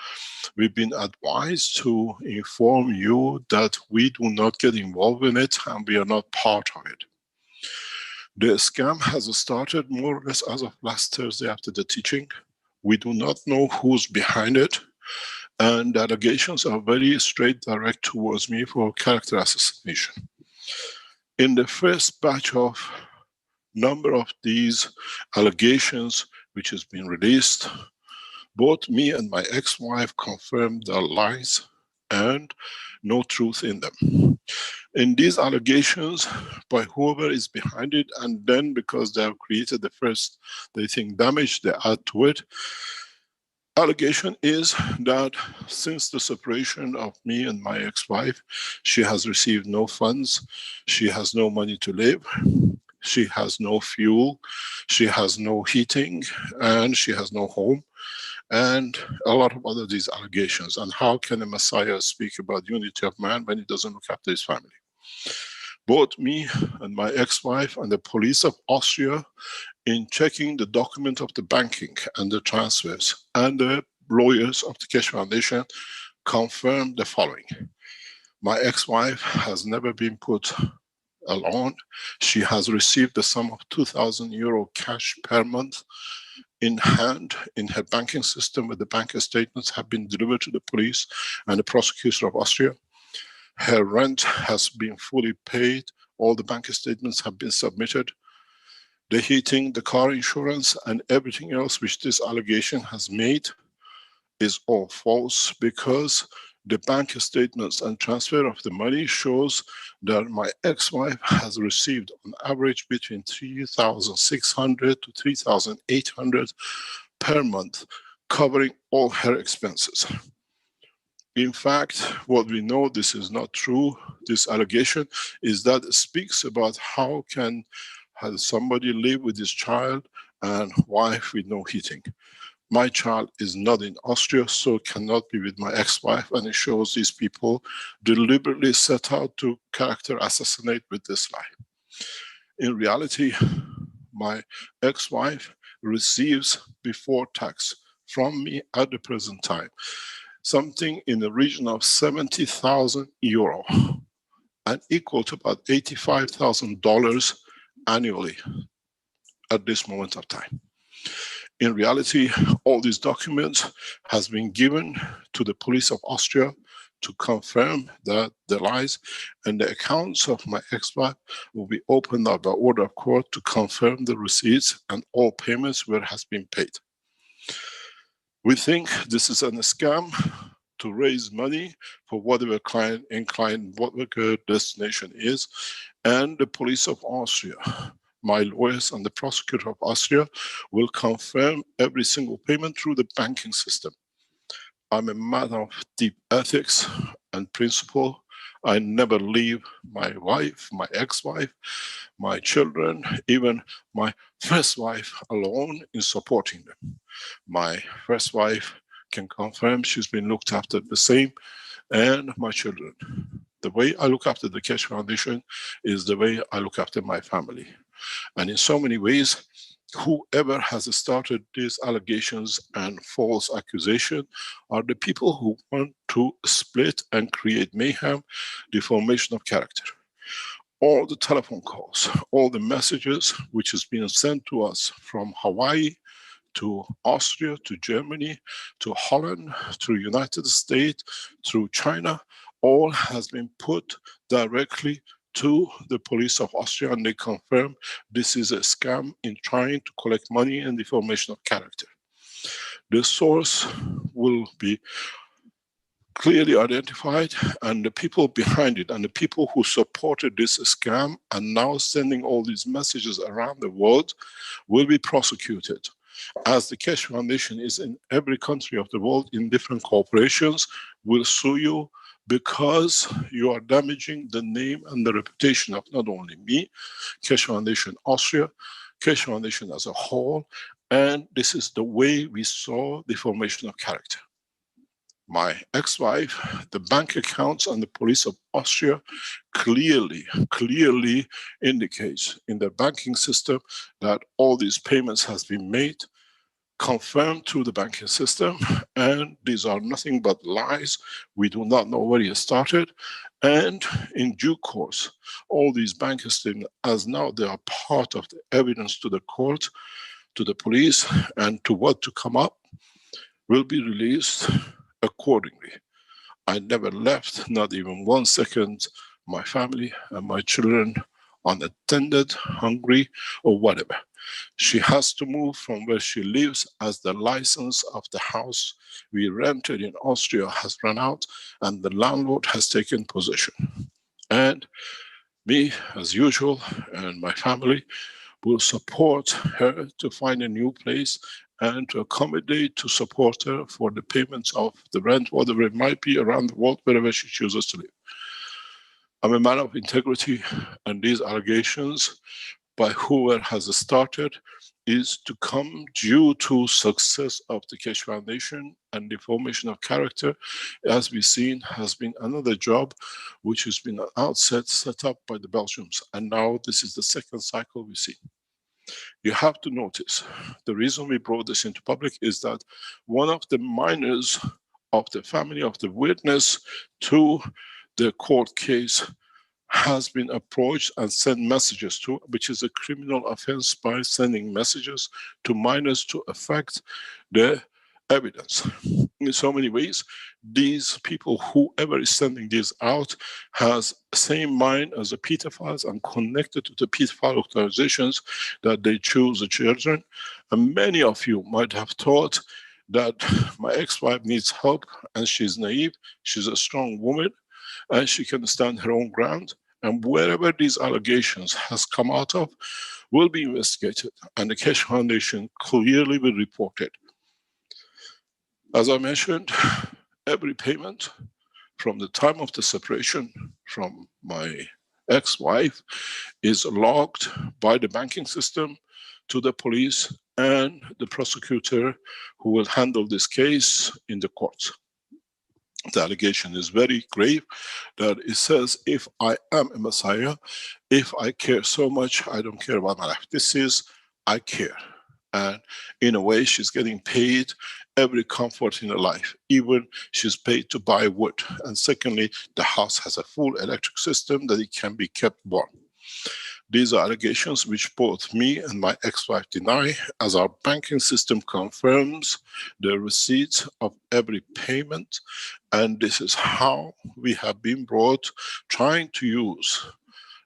we've been advised to inform you that we do not get involved in it and we are not part of it. The scam has started more or less as of last Thursday after the teaching. We do not know who's behind it, and the allegations are very straight, direct towards me for character assassination. In the first batch of number of these allegations which has been released, both me and my ex-wife confirmed the lies and no truth in them. In these allegations, by whoever is behind it, and then because they have created the first, they think, damage, they add to it. Allegation is that since the separation of me and my ex-wife, she has received no funds, she has no money to live, she has no fuel, she has no heating, and she has no home, and a lot of other these allegations. And how can a Messiah speak about unity of man when he doesn't look after his family? Both me and my ex-wife and the police of Austria, in checking the document of the banking and the transfers, and the lawyers of the Keshe Foundation, confirmed the following. My ex-wife has never been put alone. She has received the sum of €2,000 cash per month in hand in her banking system, where the bank statements have been delivered to the police and the prosecutor of Austria. Her rent has been fully paid. All the bank statements have been submitted. The heating, the car insurance, and everything else which this allegation has made is all false, because the bank statements and transfer of the money shows that my ex-wife has received on average between $3,600 to $3,800 per month, covering all her expenses. In fact, what we know, this is not true, this allegation, is that it speaks about how can somebody live with his child and wife with no heating. My child is not in Austria, so cannot be with my ex-wife, and it shows these people deliberately set out to character assassinate with this lie. In reality, my ex-wife receives before tax from me at the present time something in the region of €70,000 and equal to about $85,000 annually at this moment of time. In reality, all these documents has been given to the police of Austria to confirm that the lies, and the accounts of my ex-wife will be opened up by order of court to confirm the receipts and all payments where has been paid. We think this is a scam to raise money for whatever client, whatever destination is, and the police of Austria, my lawyers and the prosecutor of Austria will confirm every single payment through the banking system. I'm a man of deep ethics and principle. I never leave my wife, my ex-wife, my children, even my first wife alone in supporting them. My first wife can confirm she's been looked after the same, and my children. The way I look after the Keshe Foundation is the way I look after my family. And in so many ways, whoever has started these allegations and false accusation are the people who want to split and create mayhem, deformation of character. All the telephone calls, all the messages which has been sent to us from Hawaii to Austria, to Germany, to Holland, to United States, through China, all has been put directly to the police of Austria, and they confirm this is a scam in trying to collect money and deformation of character. The source will be clearly identified, and the people behind it and the people who supported this scam and now sending all these messages around the world will be prosecuted. As the Keshe Foundation is in every country of the world in different corporations, will sue you because you are damaging the name and the reputation of not only me, Keshe Foundation Austria, Keshe Foundation as a whole, and this is the way we saw the formation of character. My ex-wife, the bank accounts and the police of Austria clearly indicates in the banking system that all these payments has been made, confirmed through the banking system, and these are nothing but lies. We do not know where it started, and in due course, all these bank statements, as now they are part of the evidence to the court, to the police, and to what to come up, will be released accordingly. I never left, not even 1 second, my family and my children unattended, hungry, or whatever. She has to move from where she lives as the license of the house we rented in Austria has run out and the landlord has taken possession. And me, as usual, and my family will support her to find a new place and to accommodate, to support her for the payments of the rent, whatever it might be around the world, wherever she chooses to live. I'm a man of integrity, and these allegations by whoever has started is to come due to success of the Keshe Foundation, and the formation of character, as we've seen, has been another job which has been an outset set up by the Belgians, and now this is the second cycle we see. You have to notice, the reason we brought this into public is that one of the minors of the family of the witness to the court case has been approached and sent messages to, which is a criminal offense by sending messages to minors to affect the evidence. In so many ways, these people, whoever is sending these out, has the same mind as the pedophiles and connected to the pedophile organizations that they choose the children. And many of you might have thought that my ex-wife needs help and she's naive, she's a strong woman, and she can stand her own ground. And wherever these allegations has come out of will be investigated, and the Keshe Foundation clearly will report it. As I mentioned, every payment from the time of the separation from my ex-wife is logged by the banking system to the police and the prosecutor who will handle this case in the courts. The allegation is very grave, that it says, if I am a Messiah, if I care so much, I don't care about my life. This is, I care. And in a way, she's getting paid every comfort in her life. Even she's paid to buy wood. And secondly, the house has a full electric system that it can be kept warm. These are allegations which both me and my ex-wife deny, as our banking system confirms the receipt of every payment, and this is how we have been brought trying to use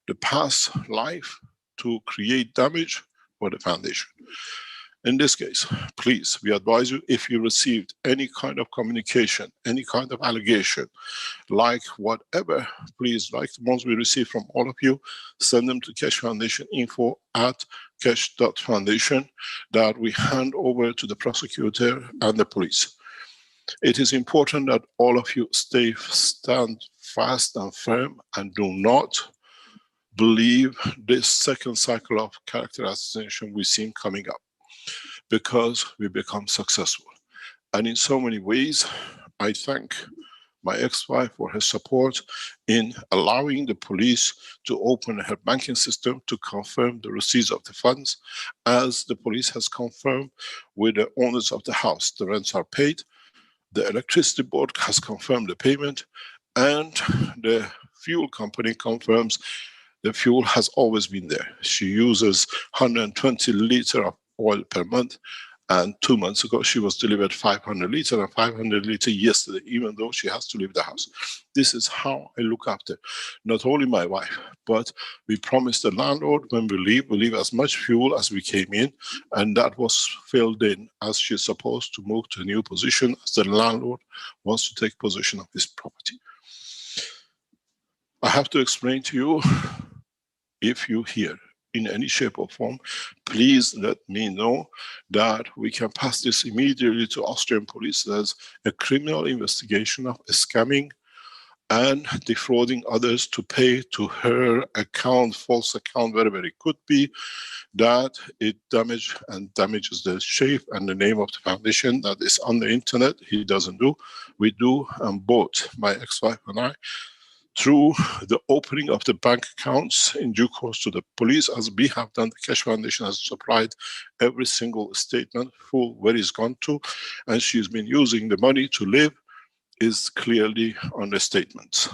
the past life to create damage for the foundation. In this case, please, we advise you, if you received any kind of communication, any kind of allegation, like whatever, please, like the ones we receive from all of you, send them to Keshe Foundation info@keshe.foundation, that we hand over to the prosecutor and the police. It is important that all of you stand fast and firm and do not believe this second cycle of character assassination we see coming up, because we become successful. And in so many ways, I thank my ex-wife for her support in allowing the police to open her banking system to confirm the receipts of the funds, as the police has confirmed with the owners of the house. The rents are paid, the electricity board has confirmed the payment, and the fuel company confirms the fuel has always been there. She uses 120 liters of oil per month, and 2 months ago she was delivered 500 liters and 500 liters yesterday, even though she has to leave the house. This is how I look after not only my wife, but we promised the landlord when we leave as much fuel as we came in, and that was filled in as she's supposed to move to a new position, as the landlord wants to take possession of his property. I have to explain to you, if you hear in any shape or form, please let me know, that we can pass this immediately to Austrian police. There's a criminal investigation of scamming and defrauding others to pay to her account, false account, wherever it could be, that it damages the shape and the name of the foundation. That is on the internet. He doesn't do. We do, and both my ex-wife and I, through the opening of the bank accounts in due course to the police, as we have done. The Keshe Foundation has supplied every single statement, full where it's gone to, and she's been using the money to live, is clearly on the statements.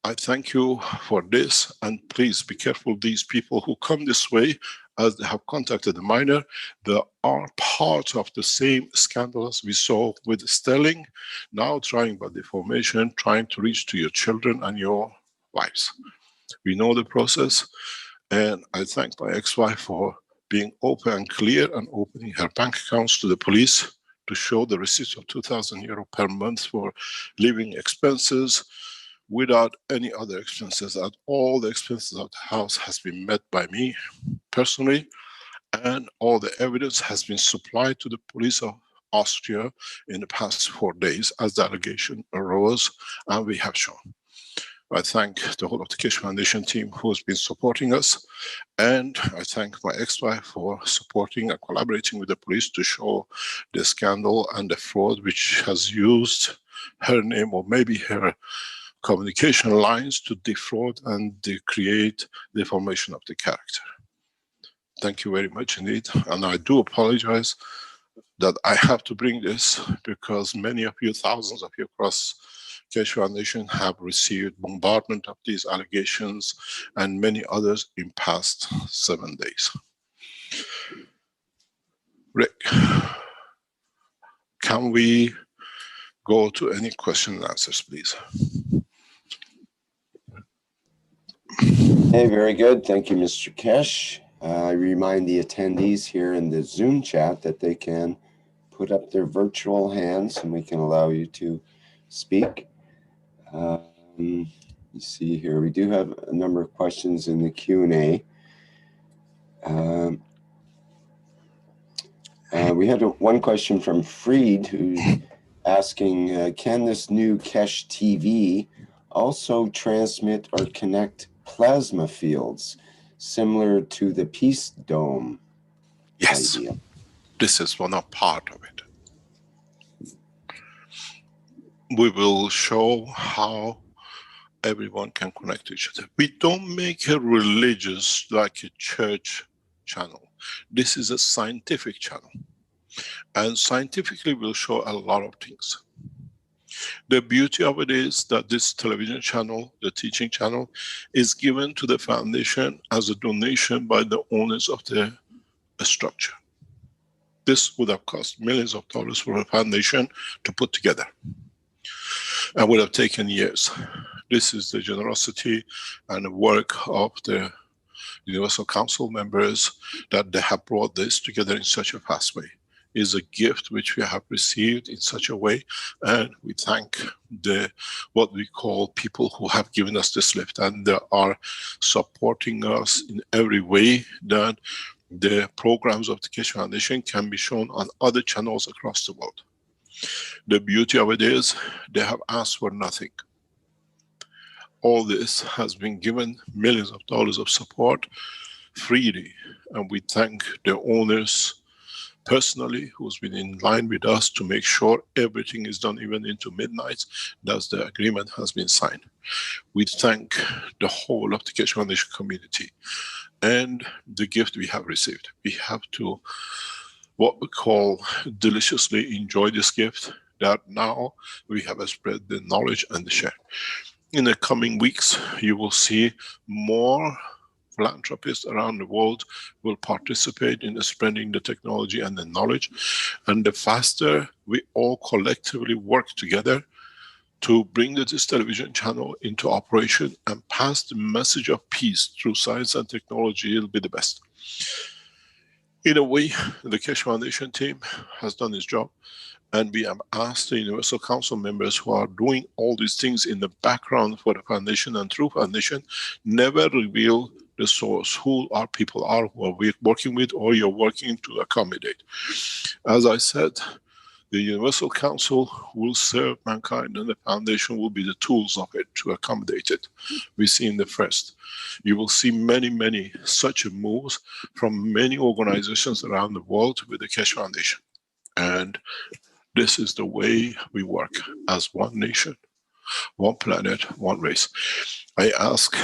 I thank you for this, and please be careful, these people who come this way, as they have contacted the minor, they are part of the same scandal as we saw with Sterling, now trying by deformation, trying to reach to your children and your wives. We know the process, and I thank my ex-wife for being open and clear and opening her bank accounts to the police to show the receipts of €2,000 per month for living expenses, without any other expenses. At all the expenses of the house has been met by me personally, and all the evidence has been supplied to the police of Austria in the past 4 days as the allegation arose, and we have shown. I thank the whole of the Keshe Foundation team who has been supporting us, and I thank my ex-wife for supporting and collaborating with the police to show the scandal and the fraud which has used her name, or maybe her communication lines, to defraud and create deformation of the character. Thank you very much indeed, and I do apologize that I have to bring this, because many of you, thousands of you across Keshe Foundation have received bombardment of these allegations, and many others in past 7 days. Rick, can we go to any question and answers, please? Hey, very good. Thank you, Mr. Keshe. I remind the attendees here in the Zoom chat that they can put up their virtual hands and we can allow you to speak. You see here, we do have a number of questions in the Q&A. We had one question from Freed, who's asking, can this new Keshe TV also transmit or connect plasma fields similar to the Peace Dome? Yes, idea? This is one part of it. We will show how everyone can connect to each other. We don't make a religious, like a church channel. This is a scientific channel. And scientifically we'll show a lot of things. The beauty of it is that this television channel, the teaching channel, is given to the foundation as a donation by the owners of the structure. This would have cost millions of dollars for a foundation to put together, and would have taken years. This is the generosity and the work of the Universal Council members that they have brought this together in such a fast way. It is a gift which we have received in such a way, and we thank the what we call people who have given us this lift, and they are supporting us in every way that the programs of the Keshe Foundation can be shown on other channels across the world. The beauty of it is they have asked for nothing. All this has been given, millions of dollars of support freely, and we thank the owners personally who's been in line with us to make sure everything is done even into midnight, that the agreement has been signed. We thank the whole of the Keshe Foundation community and the gift we have received. We have to, what we call, deliciously enjoy this gift, that now we have spread the knowledge and the share. In the coming weeks, you will see more philanthropists around the world will participate in spreading the technology and the knowledge. And the faster we all collectively work together to bring this television channel into operation and pass the message of peace through science and technology, it'll be the best. In a way, the Keshe Foundation team has done its job, and we have asked the Universal Council members who are doing all these things in the background for the foundation and through foundation, never reveal the source, who our people are, who are we working with, or you're working to accommodate. As I said, the Universal Council will serve mankind, and the foundation will be the tools of it to accommodate it. We see in the first. You will see many, many such moves from many organizations around the world with the Keshe Foundation. And this is the way we work as one nation, one planet, one race. I ask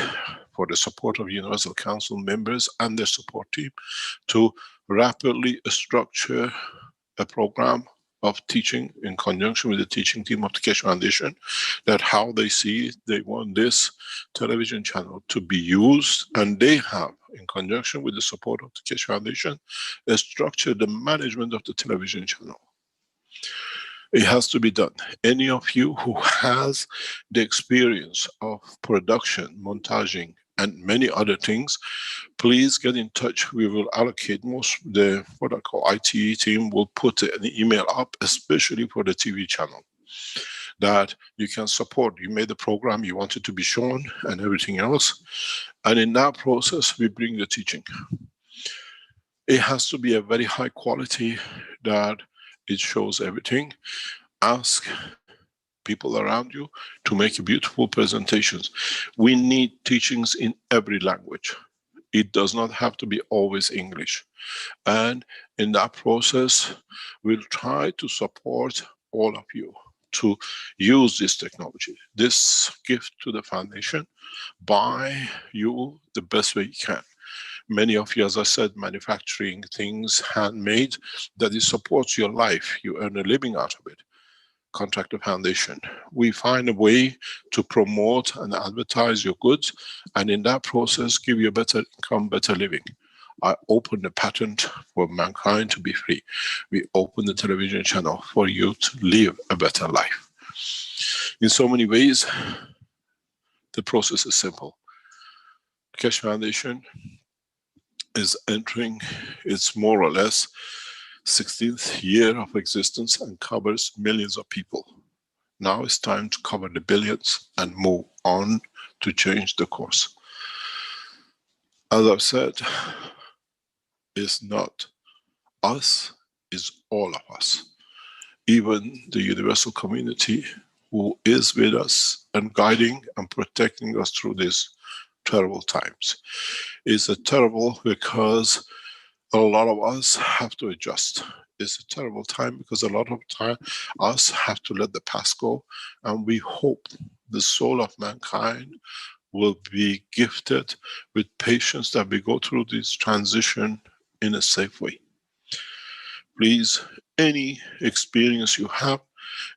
for the support of Universal Council members and their support team to rapidly structure a program of teaching in conjunction with the teaching team of the Keshe Foundation, that how they see it, they want this television channel to be used, and they have, in conjunction with the support of the Keshe Foundation, structured the management of the television channel. It has to be done. Any of you who has the experience of production, montaging, and many other things, please get in touch. We will allocate most, the what I call ITE team will put an email up, especially for the TV channel, that you can support. You made the program, you want it to be shown, and everything else. And in that process, we bring the teaching. It has to be a very high quality that it shows everything. Ask people around you to make beautiful presentations. We need teachings in every language. It does not have to be always English. And in that process, we'll try to support all of you to use this technology, this gift to the foundation, by you the best way you can. Many of you, as I said, manufacturing things, handmade, that it supports your life. You earn a living out of it. Contract a foundation. We find a way to promote and advertise your goods, and in that process give you a better income, better living. I open the patent for mankind to be free. We open the television channel for you to live a better life. In so many ways, the process is simple. Keshe Foundation is entering its more or less 16th year of existence and covers millions of people. Now it's time to cover the billions and move on to change the course. As I've said, it's not us, it's all of us. Even the universal community who is with us and guiding and protecting us through these terrible times. It's a terrible because a lot of us have to adjust. It's a terrible time because a lot of time us have to let the past go, and we hope the soul of mankind will be gifted with patience that we go through this transition in a safe way. Please, any experience you have,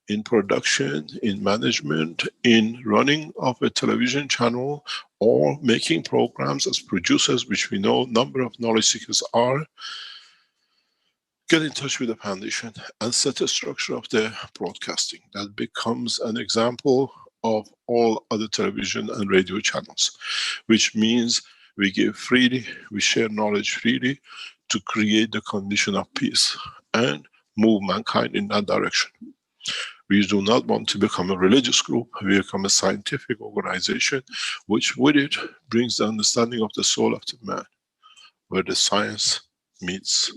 in production, in management, in running of a television channel, or making programs as producers, which we know number of knowledge seekers are, get in touch with the foundation and set a structure of the broadcasting that becomes an example of all other television and radio channels, which means we give freely, we share knowledge freely to create the condition of peace and move mankind in that direction. We do not want to become a religious group, we become a scientific organization, which with it brings the understanding of the soul of the man, where the science meets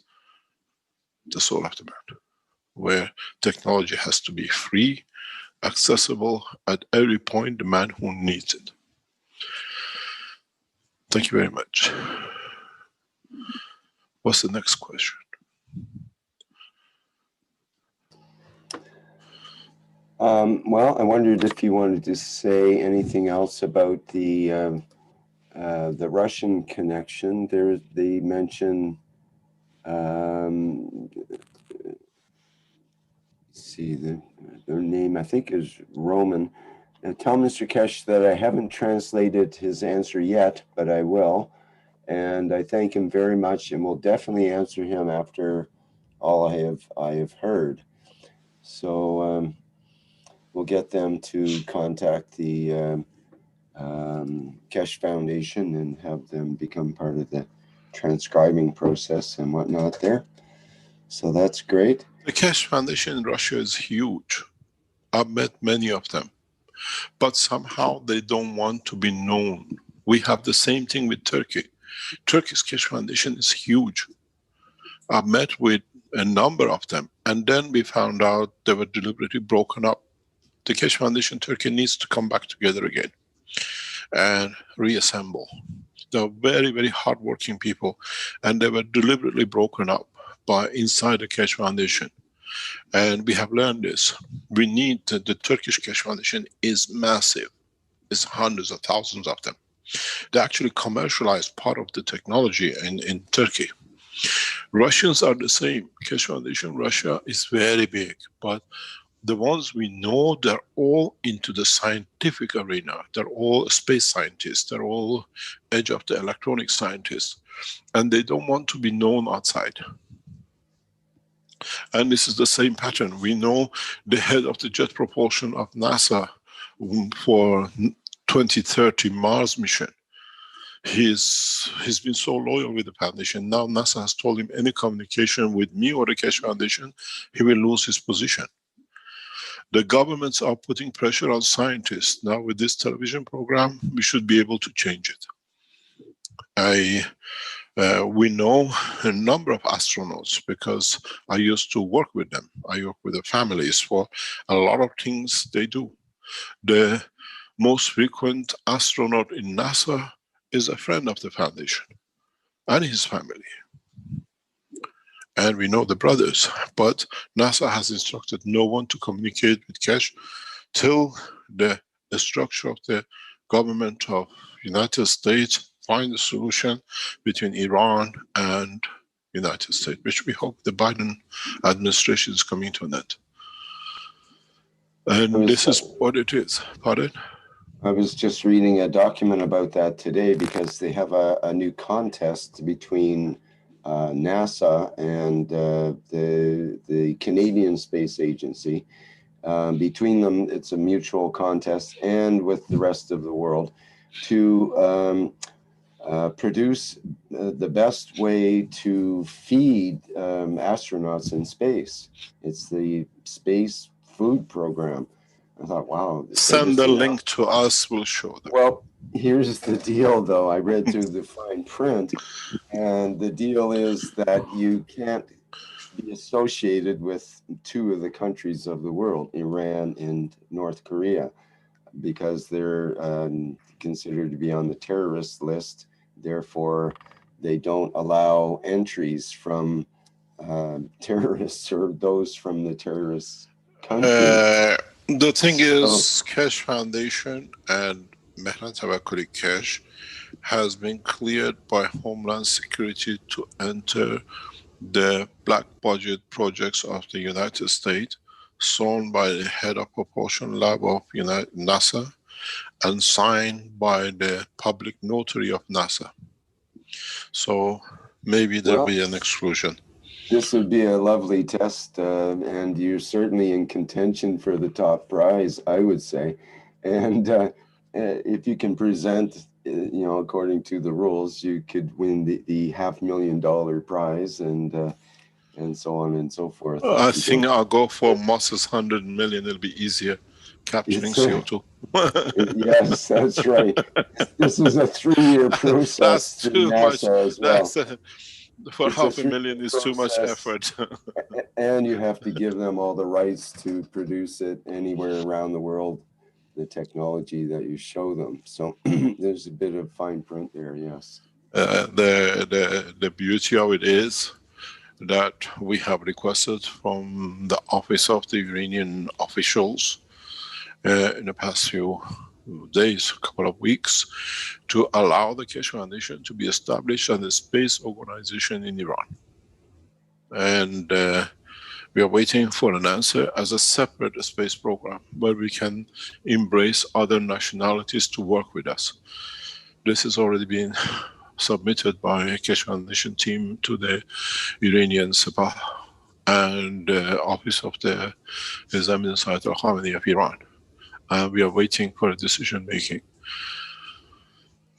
the soul of the man, where technology has to be free, accessible at every point, the man who needs it. Thank you very much. What's the next question? Well, I wondered if you wanted to say anything else about the Russian connection. They mention, see, their name I think is Roman. Tell Mr. Kesh that I haven't translated his answer yet, but I will. And I thank him very much, and will definitely answer him after all I have heard. So we'll get them to contact the Kesh Foundation and have them become part of the transcribing process and whatnot there. So that's great. The Kesh Foundation in Russia is huge. I've met many of them, but somehow they don't want to be known. We have the same thing with Turkey. Turkey's Kesh Foundation is huge. I've met with a number of them, and then we found out they were deliberately broken up. The Kesh Foundation Turkey needs to come back together again and reassemble. They're very, very hardworking people, and they were deliberately broken up by inside the Kesh Foundation. And we have learned this. We need the Turkish Kesh Foundation is massive. It's hundreds of thousands of them. They actually commercialized part of the technology in Turkey. Russians are the same. Kesh Foundation Russia is very big, but the ones we know, they're all into the scientific arena. They're all space scientists. They're all edge of the electronic scientists. And they don't want to be known outside. And this is the same pattern. We know the head of the jet propulsion of NASA for 2030 Mars mission. He's been so loyal with the foundation. Now NASA has told him any communication with me or the Kesh Foundation, he will lose his position. The governments are putting pressure on scientists. Now with this television program, we should be able to change it. We know a number of astronauts because I used to work with them. I work with the families for a lot of things they do. The most frequent astronaut in NASA is a friend of the foundation and his family. And we know the brothers, but NASA has instructed no one to communicate with Kesh till the structure of the government of United States find a solution between Iran and United States, which we hope the Biden administration is coming to an end. And this is what it is. Pardon? I was just reading a document about that today because they have a new contest between NASA and the Canadian Space Agency. Between them, it's a mutual contest, and with the rest of the world, to produce the best way to feed astronauts in space. It's the Space Food Program. I thought, wow. Send the link to us, we'll show them. Well, here's the deal, though. I read through the fine print, and the deal is that you can't be associated with two of the countries of the world, Iran and North Korea, because they're considered to be on the terrorist list. Therefore, they don't allow entries from terrorists or those from the terrorist countries. The thing is, Kesh Foundation and Mehran Tawakkoli Kesh has been cleared by Homeland Security to enter the black budget projects of the United States signed by the head of propulsion lab of NASA and signed by the public notary of NASA. So maybe there'll be an exclusion. This would be a lovely test, and you're certainly in contention for the top prize, I would say. And if you can present, according to the rules, you could win the $500,000 prize, and so on and so forth. I think I'll go for Moss's 100 million. It'll be easier capturing CO2. Yes, that's right. This is a 3-year process. That's too much. As well. For $500,000 is too much effort. And you have to give them all the rights to produce it anywhere around the world, the technology that you show them. So there's a bit of fine print there, yes. The beauty of it is that we have requested from the office of the Iranian officials in the past few days, couple of weeks, to allow the Keshe Foundation to be established as a space organization in Iran. And we are waiting for an answer as a separate space program where we can embrace other nationalities to work with us. This has already been submitted by Keshe Foundation team to the Iranian Sepah and office of the Examiner Sayyid al-Khamenei of Iran. And we are waiting for a decision making.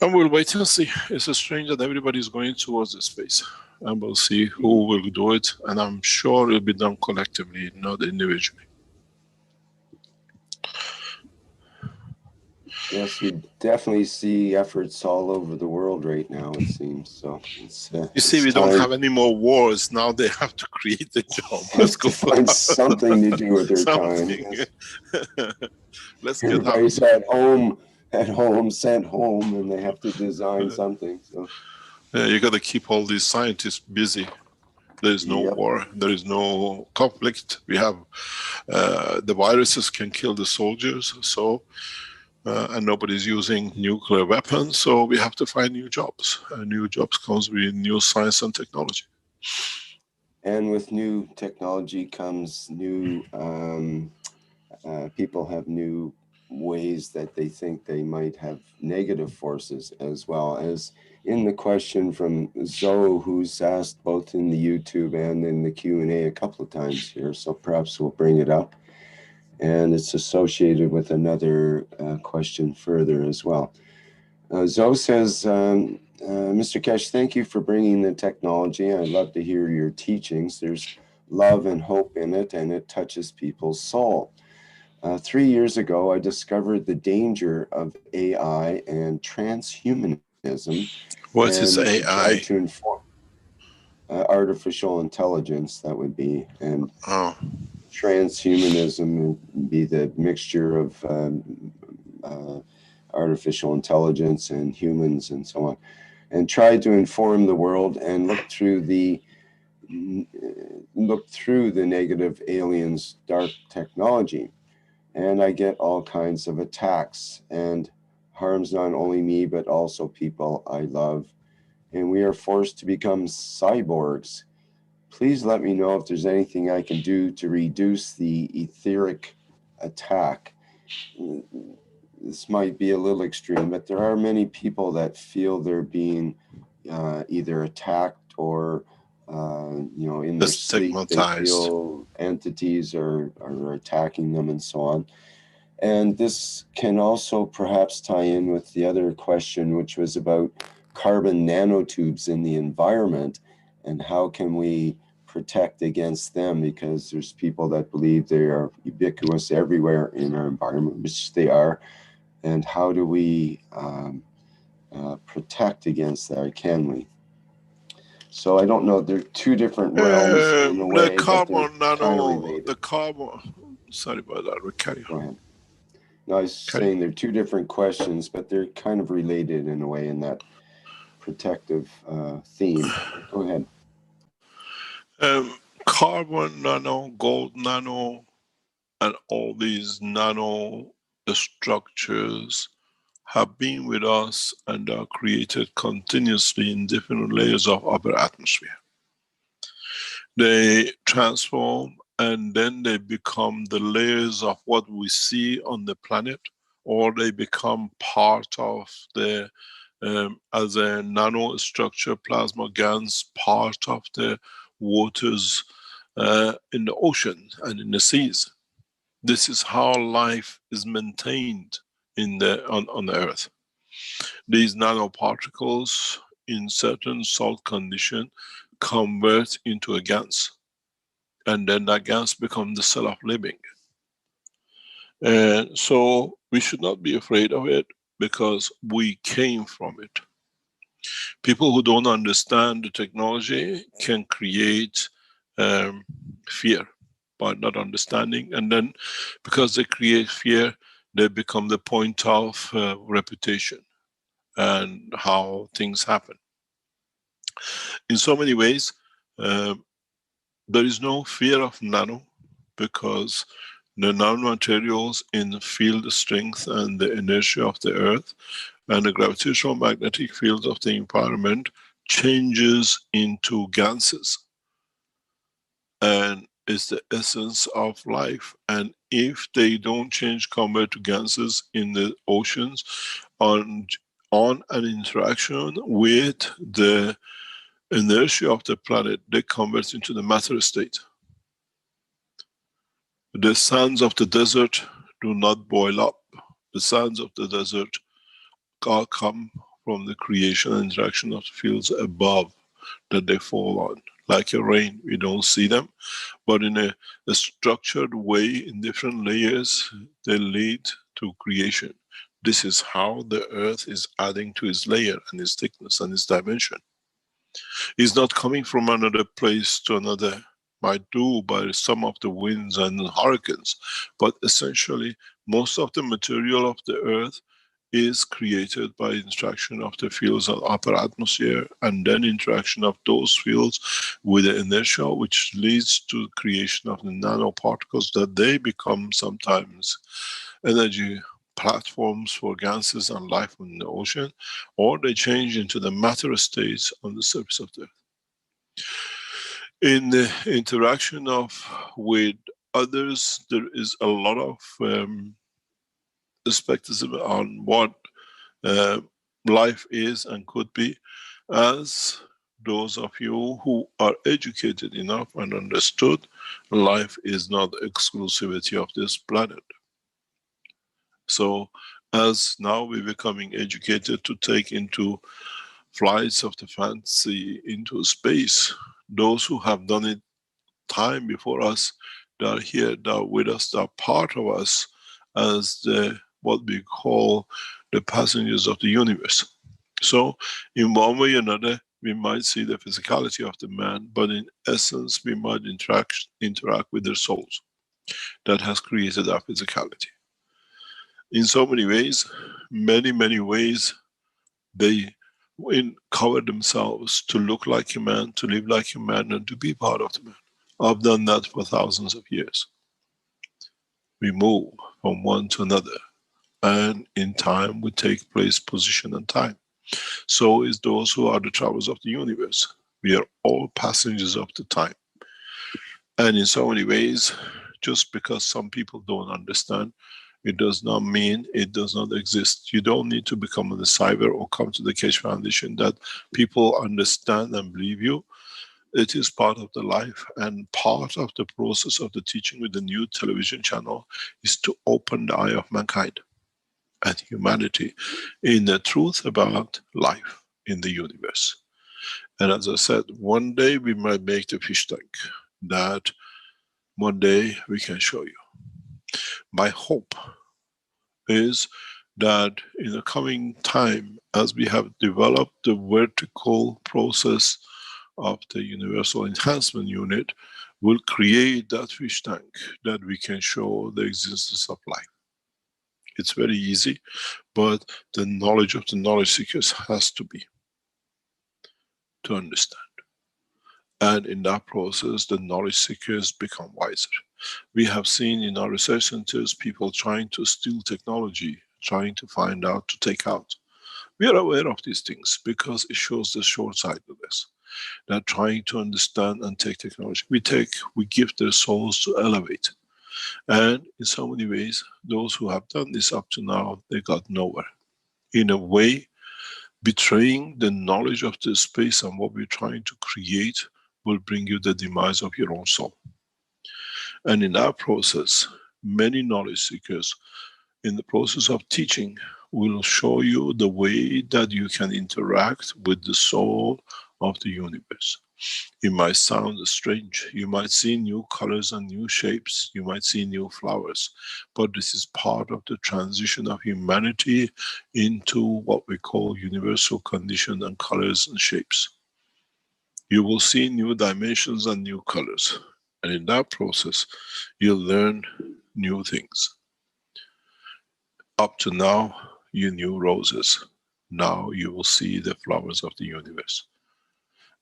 And we'll wait and see. It's strange that everybody is going towards the space. And we'll see who will do it. And I'm sure it'll be done collectively, not individually. Yes, we definitely see efforts all over the world right now, it seems. So you see, we don't have any more wars. Now they have to create a job. Let's go find something to do with their time. Yes. Let's get everybody's at home, sent home, and they have to design something. So you got to keep all these scientists busy. There is no war. There is no conflict. We have the viruses can kill the soldiers. So. And nobody's using nuclear weapons, so we have to find new jobs. New jobs comes with new science and technology. And with new technology comes new, people have new ways that they think they might have negative forces, as well as in the question from Zoe, who's asked both in the YouTube and in the Q&A a couple of times here, so perhaps we'll bring it up. And it's associated with another question further as well. Zoe says, Mr. Keshe, thank you for bringing the technology. I love to hear your teachings. There's love and hope in it, and it touches people's soul. 3 years ago, I discovered the danger of AI and transhumanism. What is AI? To inform, artificial intelligence, that would be. And transhumanism would be the mixture of artificial intelligence and humans and so on, and tried to inform the world and look through the negative aliens' dark technology. And I get all kinds of attacks and harms not only me, but also people I love. And we are forced to become cyborgs. Please let me know if there's anything I can do to reduce the etheric attack. This might be a little extreme, but there are many people that feel they're being either attacked or, in their sleep, they feel entities are attacking them and so on. And this can also perhaps tie in with the other question, which was about carbon nanotubes in the environment, and how can we protect against them, because there's people that believe they are ubiquitous everywhere in our environment, which they are. And how do we protect against that, or can we? So I don't know, they're two different realms in a way, the carbon but nano, the carbon, sorry about that, we'll carry on. Go ahead. No, I was saying they're two different questions, but they're kind of related in a way in that protective theme. Go ahead. Carbon nano, gold nano, and all these nano structures have been with us and are created continuously in different layers of upper atmosphere. They transform and then they become the layers of what we see on the planet, or they become part of the, as a nanostructure, plasma gans, part of the waters in the ocean and in the seas. This is how life is maintained on the Earth. These nanoparticles in certain salt condition convert into a gas, and then that gas becomes the cell of living. And so we should not be afraid of it, because we came from it. People who don't understand the technology can create fear by not understanding, and then because they create fear, they become the point of reputation and how things happen. In so many ways, there is no fear of nano, because the nanomaterials in field strength and the inertia of the Earth and the gravitational magnetic field of the environment changes into gases, and is the essence of life. And if they don't change, convert to gases in the oceans, on an interaction with the inertia of the planet, they convert into the matter state. The sands of the desert do not boil up. The sands of the desert come from the creation and interaction of the fields above that they fall on. Like a rain, we don't see them, but in a structured way, in different layers, they lead to creation. This is how the Earth is adding to its layer and its thickness and its dimension. It's not coming from another place to another, might do by some of the winds and hurricanes, but essentially most of the material of the Earth is created by interaction of the fields of upper atmosphere, and then interaction of those fields with the inertia, which leads to creation of the nanoparticles, that they become sometimes energy platforms for gases and life in the ocean, or they change into the matter states on the surface of the Earth. In the interaction with others, there is a lot of skepticism on what life is and could be, as those of you who are educated enough and understood, life is not the exclusivity of this planet. So as now we're becoming educated to take into flights of the fancy into space, those who have done it time before us, they are here, they are with us, they are part of us, as what we call the passengers of the universe. So in one way or another, we might see the physicality of the man, but in essence, we might interact with their souls that has created our physicality. In so many ways, many ways, they cover themselves to look like a man, to live like a man, and to be part of the man. I've done that for thousands of years. We move from one to another, and in time we take place, position, and time. So is those who are the travelers of the universe. We are all passengers of the time. And in so many ways, just because some people don't understand, it does not mean it does not exist. You don't need to become a cyber or come to the Keshe Foundation that people understand and believe you. It is part of the life, and part of the process of the teaching with the new television channel is to open the eye of mankind and humanity in the truth about life in the universe. And as I said, one day we might make the fish tank that one day we can show you. My hope is that in the coming time, as we have developed the vertical process of the Universal Enhancement Unit, will create that fish tank that we can show the existence of life. It's very easy, but the knowledge of the knowledge seekers has to be to understand. And in that process, the knowledge seekers become wiser. We have seen in our research centers people trying to steal technology, trying to find out, to take out. We are aware of these things because it shows the short sightedness. that are trying to understand and take technology. We give their souls to elevate. And in so many ways, those who have done this up to now, they got nowhere. In a way, betraying the knowledge of the space and what we're trying to create will bring you the demise of your own soul. And in that process, many knowledge seekers, in the process of teaching, will show you the way that you can interact with the soul of the universe. It might sound strange. You might see new colors and new shapes. You might see new flowers. But this is part of the transition of humanity into what we call universal condition and colors and shapes. You will see new dimensions and new colors. And in that process, you'll learn new things. Up to now, you knew roses. Now you will see the flowers of the universe.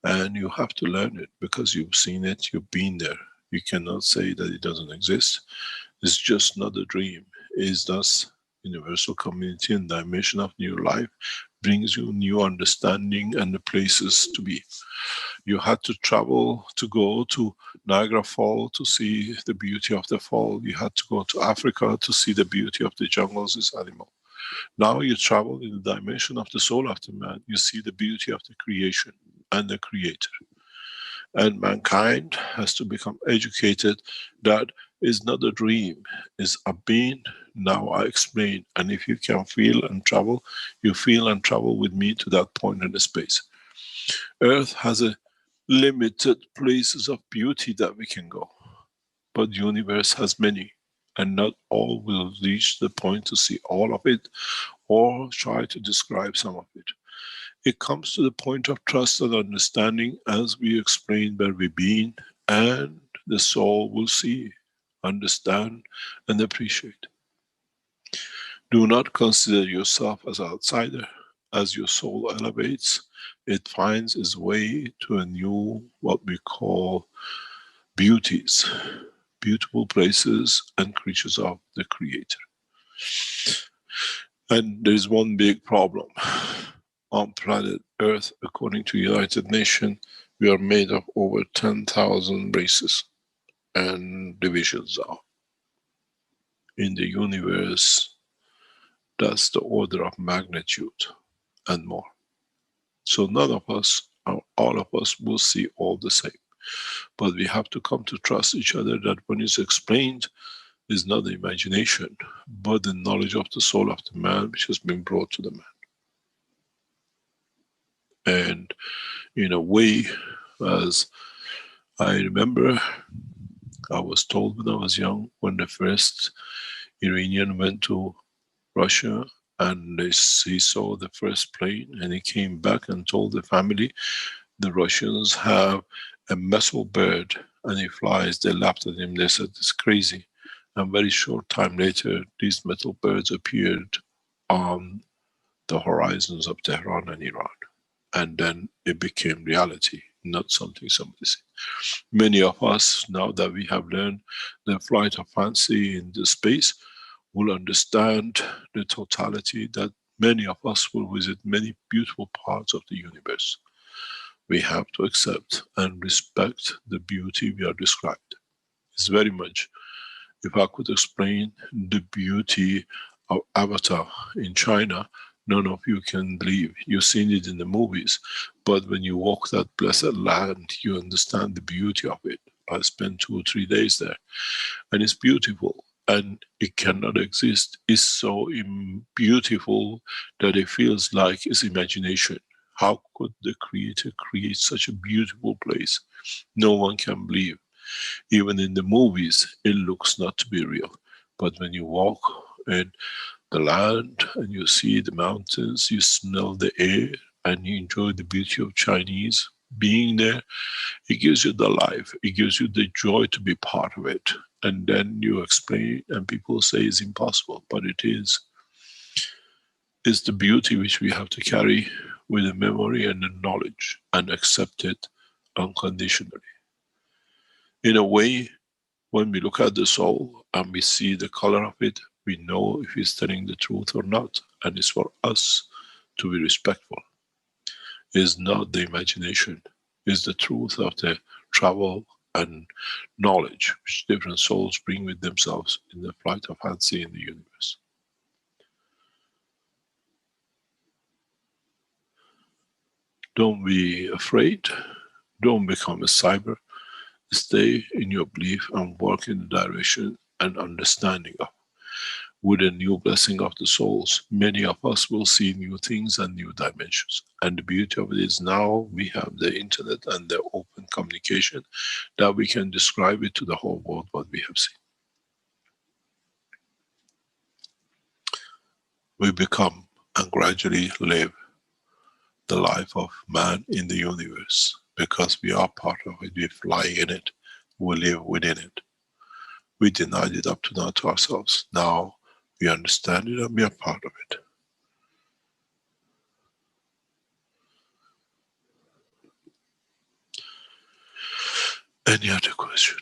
And you have to learn it because you've seen it, you've been there. You cannot say that it doesn't exist. It's just not a dream. It's thus universal community and dimension of new life brings you new understanding and the places to be. You had to travel to go to Niagara Falls to see the beauty of the fall. You had to go to Africa to see the beauty of the jungles, this animal. Now you travel in the dimension of the soul of the man. You see the beauty of the creation and the creator. And mankind has to become educated that is not a dream, is a being. Now I explain. And if you can feel and travel, you feel and travel with me to that point in the space. Earth has a limited places of beauty that we can go. But the universe has many. And not all will reach the point to see all of it or try to describe some of it. It comes to the point of trust and understanding as we explain where we've been, and the soul will see, understand, and appreciate. Do not consider yourself as an outsider. As your soul elevates, it finds its way to a new, what we call beauties, beautiful places and creatures of the Creator. And there's one big problem. On planet Earth, according to United Nations, we are made of over 10,000 races and divisions are. In the universe, that's the order of magnitude and more. So none of us, or all of us, will see all the same. But we have to come to trust each other that when it's explained, is not the imagination, but the knowledge of the soul of the man which has been brought to the man. And in a way, as I remember, I was told when I was young, when the first Iranian went to Russia and he saw the first plane and he came back and told the family, the Russians have a metal bird and he flies. They laughed at him, they said, it's crazy. And very short time later, these metal birds appeared on the horizons of Tehran and Iran. And then it became reality, not something somebody said. Many of us, now that we have learned the flight of fancy in the space, will understand the totality that many of us will visit many beautiful parts of the universe. We have to accept and respect the beauty we are described. It's very much, if I could explain the beauty of Avatar in China, none of you can believe. You've seen it in the movies, but when you walk that blessed land, you understand the beauty of it. I spent 2 or 3 days there, and it's beautiful, and it cannot exist. It's so beautiful that it feels like it's imagination. How could the Creator create such a beautiful place? No one can believe. Even in the movies, it looks not to be real. But when you walk in the land and you see the mountains, you smell the air, and you enjoy the beauty of Chinese being there, it gives you the life, it gives you the joy to be part of it. And then you explain and people say it's impossible, but it is. It's the beauty which we have to carry with the memory and the knowledge and accept it unconditionally. In a way, when we look at the soul and we see the color of it, we know if it's telling the truth or not. And it's for us to be respectful. It's not the imagination. is the truth of the travel and knowledge which different souls bring with themselves in the flight of fancy in the universe. Don't be afraid. Don't become a cyber. Stay in your belief and work in the direction and understanding of. With a new blessing of the souls, many of us will see new things and new dimensions. And the beauty of it is now we have the internet and the open communication that we can describe it to the whole world what we have seen. We become and gradually live the life of man in the universe because we are part of it, we fly in it, we live within it. We denied it up to now to ourselves. Now we understand it and we are part of it. Any other question?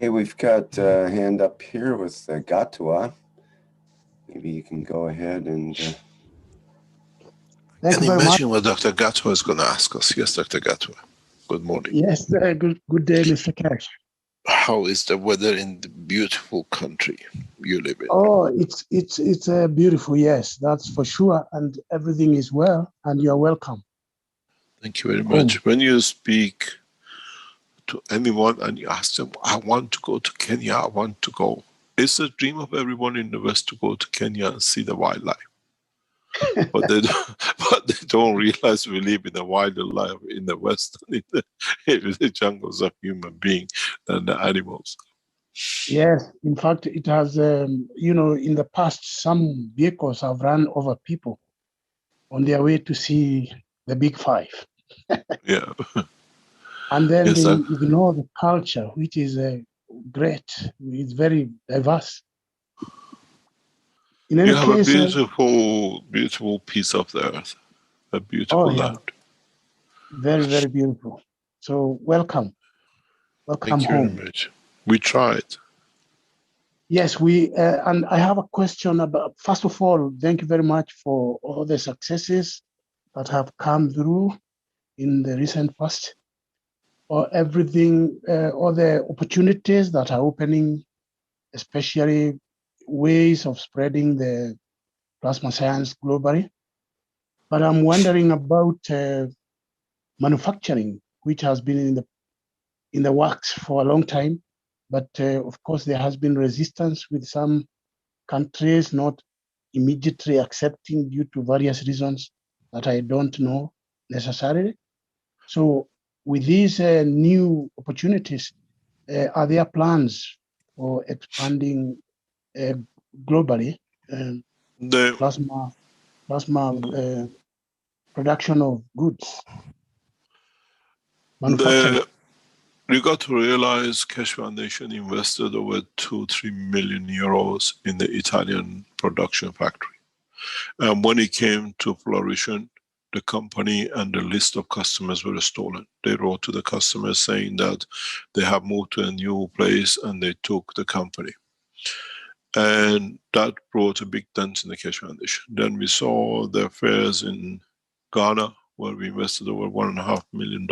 Okay, we've got a hand up here with Gatua. Maybe you can go ahead and... Thank you very much. Imagine what Dr. Gatua is going to ask us. Yes, Dr. Gatua. Good morning. Yes, good day, Mr. Cash. How is the weather in the beautiful country you live in? Oh, it's beautiful, yes, that's for sure. And everything is well, and you're welcome. Thank you very much. When you speak to anyone and you ask them, I want to go to Kenya, I want to go. It's a dream of everyone in the West to go to Kenya and see the wildlife. But they don't realize we live in a wilder life in the West than in the jungles of human beings than the animals. Yes, in fact, it has, in the past, some vehicles have run over people on their way to see the big five. Yeah. And then yes, they ignore the culture, which is great. It's very diverse. In any you have case, a beautiful piece of the earth, a beautiful land. Very, very beautiful. So welcome Thank you home. very much. We tried. Yes, and I have a question about, first of all, thank you very much for all the successes that have come through in the recent past, or everything, all the opportunities that are opening, especially ways of spreading the plasma science globally. But I'm wondering about manufacturing, which has been in the works for a long time. But of course, there has been resistance with some countries not immediately accepting due to various reasons that I don't know necessarily. So with these new opportunities, are there plans for expanding globally plasma production of goods, manufacturing? You got to realize Keshe Foundation invested over 2-3 million euros in the Italian production factory. And when it came to fruition, the company and the list of customers were stolen. They wrote to the customers saying that they have moved to a new place and they took the company. And that brought a big dent in the Keshe Foundation. Then we saw the affairs in Ghana, where we invested over $1.5 million.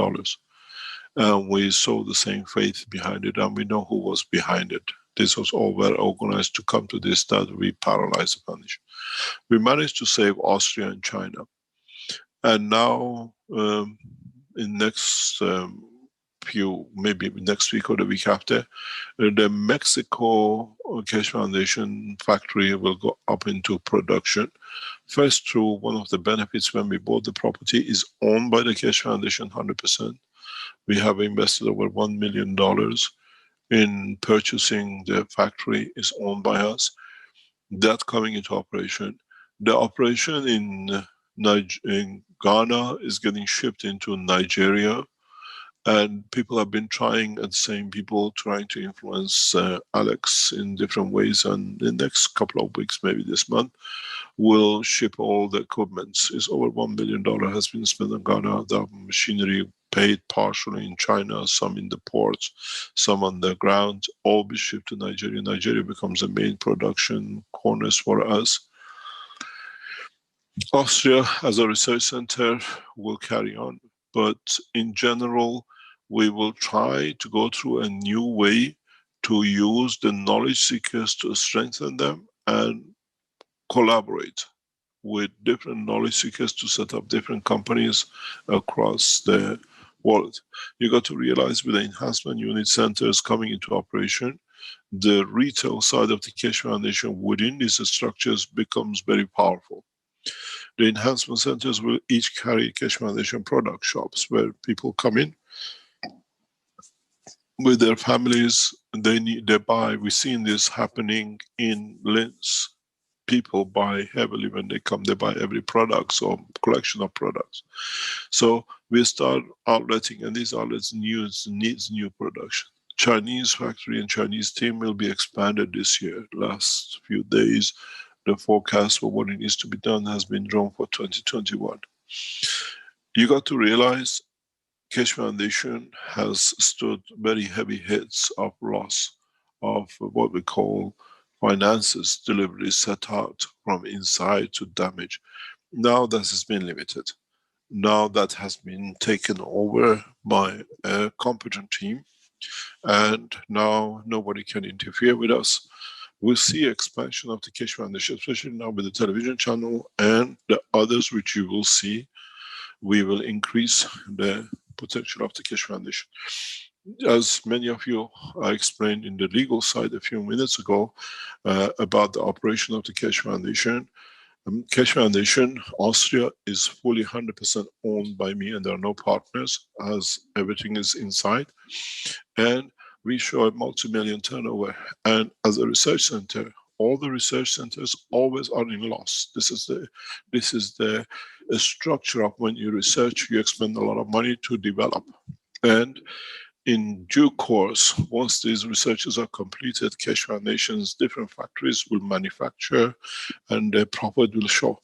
And we saw the same faith behind it, and we know who was behind it. This was all well organized to come to this, that we paralyzed the foundation. We managed to save Austria and China. And now, in next maybe next week or the week after, the Mexico Keshe Foundation factory will go up into production. First, through one of the benefits when we bought the property is owned by the Keshe Foundation 100%. We have invested over $1 million in purchasing the factory. Is owned by us. That coming into operation. The operation in Ghana is getting shipped into Nigeria, and people have been trying, and same people trying to influence Alex in different ways. And in the next couple of weeks, maybe this month, we'll ship all the equipment. It's over $1 billion has been spent on Ghana. The machinery paid partially in China, some in the ports, some on the ground, all be shipped to Nigeria. Nigeria becomes a main production corners for us. Austria as a research center will carry on, but in general, we will try to go through a new way to use the knowledge seekers to strengthen them and collaborate with different knowledge seekers to set up different companies across the world. You got to realize with the enhancement unit centers coming into operation, the retail side of the Keshe Foundation within these structures becomes very powerful. The enhancement centers will each carry Keshe Foundation product shops where people come in with their families, they buy. We've seen this happening in Linz. People buy heavily when they come, they buy every product or collection of products. So we start outletting, and these outlets needs new production. Chinese factory and Chinese team will be expanded this year. Last few days, the forecast for what it needs to be done has been drawn for 2021. You got to realize Keshe Foundation has stood very heavy hits of loss of what we call finances, deliveries set out from inside to damage. Now that has been limited. Now that has been taken over by a competent team, and now nobody can interfere with us. We'll see expansion of the Keshe Foundation, especially now with the television channel and the others which you will see. We will increase the potential of the Keshe Foundation. As many of you I explained in the legal side a few minutes ago about the operation of the Keshe Foundation. Keshe Foundation, Austria, is fully 100% owned by me, and there are no partners, as everything is inside. And we show a multi-million turnover. And as a research center, all the research centers always are in loss. This is the structure of when you research, you expend a lot of money to develop. And in due course, once these researches are completed, Keshe Foundation's different factories will manufacture and their profit will show.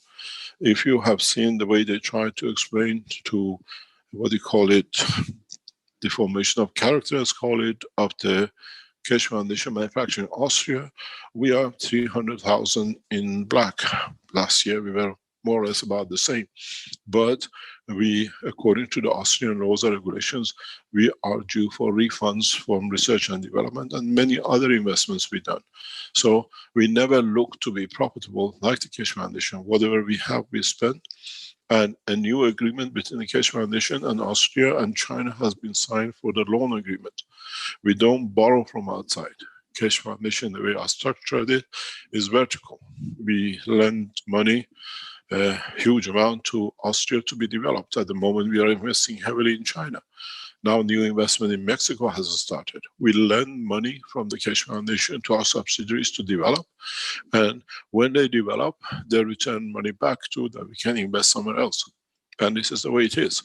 If you have seen the way they try to explain to, what do you call it, deformation of character, let's call it, of the Keshe Foundation manufacturing in Austria, we are 300,000 in black. Last year we were more or less about the same. But we, according to the Austrian laws and regulations, we are due for refunds from research and development and many other investments we've done. So we never look to be profitable like the Keshe Foundation. Whatever we have, we spend. And a new agreement between the Keshe Foundation and Austria and China has been signed for the loan agreement. We don't borrow from outside. Keshe Foundation, the way I structured it, is vertical. We lend money, a huge amount, to Austria to be developed. At the moment, we are investing heavily in China. Now, new investment in Mexico has started. We lend money from the Keshe Foundation to our subsidiaries to develop. And when they develop, they return money back to that we can invest somewhere else. And this is the way it is.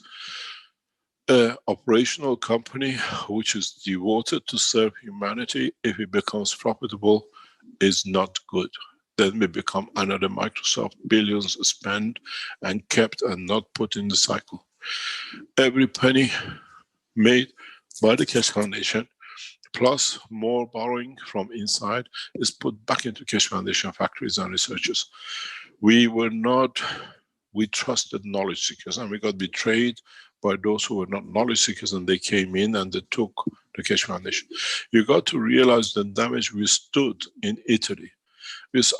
An operational company which is devoted to serve humanity, if it becomes profitable, is not good. Then we become another Microsoft, billions spent and kept and not put in the cycle. Every penny made by the Keshe Foundation, plus more borrowing from inside, is put back into Keshe Foundation factories and researchers. We trusted knowledge seekers, and we got betrayed by those who were not knowledge seekers, and they came in and they took the Keshe Foundation. You got to realize the damage we stood in Italy. Because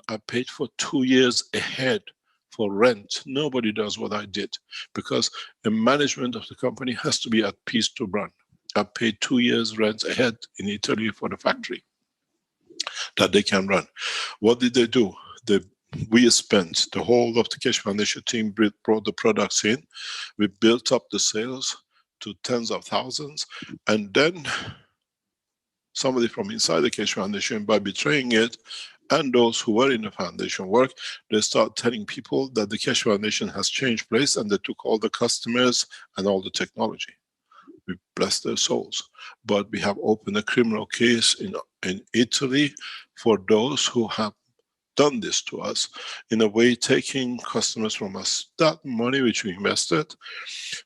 I paid for 2 years ahead for rent. Nobody does what I did, because the management of the company has to be at peace to run. I paid 2 years rent ahead in Italy for the factory that they can run. What did they do? We spent, the whole of the Keshe Foundation team brought the products in. We built up the sales to tens of thousands, and then somebody from inside the Keshe Foundation, by betraying it, and those who were in the foundation work, they start telling people that the Keshe Foundation has changed place, and they took all the customers and all the technology. We bless their souls. But we have opened a criminal case in Italy for those who have done this to us, in a way taking customers from us. That money which we invested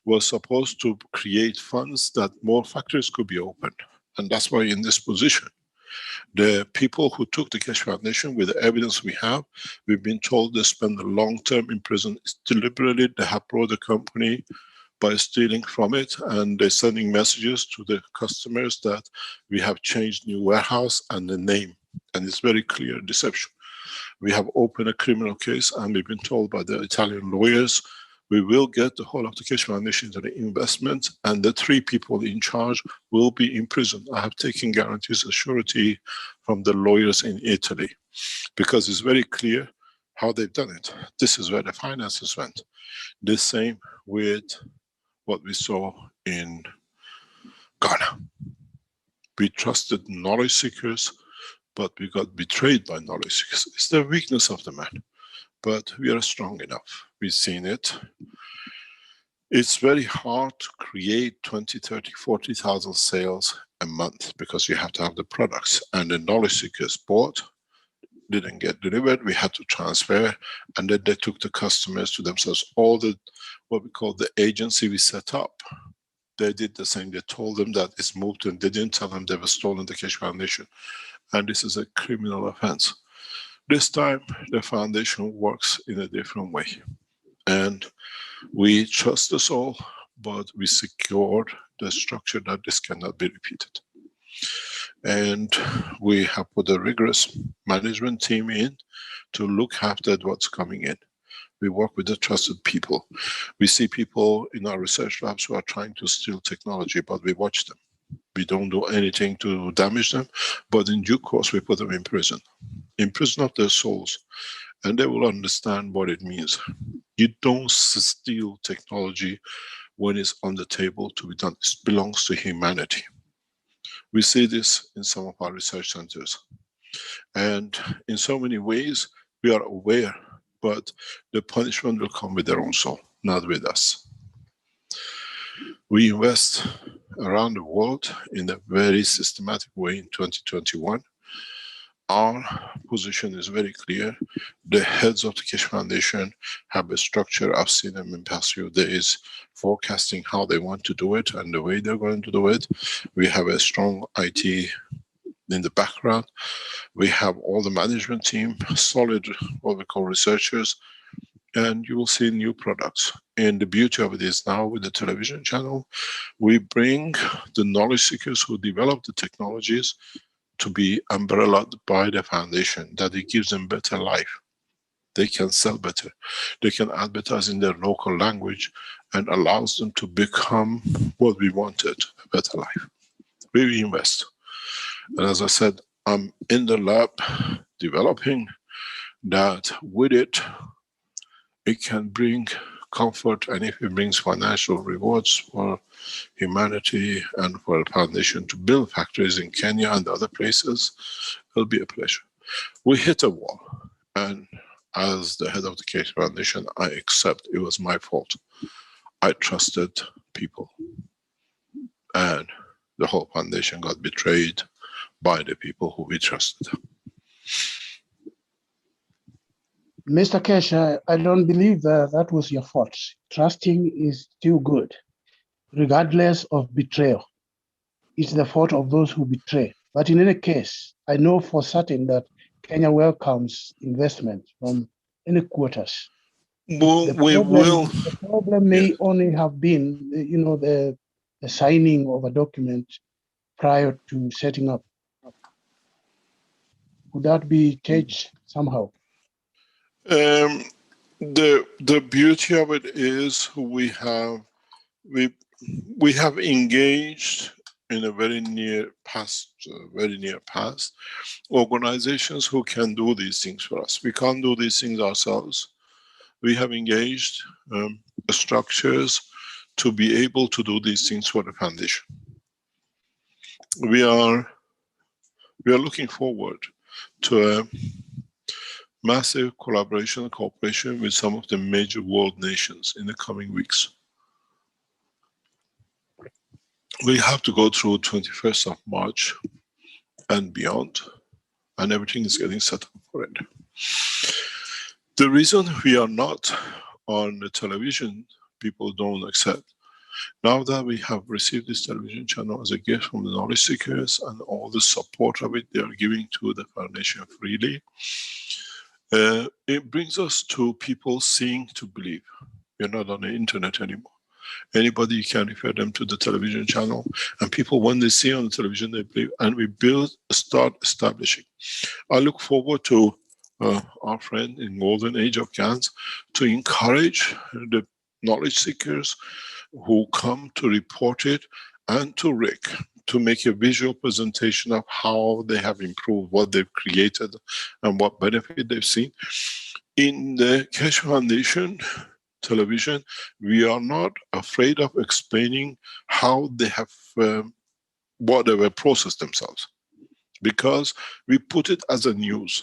was supposed to create funds that more factories could be opened. And that's why in this position. The people who took the Keshe Foundation, with the evidence we have, we've been told they spend a long term in prison. It's deliberately, they have brought the company by stealing from it, and they're sending messages to the customers that we have changed new warehouse and the name, and it's very clear deception. We have opened a criminal case, and we've been told by the Italian lawyers we will get the whole of the Keshe Foundation to the investment, and the 3 people in charge will be in prison. I have taken guarantees of surety from the lawyers in Italy, because it's very clear how they've done it. This is where the finances went. The same with what we saw in Ghana. We trusted knowledge seekers, but we got betrayed by knowledge seekers. It's the weakness of the man, but we are strong enough. We've seen it. It's very hard to create 20, 30, 40,000 sales a month, because you have to have the products, and the knowledge seekers bought, didn't get delivered, we had to transfer, and then they took the customers to themselves. All the, what we call the agency we set up, they did the same. They told them that it's moved, and they didn't tell them they were stolen the Keshe Foundation. And this is a criminal offense. This time, the foundation works in a different way. And we trust us all, but we secured the structure that this cannot be repeated. And we have put a rigorous management team in to look after what's coming in. We work with the trusted people. We see people in our research labs who are trying to steal technology, but we watch them. We don't do anything to damage them, but in due course we put them in prison of their souls, and they will understand what it means. You don't steal technology when it's on the table to be done. It belongs to humanity. We see this in some of our research centers, and in so many ways we are aware, but the punishment will come with their own soul, not with us. We invest around the world in a very systematic way in 2021. Our position is very clear. The heads of the Keshe Foundation have a structure. I've seen them in the past few days forecasting how they want to do it and the way they're going to do it. We have a strong IT in the background. We have all the management team, solid, what we call researchers, and you will see new products. And the beauty of it is now with the television channel, we bring the knowledge seekers who develop the technologies to be umbrellaed by the foundation, that it gives them better life. They can sell better. They can advertise in their local language, and allows them to become what we wanted, a better life. We invest. And as I said, I'm in the lab developing that. With it, it can bring comfort, and if it brings financial rewards for humanity and for the foundation to build factories in Kenya and other places, it'll be a pleasure. We hit a wall, and as the head of the Keshe Foundation, I accept it was my fault. I trusted people, and the whole foundation got betrayed by the people who we trusted. Mr. Keshe, I don't believe that was your fault. Trusting is still good, regardless of betrayal. It's the fault of those who betray. But in any case, I know for certain that Kenya welcomes investment from any quarters. Well, The problem may only have been, the signing of a document prior to setting up. Could that be changed somehow? The beauty of it is we have engaged in a very near past organizations who can do these things for us. We can't do these things ourselves. We have engaged structures to be able to do these things for the foundation. We are looking forward to a massive collaboration and cooperation with some of the major world nations in the coming weeks. We have to go through 21st of March and beyond, and everything is getting set up for it. The reason we are not on the television, people don't accept, Now that we have received this television channel as a gift from the knowledge seekers and all the support of it they are giving to the foundation freely, it brings us to people seeing to believe. We're not on the internet anymore. Anybody can refer them to the television channel, and people, when they see on the television, they believe, and we start establishing. I look forward to our friend in Golden Age of GANs to encourage the knowledge seekers who come to report it, and to Rick to make a visual presentation of how they have improved, what they've created, and what benefit they've seen. In the Keshe Foundation television, we are not afraid of explaining how they have, whatever, processed themselves, because we put it as a news.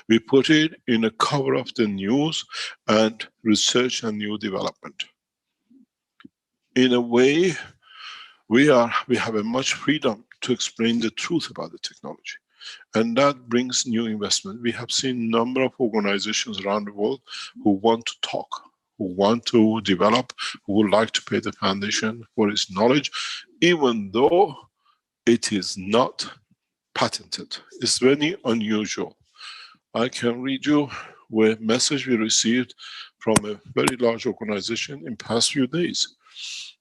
We put it in a cover of the news and research and new development. In a way, we have a much freedom to explain the truth about the technology, and that brings new investment. We have seen a number of organizations around the world who want to talk, who want to develop, who would like to pay the foundation for its knowledge, even though it is not patented. It's very unusual. I can read you a message we received from a very large organization in past few days.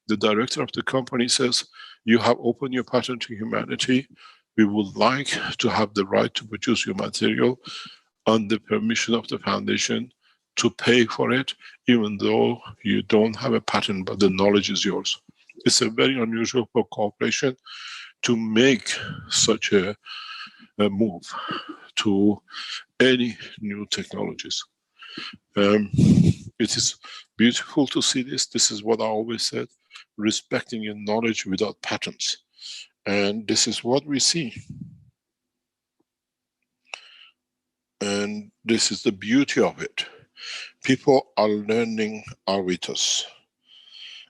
The director of the company says, you have opened your patent to humanity. We would like to have the right to produce your material on the permission of the foundation, to pay for it, even though you don't have a patent, but the knowledge is yours. It's a very unusual for corporation to make such a move to any new technologies. It is beautiful to see this. This is what I always said, respecting your knowledge without patents. And this is what we see. And this is the beauty of it. People are learning our with us.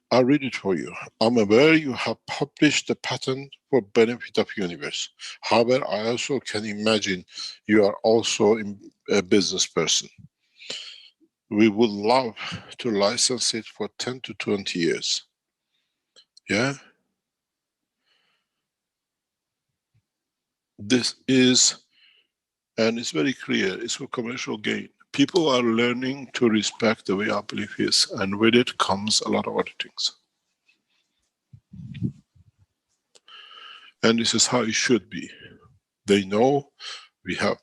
I'll read it for you. I'm aware you have published the patent for benefit of universe. However, I also can imagine you are also a business person. We would love to license it for 10 to 20 years. Yeah? This is, and it's very clear, it's for commercial gain. People are learning to respect the way our belief is, and with it comes a lot of other things. And this is how it should be. They know we have,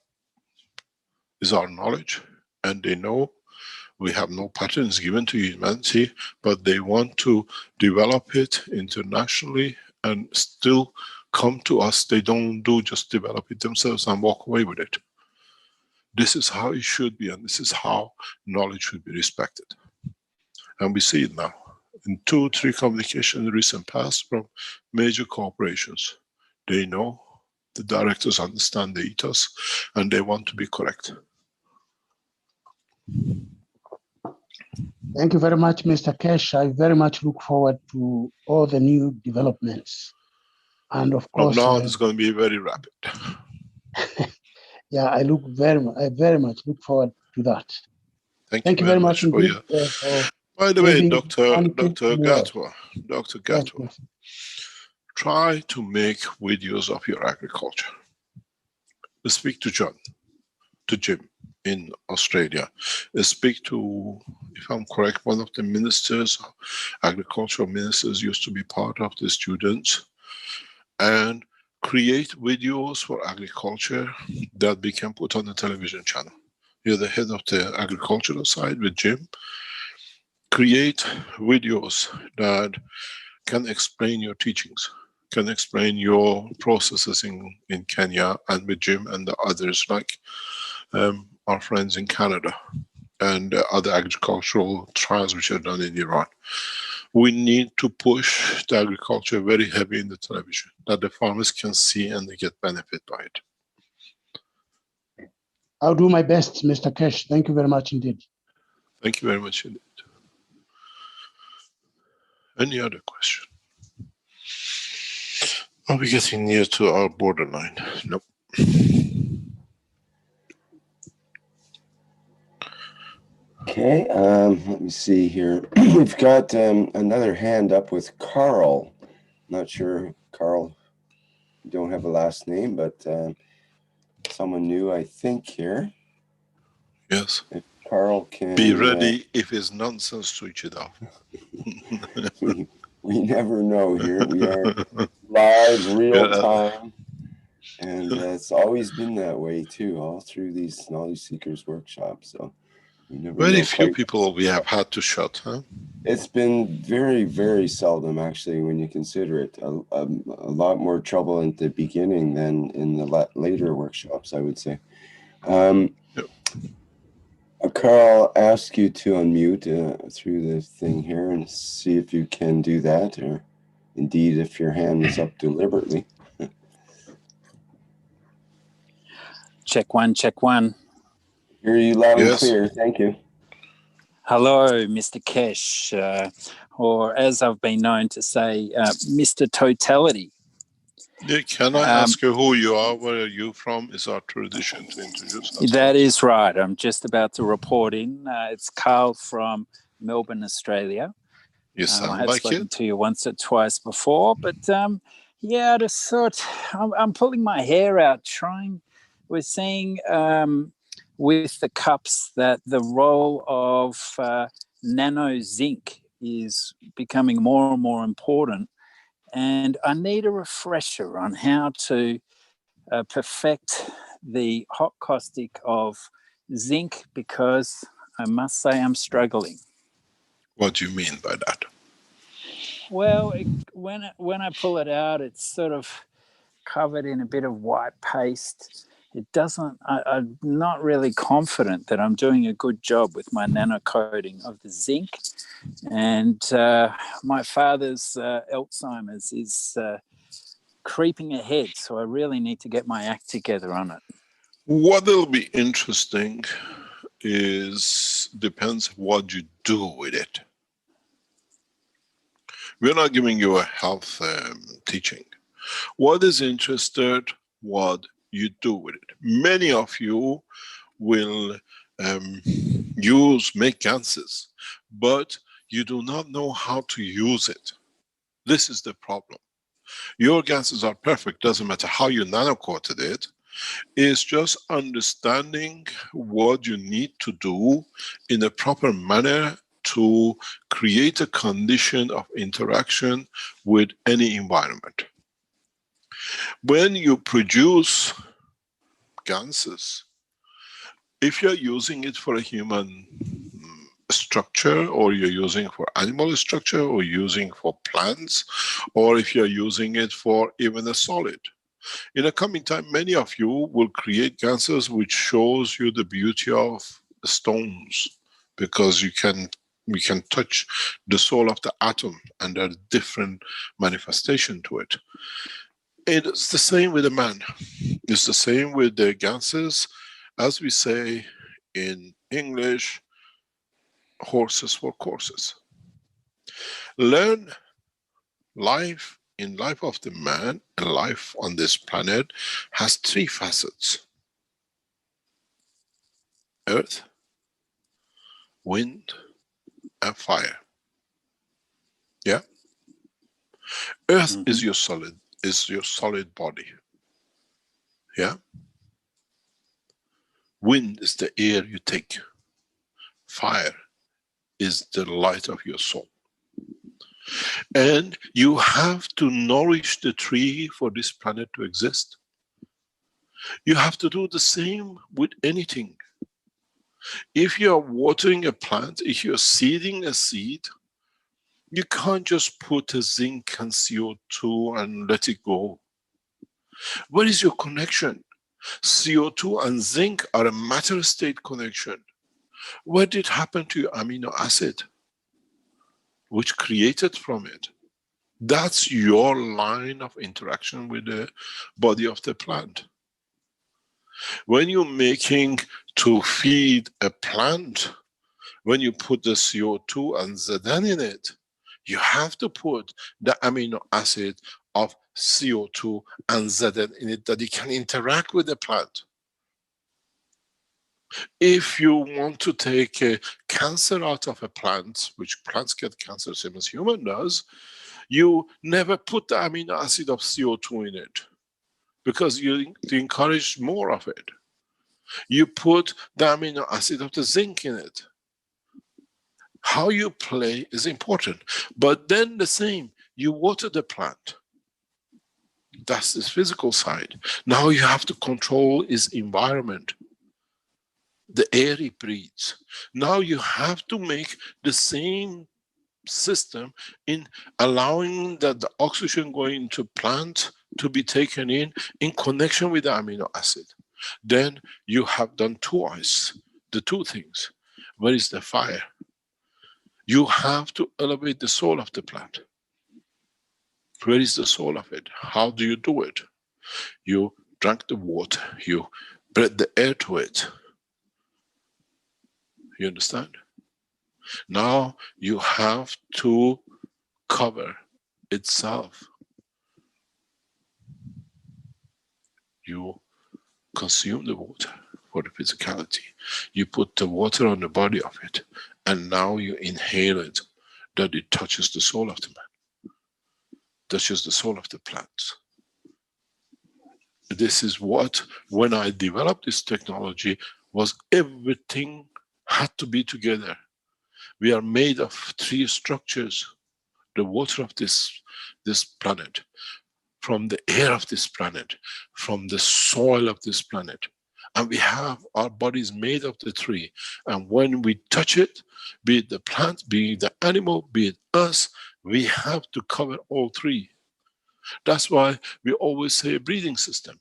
is our knowledge, and they know we have no patents given to humanity, but they want to develop it internationally and still come to us. They don't do just develop it themselves and walk away with it. This is how it should be, and this is how knowledge should be respected. And we see it now in 2-3 communications in the recent past from major corporations. They know, the directors understand the ethos, and they want to be correct. Thank you very much, Mr. Keshe. I very much look forward to all the new developments. And of course, now it's going to be very rapid. Yeah, I very much look forward to that. Thank you very much indeed, for By the way, Dr. Gatwa, yes. Try to make videos of your agriculture. Speak to John, to Jim in Australia. Speak to, if I'm correct, one of the ministers, agricultural ministers used to be part of the students, and create videos for agriculture that we can put on the television channel. You're the head of the agricultural side with Jim. Create videos that can explain your teachings, can explain your processes in Kenya, and with Jim and the others, like our friends in Canada and other agricultural trials which are done in Iran. We need to push the agriculture very heavy in the television, that the farmers can see and they get benefit by it. I'll do my best, Mr. Keshe. Thank you very much indeed. Thank you very much indeed. Any other question? Are we getting near to our borderline? Nope. Okay, let me see here. We've got another hand up with Carl. Not sure, Carl, you don't have a last name, but someone new, I think, here. Yes. If Carl can... Be ready if it's nonsense, switch it off. we never know here. We are live, real time. And it's always been that way, too, all through these Knowledge Seekers workshops. So we never Very know few quite. people we have had to shut, huh? It's been very, very seldom, actually, when you consider it. A lot more trouble at the beginning than in the later workshops, I would say. Yep. Carl, I'll ask you to unmute through the thing here and see if you can do that, or indeed if your hand is up deliberately. Check one, check one. Hear you loud and clear. Thank you. Hello, Mr. Kesh, or as I've been known to say, Mr. Totality. Yeah, can I ask you who you are? Where are you from? It's our tradition to introduce ourselves. That is right. I'm just about to report in. It's Carl from Melbourne, Australia. You sound I have like spoken it. to you once or twice before, but yeah, I just thought I'm pulling my hair out we're seeing with the cups that the role of nano zinc is becoming more and more important. And I need a refresher on how to perfect the hot caustic of zinc, because I must say I'm struggling. What do you mean by that? Well, when I pull it out, it's sort of covered in a bit of white paste. It doesn't. I'm not really confident that I'm doing a good job with my nano coating of the zinc. And my father's Alzheimer's is creeping ahead, so I really need to get my act together on it. What will be interesting depends what you do with it. We're not giving you a health teaching. What is interested, what you do with it. Many of you will make ganses, but you do not know how to use it. This is the problem. Your ganses are perfect, doesn't matter how you nano-coated it. It's just understanding what you need to do in a proper manner to create a condition of interaction with any environment. When you produce ganses, if you're using it for a human structure, or you're using for animal structure, or using for plants, or if you're using it for even a solid, in a coming time, many of you will create ganses which shows you the beauty of stones, because we can touch the soul of the atom, and there are different manifestation to it. It's the same with a man. It's the same with the ganses. As we say in English, horses for courses. Learn life in life of the man, and life on this planet has three facets: earth, wind, and fire. Yeah. Earth is your solid body. Yeah. Wind is the air you take. Fire is the light of your soul. And you have to nourish the tree for this planet to exist. You have to do the same with anything. If you are watering a plant, if you are seeding a seed, you can't just put a zinc and CO2 and let it go. Where is your connection? CO2 and zinc are a matter state connection. What did happen to your amino acid, which created from it? That's your line of interaction with the body of the plant. When you're making to feed a plant, when you put the CO2 and Zn in it, you have to put the amino acid of CO2 and Zn in it, that it can interact with the plant. If you want to take a cancer out of a plant, which plants get cancer same as human does, you never put the amino acid of CO2 in it because you encourage more of it. You put the amino acid of the zinc in it. How you play is important. But then the same, you water the plant. That's the physical side. Now you have to control its environment, the air it breathes. Now you have to make the same system in allowing that the oxygen going into plant to be taken in connection with the amino acid. Then you have done twice the two things. Where is the fire? You have to elevate the soul of the plant. Where is the soul of it? How do you do it? You drank the water, you breathe the air to it. You understand? Now you have to cover itself. You consume the water for the physicality. You put the water on the body of it, and now you inhale it, that it touches the soul of the man, touches the soul of the plants. This is what, when I developed this technology, was everything had to be together. We are made of three structures: the water of this planet, from the air of this planet, from the soil of this planet. And we have our bodies made of the three. And when we touch it, be it the plant, be it the animal, be it us, we have to cover all three. That's why we always say a breathing system.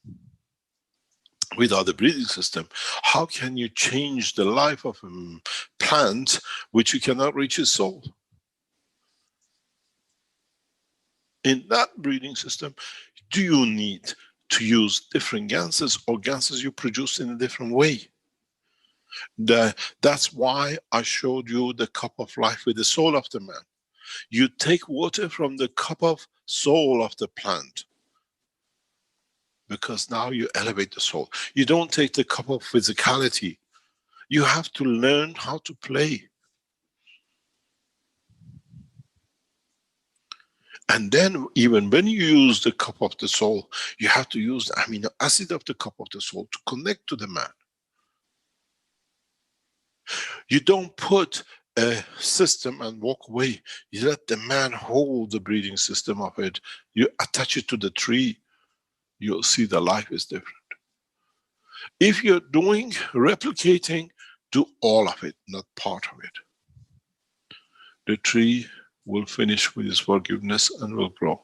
Without the breathing system, how can you change the life of a plant which you cannot reach its soul? In that breathing system, do you need to use different gases or gases you produce in a different way? That's why I showed you the cup of life with the soul of the man. You take water from the cup of soul of the plant, because now you elevate the soul. You don't take the cup of physicality. You have to learn how to play. And then even when you use the cup of the soul, you have to use the amino acid of the cup of the soul to connect to the man. You don't put a system and walk away. You let the man hold the breathing system of it. You attach it to the tree. You'll see the life is different. If you're doing replicating, do all of it, not part of it. The tree will finish with its forgiveness and will grow.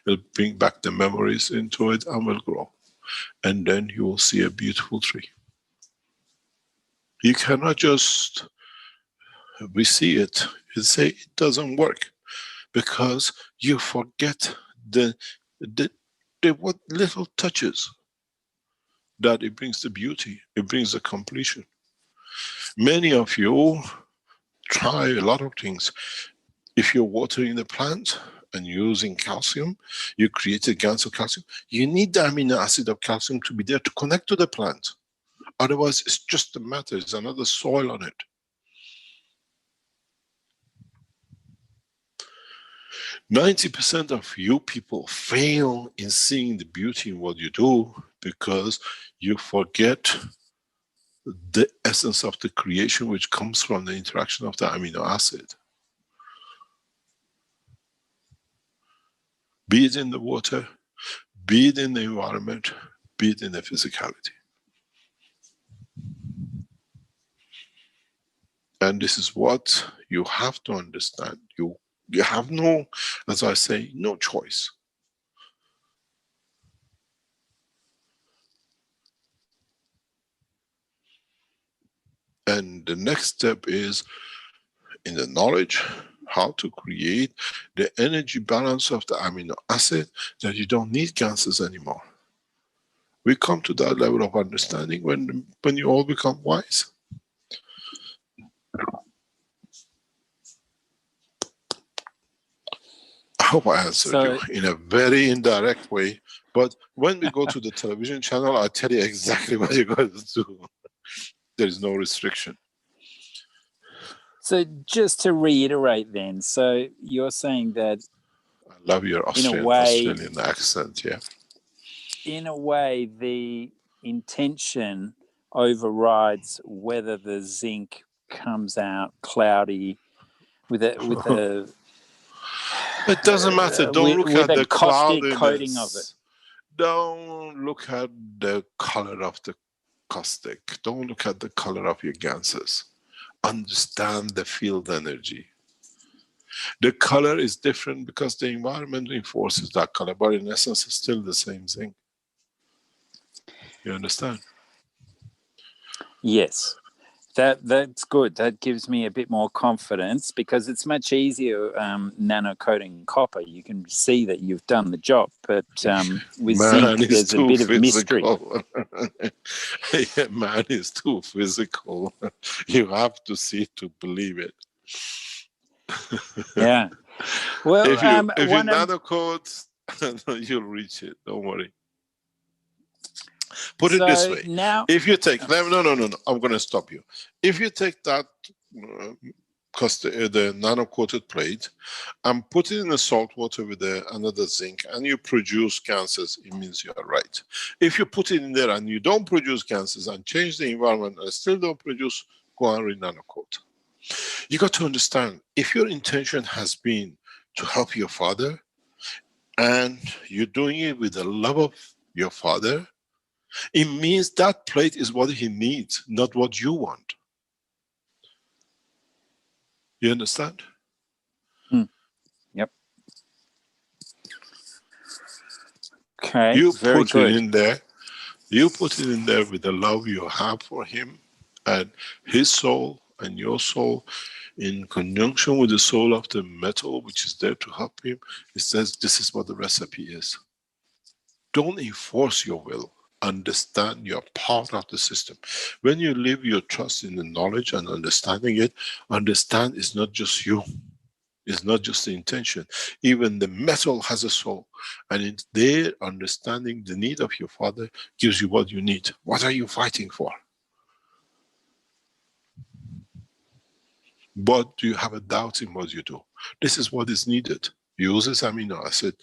It'll bring back the memories into it and will grow. And then you will see a beautiful tree. You cannot just, we see it and say it doesn't work, because you forget the what little touches that it brings the beauty, it brings the completion. Many of you try a lot of things. If you're watering the plant and using calcium, you create a gans of calcium. You need the amino acid of calcium to be there to connect to the plant. Otherwise, it's just the matter, it's another soil on it. %90 of you people fail in seeing the beauty in what you do because you forget the essence of the creation, which comes from the interaction of the amino acid. Be it in the water, be it in the environment, be it in the physicality. And this is what you have to understand. You have no, as I say, no choice. And the next step is in the knowledge how to create the energy balance of the amino acid, that you don't need gases anymore. We come to that level of understanding when you all become wise. I hope I answered you in a very indirect way, but when we go to the television channel, I'll tell you exactly what you're going to do. There is no restriction. So just to reiterate then, so you're saying that I love your Australian accent, yeah. In a way, the intention overrides whether the zinc comes out cloudy with a It doesn't matter. Don't look at the caustic cloudiness. coating of it. Don't look at the color of the caustic. Don't look at the color of your ganses. Understand the field energy. The color is different because the environment enforces that color, but in essence it's still the same thing. You understand? Yes. That's good. That gives me a bit more confidence because it's much easier nano coating copper. You can see that you've done the job, but with zinc, there's a bit of mystery. Man is too physical. You have to see to believe it. Yeah. Well, if you nano coat, you'll reach it. Don't worry. Put it this way. Now, if you take no, I'm going to stop you. If you take that the nano-coated plate and put it in the salt water with another zinc and you produce gases, it means you are right. If you put it in there and you don't produce gases and change the environment and still don't produce, go and re-nano-coat. You got to understand, if your intention has been to help your father and you're doing it with the love of your father, it means that plate is what he needs, not what you want. You understand? Yep. Okay. You very put good. it in there. You put it in there with the love you have for him and his soul and your soul in conjunction with the soul of the metal which is there to help him. It says this is what the recipe is. Don't enforce your will. Understand you're part of the system. When you live your trust in the knowledge and understanding it, understand it's not just you. It's not just the intention. Even the metal has a soul. And in their understanding the need of your father gives you what you need. What are you fighting for? But do you have a doubt in what you do? This is what is needed. Use this amino acid,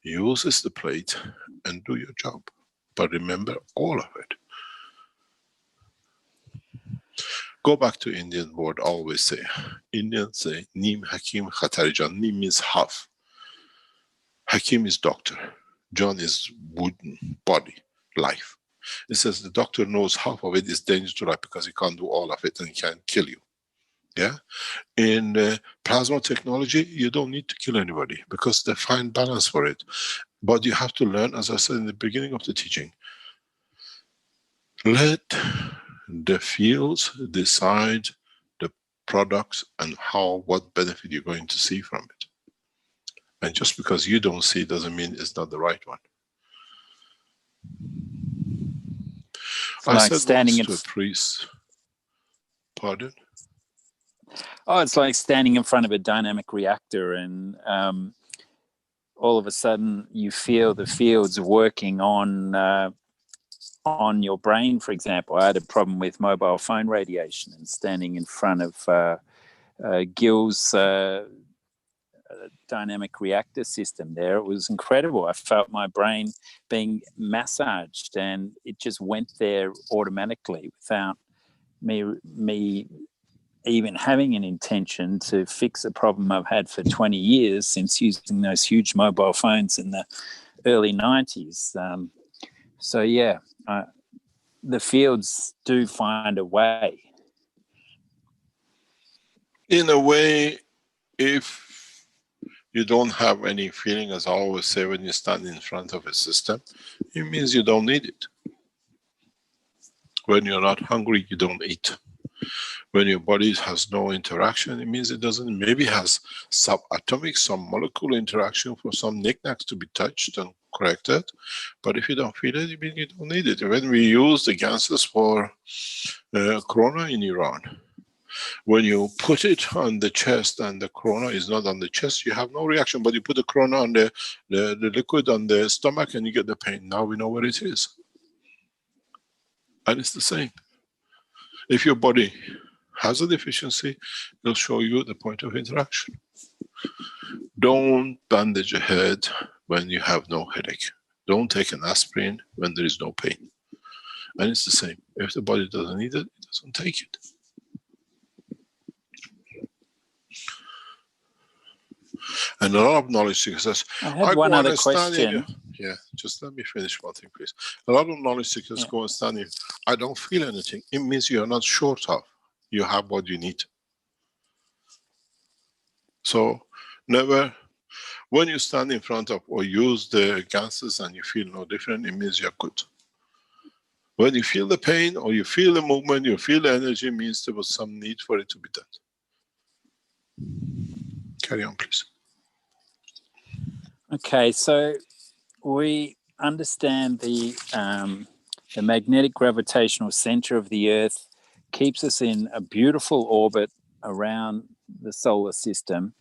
use this the plate, and do your job. But remember all of it. Go back to Indian word, always say. Indians say, Neem Hakim Khatarijan. Neem means half. Hakim is doctor. John is wooden, body, life. It says the doctor knows half of it is dangerous to life because he can't do all of it and he can kill you. Yeah? In plasma technology, you don't need to kill anybody because they find balance for it. But you have to learn, as I said in the beginning of the teaching, let the fields decide the products and what benefit you're going to see from it. And just because you don't see doesn't mean it's not the right one. I like said standing once to a priest, pardon? Oh, it's like standing in front of a dynamic reactor and all of a sudden you feel the fields working on your brain, for example. I had a problem with mobile phone radiation and standing in front of Gil's dynamic reactor system there. It was incredible. I felt my brain being massaged and it just went there automatically without me even having an intention to fix a problem I've had for 20 years since using those huge mobile phones in the early 90s. So yeah, the fields do find a way. In a way, if you don't have any feeling, as I always say, when you stand in front of a system, it means you don't need it. When you're not hungry, you don't eat. When your body has no interaction, it means it doesn't, maybe has subatomic, some molecular interaction for some knickknacks to be touched and corrected. But if you don't feel it, it means you don't need it. When we use the gases for corona in Iran, when you put it on the chest and the corona is not on the chest, you have no reaction. But you put the corona on the liquid on the stomach and you get the pain. Now we know where it is. And it's the same. If your body has a deficiency, it'll show you the point of interaction. Don't bandage your head when you have no headache. Don't take an aspirin when there is no pain. And it's the same. If the body doesn't need it, it doesn't take it. And a lot of knowledge seekers says, I had one other question. Yeah, just let me finish one thing, please. A lot of knowledge seekers go and stand here. I don't feel anything. It means you are not short of. You have what you need. So never, when you stand in front of or use the gases and you feel no different, it means you're good. When you feel the pain or you feel the movement, you feel the energy, it means there was some need for it to be done. Carry on, please. Okay, so we understand the magnetic gravitational center of the Earth keeps us in a beautiful orbit around the solar system.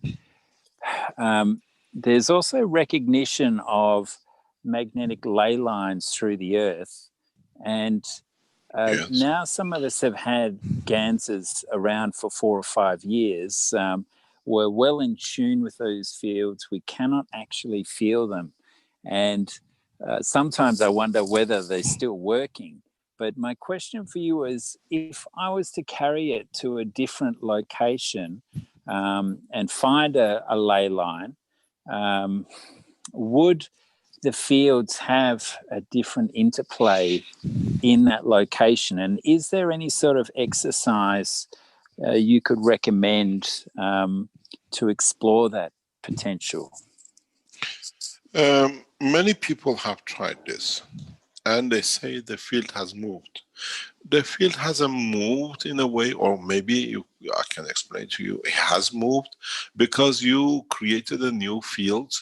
There's also recognition of magnetic ley lines through the Earth. And now some of us have had Gansers around for 4 or 5 years. We're well in tune with those fields. We cannot actually feel them. And sometimes I wonder whether they're still working. But my question for you is, if I was to carry it to a different location and find a ley line, would the fields have a different interplay in that location? And is there any sort of exercise you could recommend to explore that potential? Many people have tried this, and they say the field has moved. The field hasn't moved in a way, or maybe I can explain to you, it has moved because you created a new field.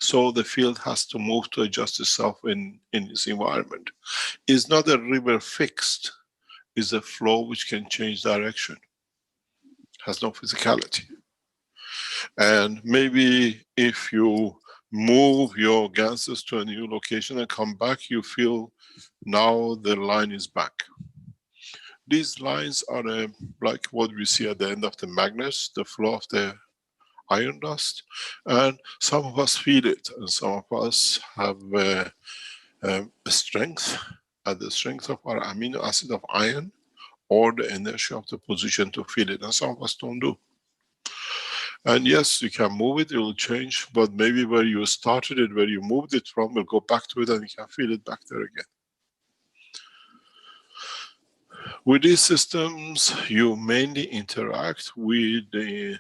So the field has to move to adjust itself in its environment. It's not a river fixed, it's a flow which can change direction. Has no physicality. And maybe if you move your gases to a new location and come back, you feel now the line is back. These lines are like what we see at the end of the magnets, the flow of the iron dust, and some of us feel it, and some of us have a strength, at the strength of our amino acid of iron, or the inertia of the position to feel it, and some of us don't do. And yes, you can move it, it will change, but maybe where you started it, where you moved it from, will go back to it and you can feel it back there again. With these systems, you mainly interact with the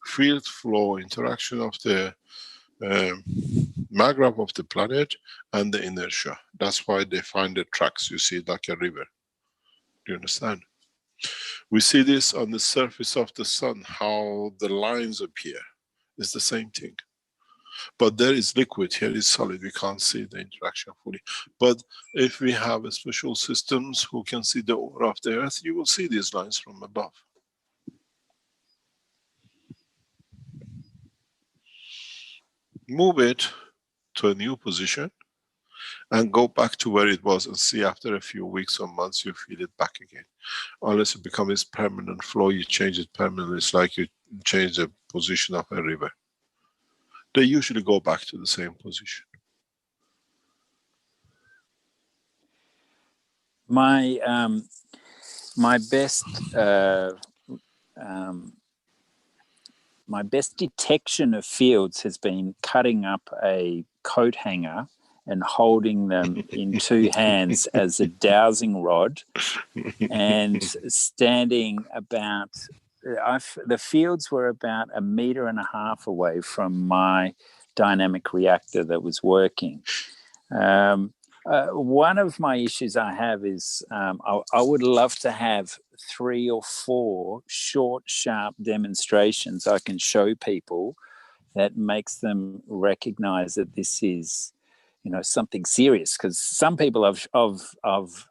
field flow interaction of the maggrav of the planet and the inertia. That's why they find the tracks, you see, like a river. Do you understand? We see this on the surface of the sun, how the lines appear. It's the same thing. But there is liquid, here is solid, we can't see the interaction fully. But if we have a special systems who can see the aura of the Earth, you will see these lines from above. Move it to a new position and go back to where it was and see after a few weeks or months you feel it back again. Unless it becomes permanent flow, you change it permanently. It's like you change the position of a river. They usually go back to the same position. My best detection of fields has been cutting up a coat hanger and holding them in 2 hands as a dowsing rod, and standing about, the fields were about 1.5 meters away from my dynamic reactor that was working. One of my issues I have is I would love to have 3 or 4 short, sharp demonstrations I can show people that makes them recognize that this is, something serious. Because some people I've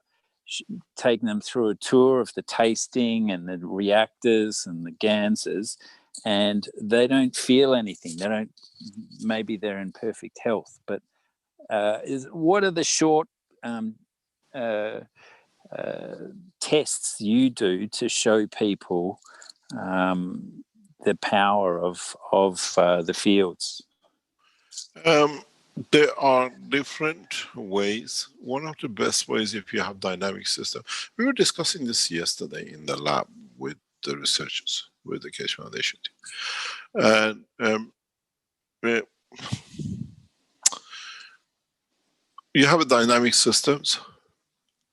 taken them through a tour of the tasting and the reactors and the gansers, and they don't feel anything. Maybe they're in perfect health, but what are the short tests you do to show people the power of the fields? There are different ways. One of the best ways, if you have dynamic system, we were discussing this yesterday in the lab with the researchers, with the Keshe Foundation team. And you have a dynamic systems,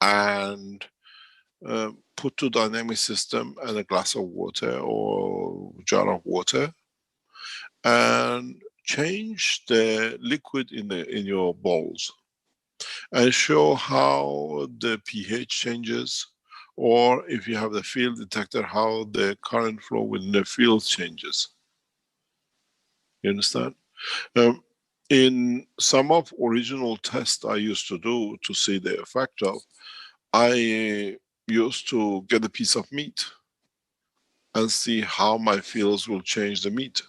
and put two dynamic system and a glass of water or jar of water, and change the liquid in your bowls, and show how the pH changes, or if you have the field detector, how the current flow within the field changes. You understand? In some of original tests I used to do to see the effect of, I used to get a piece of meat and see how my fields will change the meat.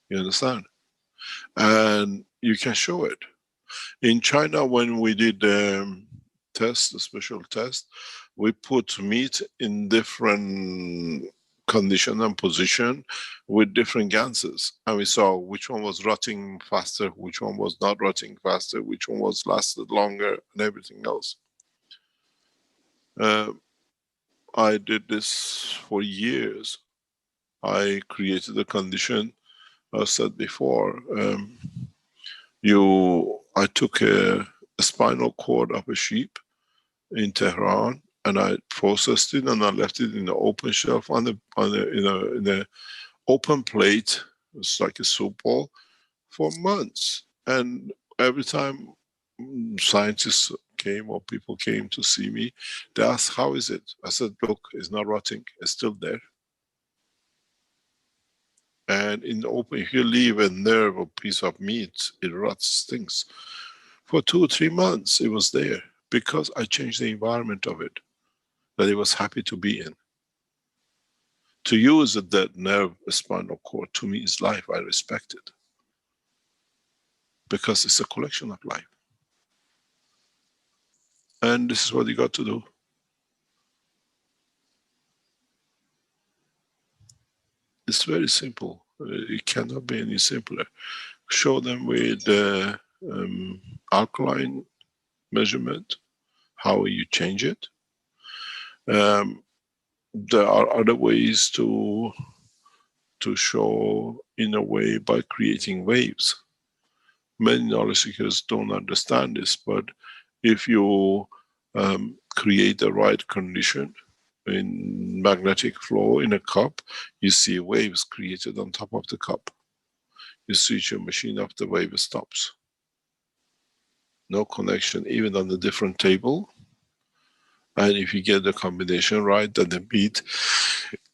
You understand? And you can show it. In China, when we did test, a special test, we put meat in different condition and position with different ganses, and we saw which one was rotting faster, which one was not rotting faster, which one was lasted longer, and everything else. I did this for years. I created a condition, I said before, I took a spinal cord of a sheep in Tehran, and I processed it, and I left it in the open shelf in a open plate. It's like a soup bowl for months. And every time scientists came or people came to see me, they asked, how is it? I said, look, it's not rotting, it's still there. And in the open, if you leave a nerve or piece of meat, it rots, stinks. For 2 or 3 months, it was there, because I changed the environment of it, that it was happy to be in. To use a dead nerve, a spinal cord, to me is life. I respect it, because it's a collection of life. And this is what you got to do. It's very simple. It cannot be any simpler. Show them with alkaline measurement, how you change it. There are other ways to show in a way by creating waves. Many knowledge seekers don't understand this, but if you create the right condition in magnetic flow in a cup, you see waves created on top of the cup. You switch your machine off, the wave stops. No connection, even on a different table. And if you get the combination right, then the beat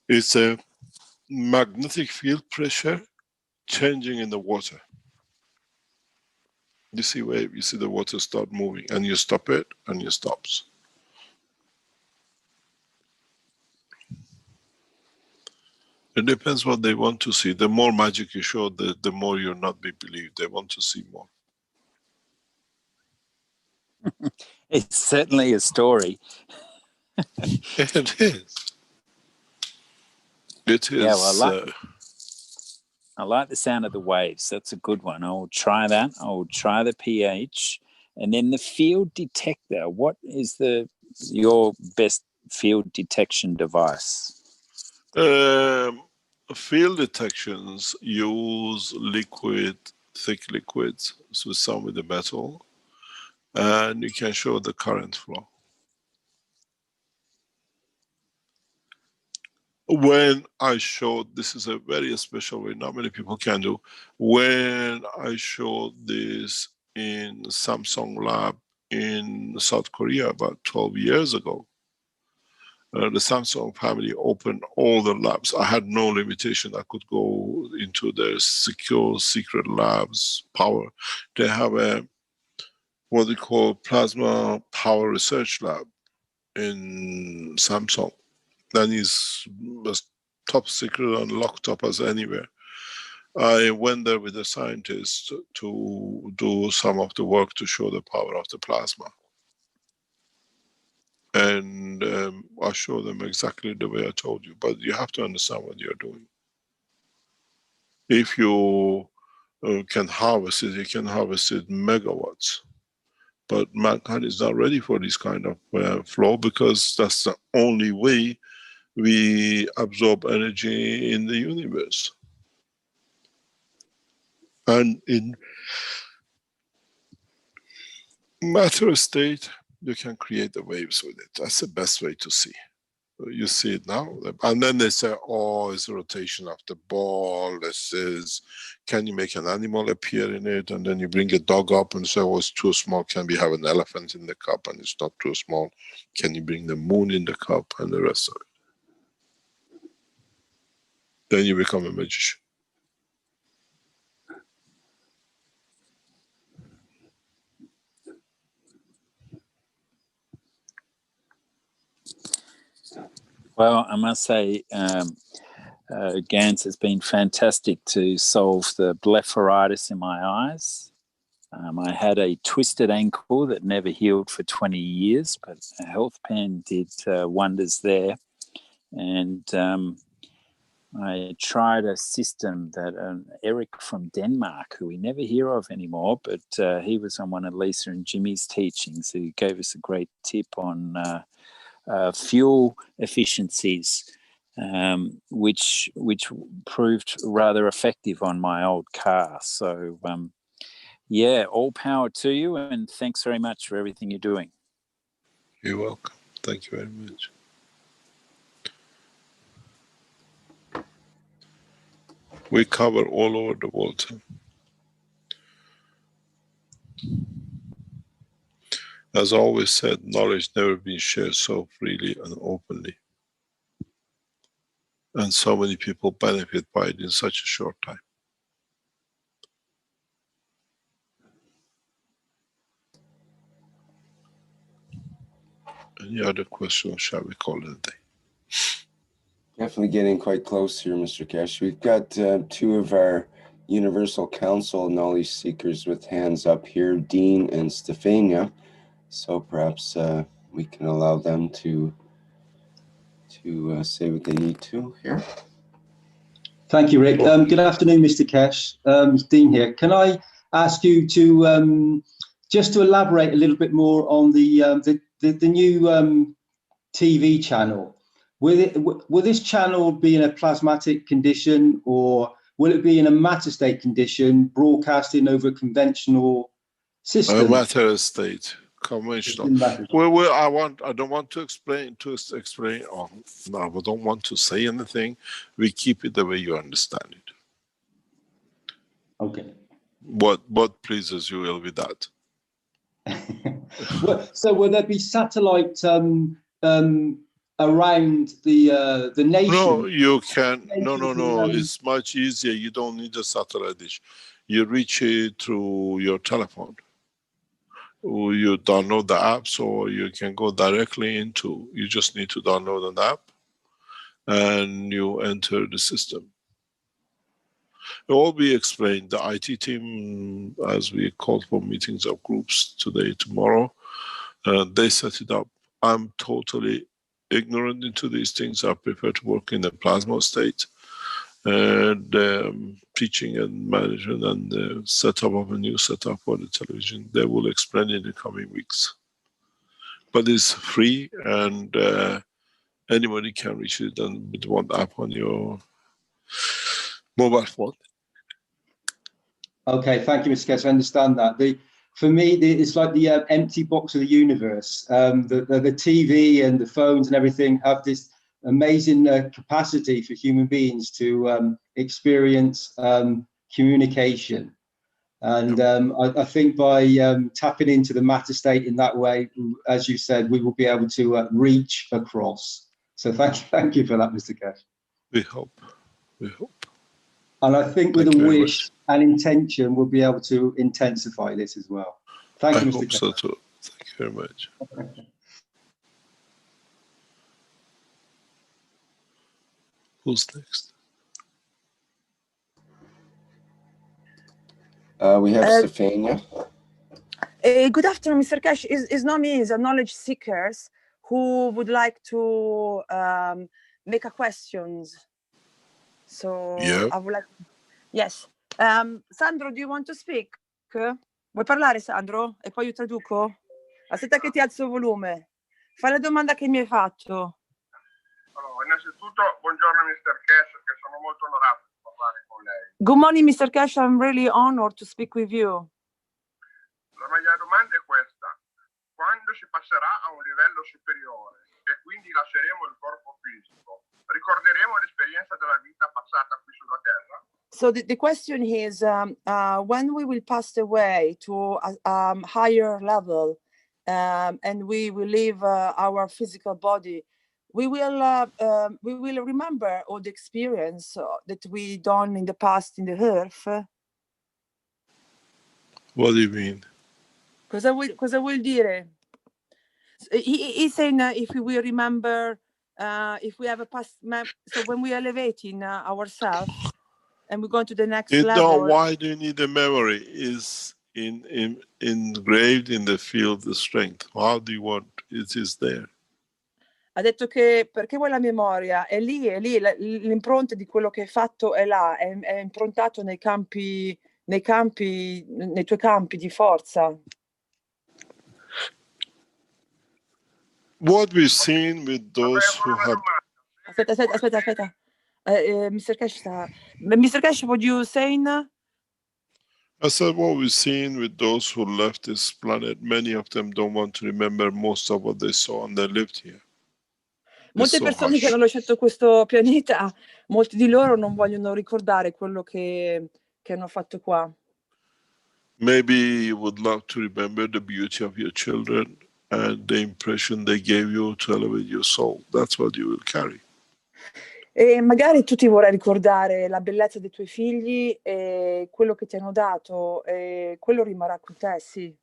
is a magnetic field pressure changing in the water. You see wave, you see the water start moving, and you stop it, and it stops. It depends what they want to see. The more magic you show, the more you'll not be believed. They want to see more. It's certainly a story. It is. It is. Yeah, well, I like the sound of the waves. That's a good one. I will try that. I will try the pH. And then the field detector. What is your best field detection device? Field detections use liquid, thick liquids, so some with the metal, and you can show the current flow. When I showed, this is a very special way, not many people can do. When I showed this in Samsung lab in South Korea about 12 years ago, the Samsung family opened all the labs. I had no limitation. I could go into their secure secret labs, power. They have a, what they call plasma power research lab in Samsung. That is as top secret and locked up as anywhere. I went there with the scientists to do some of the work to show the power of the plasma. And and I show them exactly the way I told you. But you have to understand what you're doing. If you can harvest it, you can harvest it megawatts. But mankind is not ready for this kind of flow, because that's the only way we absorb energy in the universe. And in matter state, you can create the waves with it. That's the best way to see. You see it now. And then they say, oh, it's rotation of the ball. This is, can you make an animal appear in it? And then you bring a dog up and say, oh, it's too small. Can we have an elephant in the cup? And it's not too small. Can you bring the moon in the cup? And the rest of it. Then you become a magician. Well, I must say, Gans has been fantastic to solve the blepharitis in my eyes. I had a twisted ankle that never healed for 20 years, but a health pen did wonders there. And I tried a system that Eric from Denmark, who we never hear of anymore, but he was on one of Lisa and Jimmy's teachings, who gave us a great tip on fuel efficiencies, which proved rather effective on my old car. So, yeah, all power to you, and thanks very much for everything you're doing. You're welcome. Thank you very much. We cover all over the world. As I always said, knowledge never been shared so freely and openly. And so many people benefit by it in such a short time. Any other questions? Shall we call it a day? Definitely getting quite close here, Mr. Keshe. We've got two of our Universal Council knowledge seekers with hands up here, Dean and Stefania. So perhaps we can allow them to say what they need to here. Thank you, Rick. Good afternoon, Mr. Keshe. It's Dean here. Can I ask you to just to elaborate a little bit more on the new TV channel? Will this channel be in a plasmatic condition, or will it be in a matter state condition, broadcasting over a conventional system? A matter state. Conventional. Well, I don't want to explain. Oh, no, I don't want to say anything. We keep it the way you understand it. Okay. What pleases you will be that. So will there be satellite around the nation? No, you can. No. It's much easier. You don't need a satellite dish. You reach it through your telephone. Or you download the apps, or you can go directly into. You just need to download an app, and you enter the system. It will be explained. The IT team, as we called for meetings of groups today, tomorrow, they set it up. I'm totally ignorant into these things. I prefer to work in the plasma state, and teaching and management and the setup of a new setup for the television. They will explain in the coming weeks. But it's free, and anybody can reach it with one app on your mobile phone. Okay, thank you, Mr. Keshe. I understand that. For me, it's like the empty box of the universe. The TV and the phones and everything have this amazing capacity for human beings to experience communication. And I think by tapping into the matter state in that way, as you said, we will be able to reach across. So thank you for that, Mr. Keshe. We hope. And I think with a wish and intention, we'll be able to intensify this as well. Thank you, Mr. Keshe. I hope so too. Thank you very much. Who's next? We have Stefania. Good afternoon, Mr. Keshe. Is not me, is a knowledge seekers who would like to make a questions. So Yeah. I would like. Yes. Sandro, do you want to speak? Vuoi parlare, Sandro? E poi io traduco? Aspetta che ti alzo il volume. Fai la domanda che mi hai fatto. Allora, innanzitutto, buongiorno Mr. Cash, che sono molto onorato di parlare con lei. Good morning, Mr. Cash. I'm really honored to speak with you. La mia domanda è questa. Quando si passerà a un livello superiore e quindi lasceremo il corpo fisico, ricorderemo l'esperienza della vita passata qui sulla Terra? So the question is, when we will pass away to a higher level and we will leave our physical body, we will remember all the experience that we done in the past in the earth. What do you mean? Cosa vuol dire? He's saying if we will remember, if we have a past, so when we are elevating ourselves and we go to the next level. Why do you need a memory? Is engraved in the field the strength. How do you want it is there? Ha detto che perché vuoi la memoria? È lì, l'impronta di quello che hai fatto è là, è improntato nei tuoi campi di forza. What we've seen with those who have... Aspetta. Mr. Cash, what you saying? I said what we've seen with those who left this planet, many of them don't want to remember most of what they saw and they lived here. Molte persone che hanno lasciato questo pianeta, molti di loro non vogliono ricordare quello che hanno fatto qua. Maybe you would love to remember the beauty of your children and the impression they gave you to elevate your soul. That's what you will carry. E magari tu ti vorrai ricordare la bellezza dei tuoi figli e quello che ti hanno dato, e quello rimarrà con te, sì.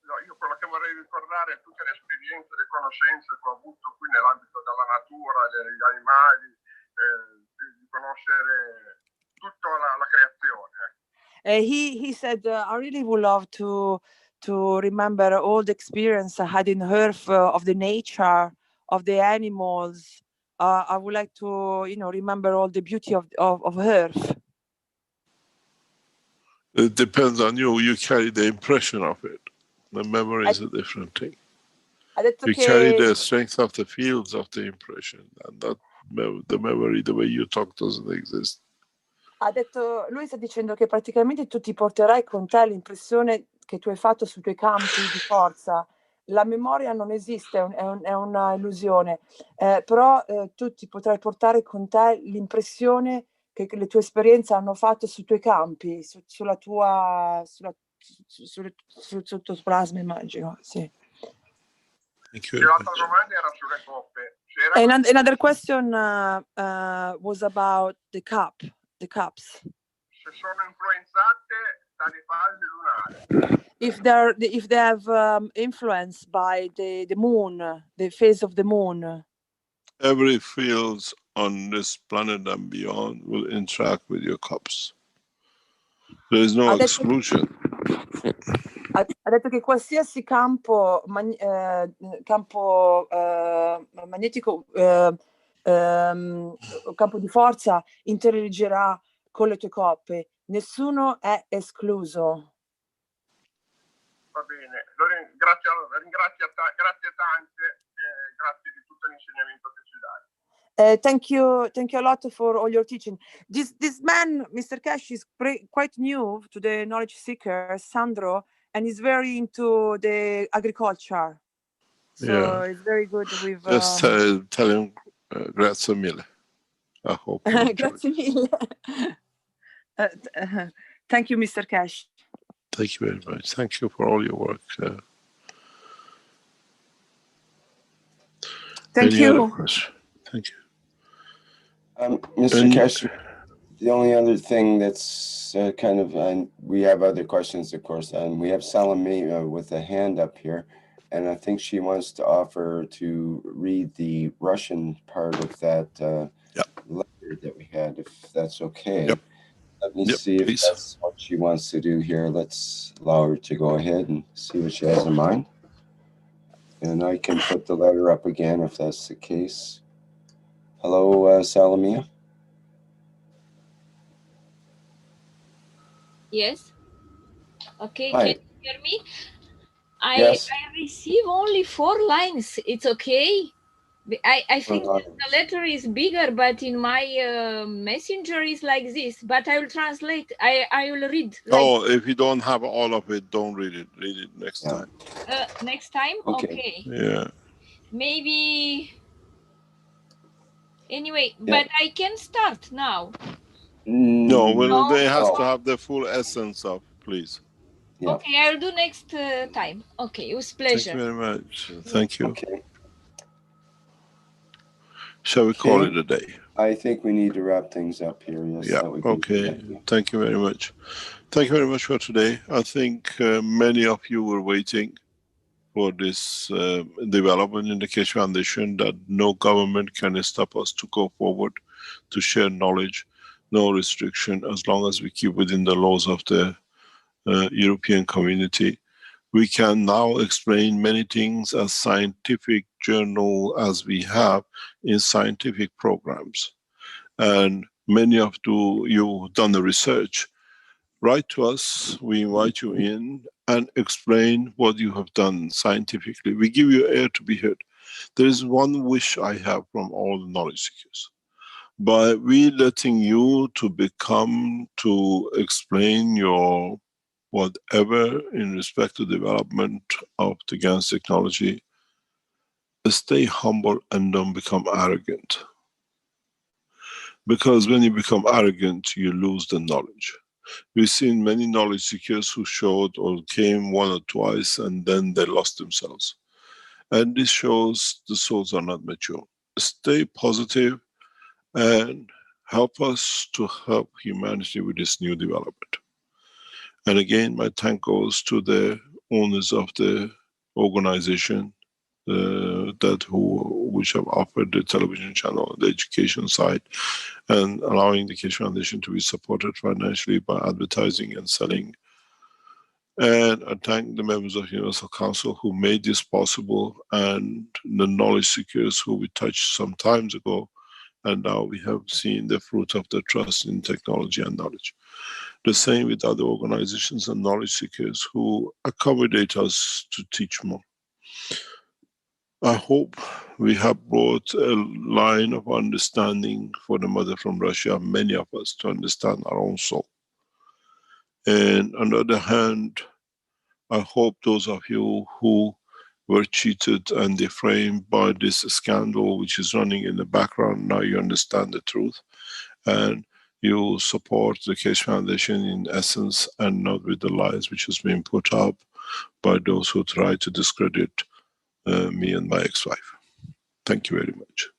No, io quello che vorrei ricordare è tutte le esperienze, le conoscenze che ho avuto qui nell'ambito della natura, degli animali, di conoscere tutta la creazione. He said, I really would love to remember all the experience I had in Earth of the nature, of the animals. I would like to, remember all the beauty of Earth. It depends on you. You carry the impression of it. The memory is a different thing. You carry the strength of the fields of the impression, and that the memory, the way you talk, doesn't exist. Lui sta dicendo che praticamente tu ti porterai con te l'impressione che tu hai fatto sui tuoi campi di forza. La memoria non esiste, è una illusione, però tu ti potrai portare con te l'impressione che le tue esperienze hanno fatto sui tuoi campi, sul tuo plasma, immagino, sì. L'altra domanda era sulle coppe. Another question was about the cups. Se sono influenzate dalle fasi lunari. If they have influence by the moon, the phase of the moon. Every field on this planet and beyond will interact with your cups. There is no exclusion. Ha detto che qualsiasi campo magnetico, campo di forza interagiscerà con le tue coppe. Nessuno è escluso. Va bene, grazie tante, grazie di tutto l'insegnamento che ci dai. Thank you a lot for all your teaching. This man, Mr. Cash, is quite new to the knowledge seeker, Sandro, and he's very into the agriculture. So it's very good with... Just tell him grazie mille. I hope grazie mille. Thank you, Mr. Cash. Thank you very much. Thank you for all your work. Thank you. Thank you. Mr. Cash, the only other thing that's kind of, we have other questions, of course, and we have Salome with a hand up here, and I think she wants to offer to read the Russian part of that letter that we had, if that's okay. Yep. Let me see if that's what she wants to do here. Let's allow her to go ahead and see what she has in mind. And I can put the letter up again if that's the case. Hello, Salamia? Yes. Okay, Hi. can you hear me? Yes. I receive only 4 lines. It's okay. I think that the letter is bigger, but in my messenger is like this. But I will translate. I will read. Oh, if you don't have all of it, don't read it. Read it next time. Next time? Okay. Yeah. Maybe. Anyway, but I can start now. No, well, they has to have the full essence of, please. Yeah. Okay, I'll do next time. Okay, it was pleasure. Thank you very much. Thank you. Okay. Shall we call it a day? I think we need to wrap things up here. Yes, yeah. That would be Okay. Thank you very much. Thank you very much for today. I think many of you were waiting for this development in the Keshe Foundation, that no government can stop us to go forward, to share knowledge, no restriction, as long as we keep within the laws of the European community. We can now explain many things as scientific journal as we have in scientific programs. And many of you done the research. Write to us, we invite you in and explain what you have done scientifically. We give you air to be heard. There is one wish I have from all the knowledge seekers. By we letting you to explain your whatever in respect to development of the GANS technology, stay humble and don't become arrogant. Because when you become arrogant, you lose the knowledge. We've seen many knowledge seekers who showed or came one or twice and then they lost themselves. And this shows the souls are not mature. Stay positive and help us to help humanity with this new development. And again, my thank goes to the owners of the organization which have offered the television channel, the education side, and allowing the Keshe Foundation to be supported financially by advertising and selling. And I thank the members of Universal Council who made this possible, and the knowledge seekers who we touched some times ago, and now we have seen the fruit of the trust in technology and knowledge. The same with other organizations and knowledge seekers who accommodate us to teach more. I hope we have brought a line of understanding for the mother from Russia, many of us, to understand our own soul. And on the other hand, I hope those of you who were cheated and defamed by this scandal which is running in the background, now you understand the truth. And you support the Keshe Foundation in essence and not with the lies which has been put up by those who try to discredit me and my ex-wife. Thank you very much.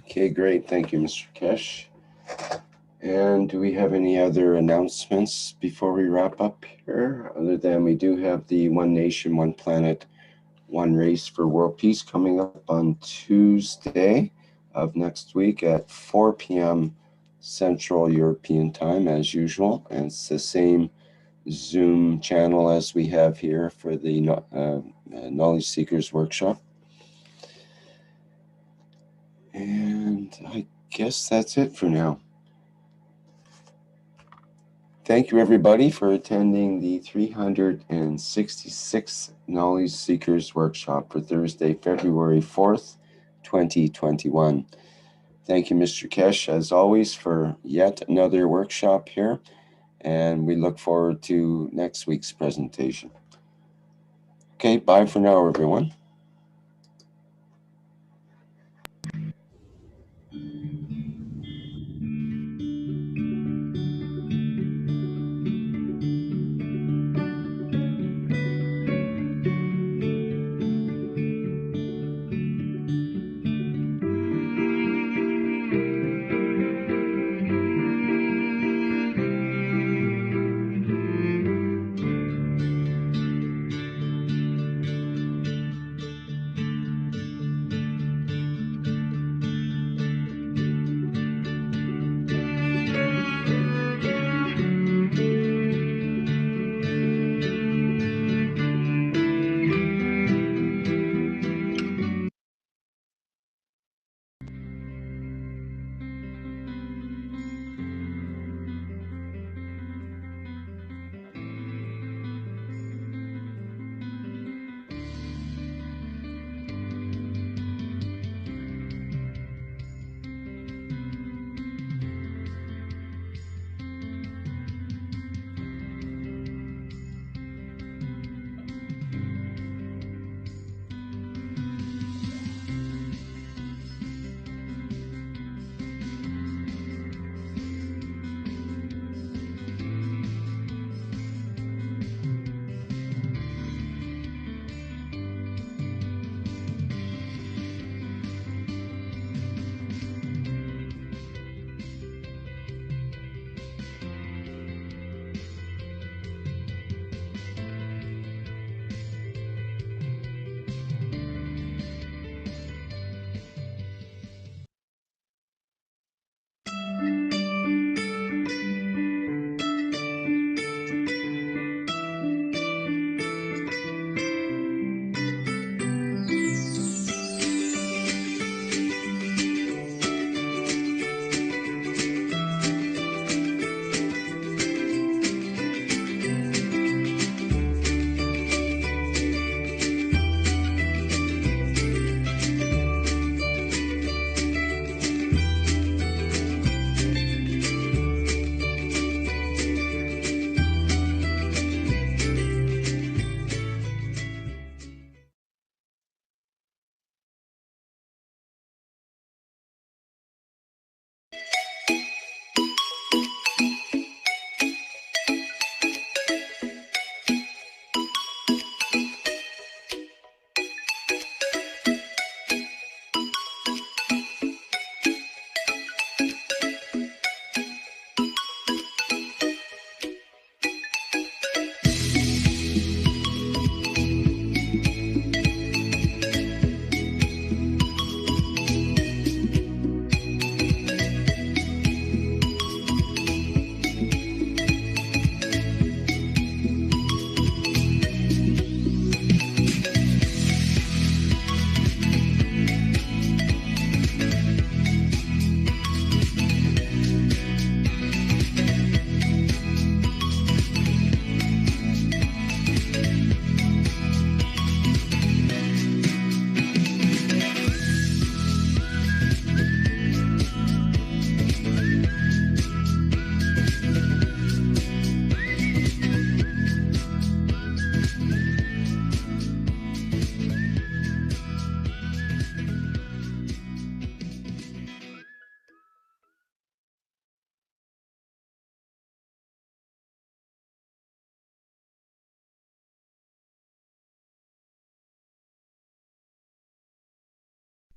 Okay, great. Thank you, Mr. Keshe. And do we have any other announcements before we wrap up here? Other than we do have the One Nation, One Planet, One Race for World Peace coming up on Tuesday of next week at 4 p.m. Central European Time, as usual. And it's the same Zoom channel as we have here for the Knowledge Seekers Workshop. And I guess that's it for now. Thank you, everybody, for attending the 366th Knowledge Seekers Workshop for Thursday, February 4th, 2021. Thank you, Mr. Keshe, as always, for yet another workshop here, and we look forward to next week's presentation. Okay, bye for now, everyone.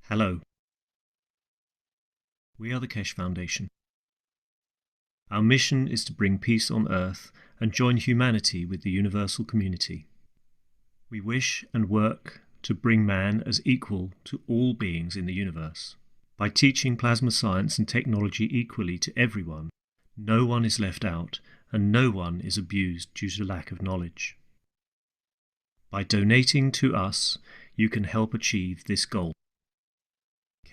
Hello. We are the Keshe Foundation. Our mission is to bring peace on Earth and join humanity with the universal community. We wish and work to bring man as equal to all beings in the universe. By teaching plasma science and technology equally to everyone, no one is left out and no one is abused due to lack of knowledge. By donating to us, you can help achieve this goal.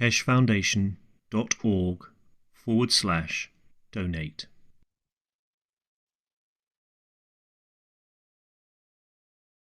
KesheFoundation.org/donate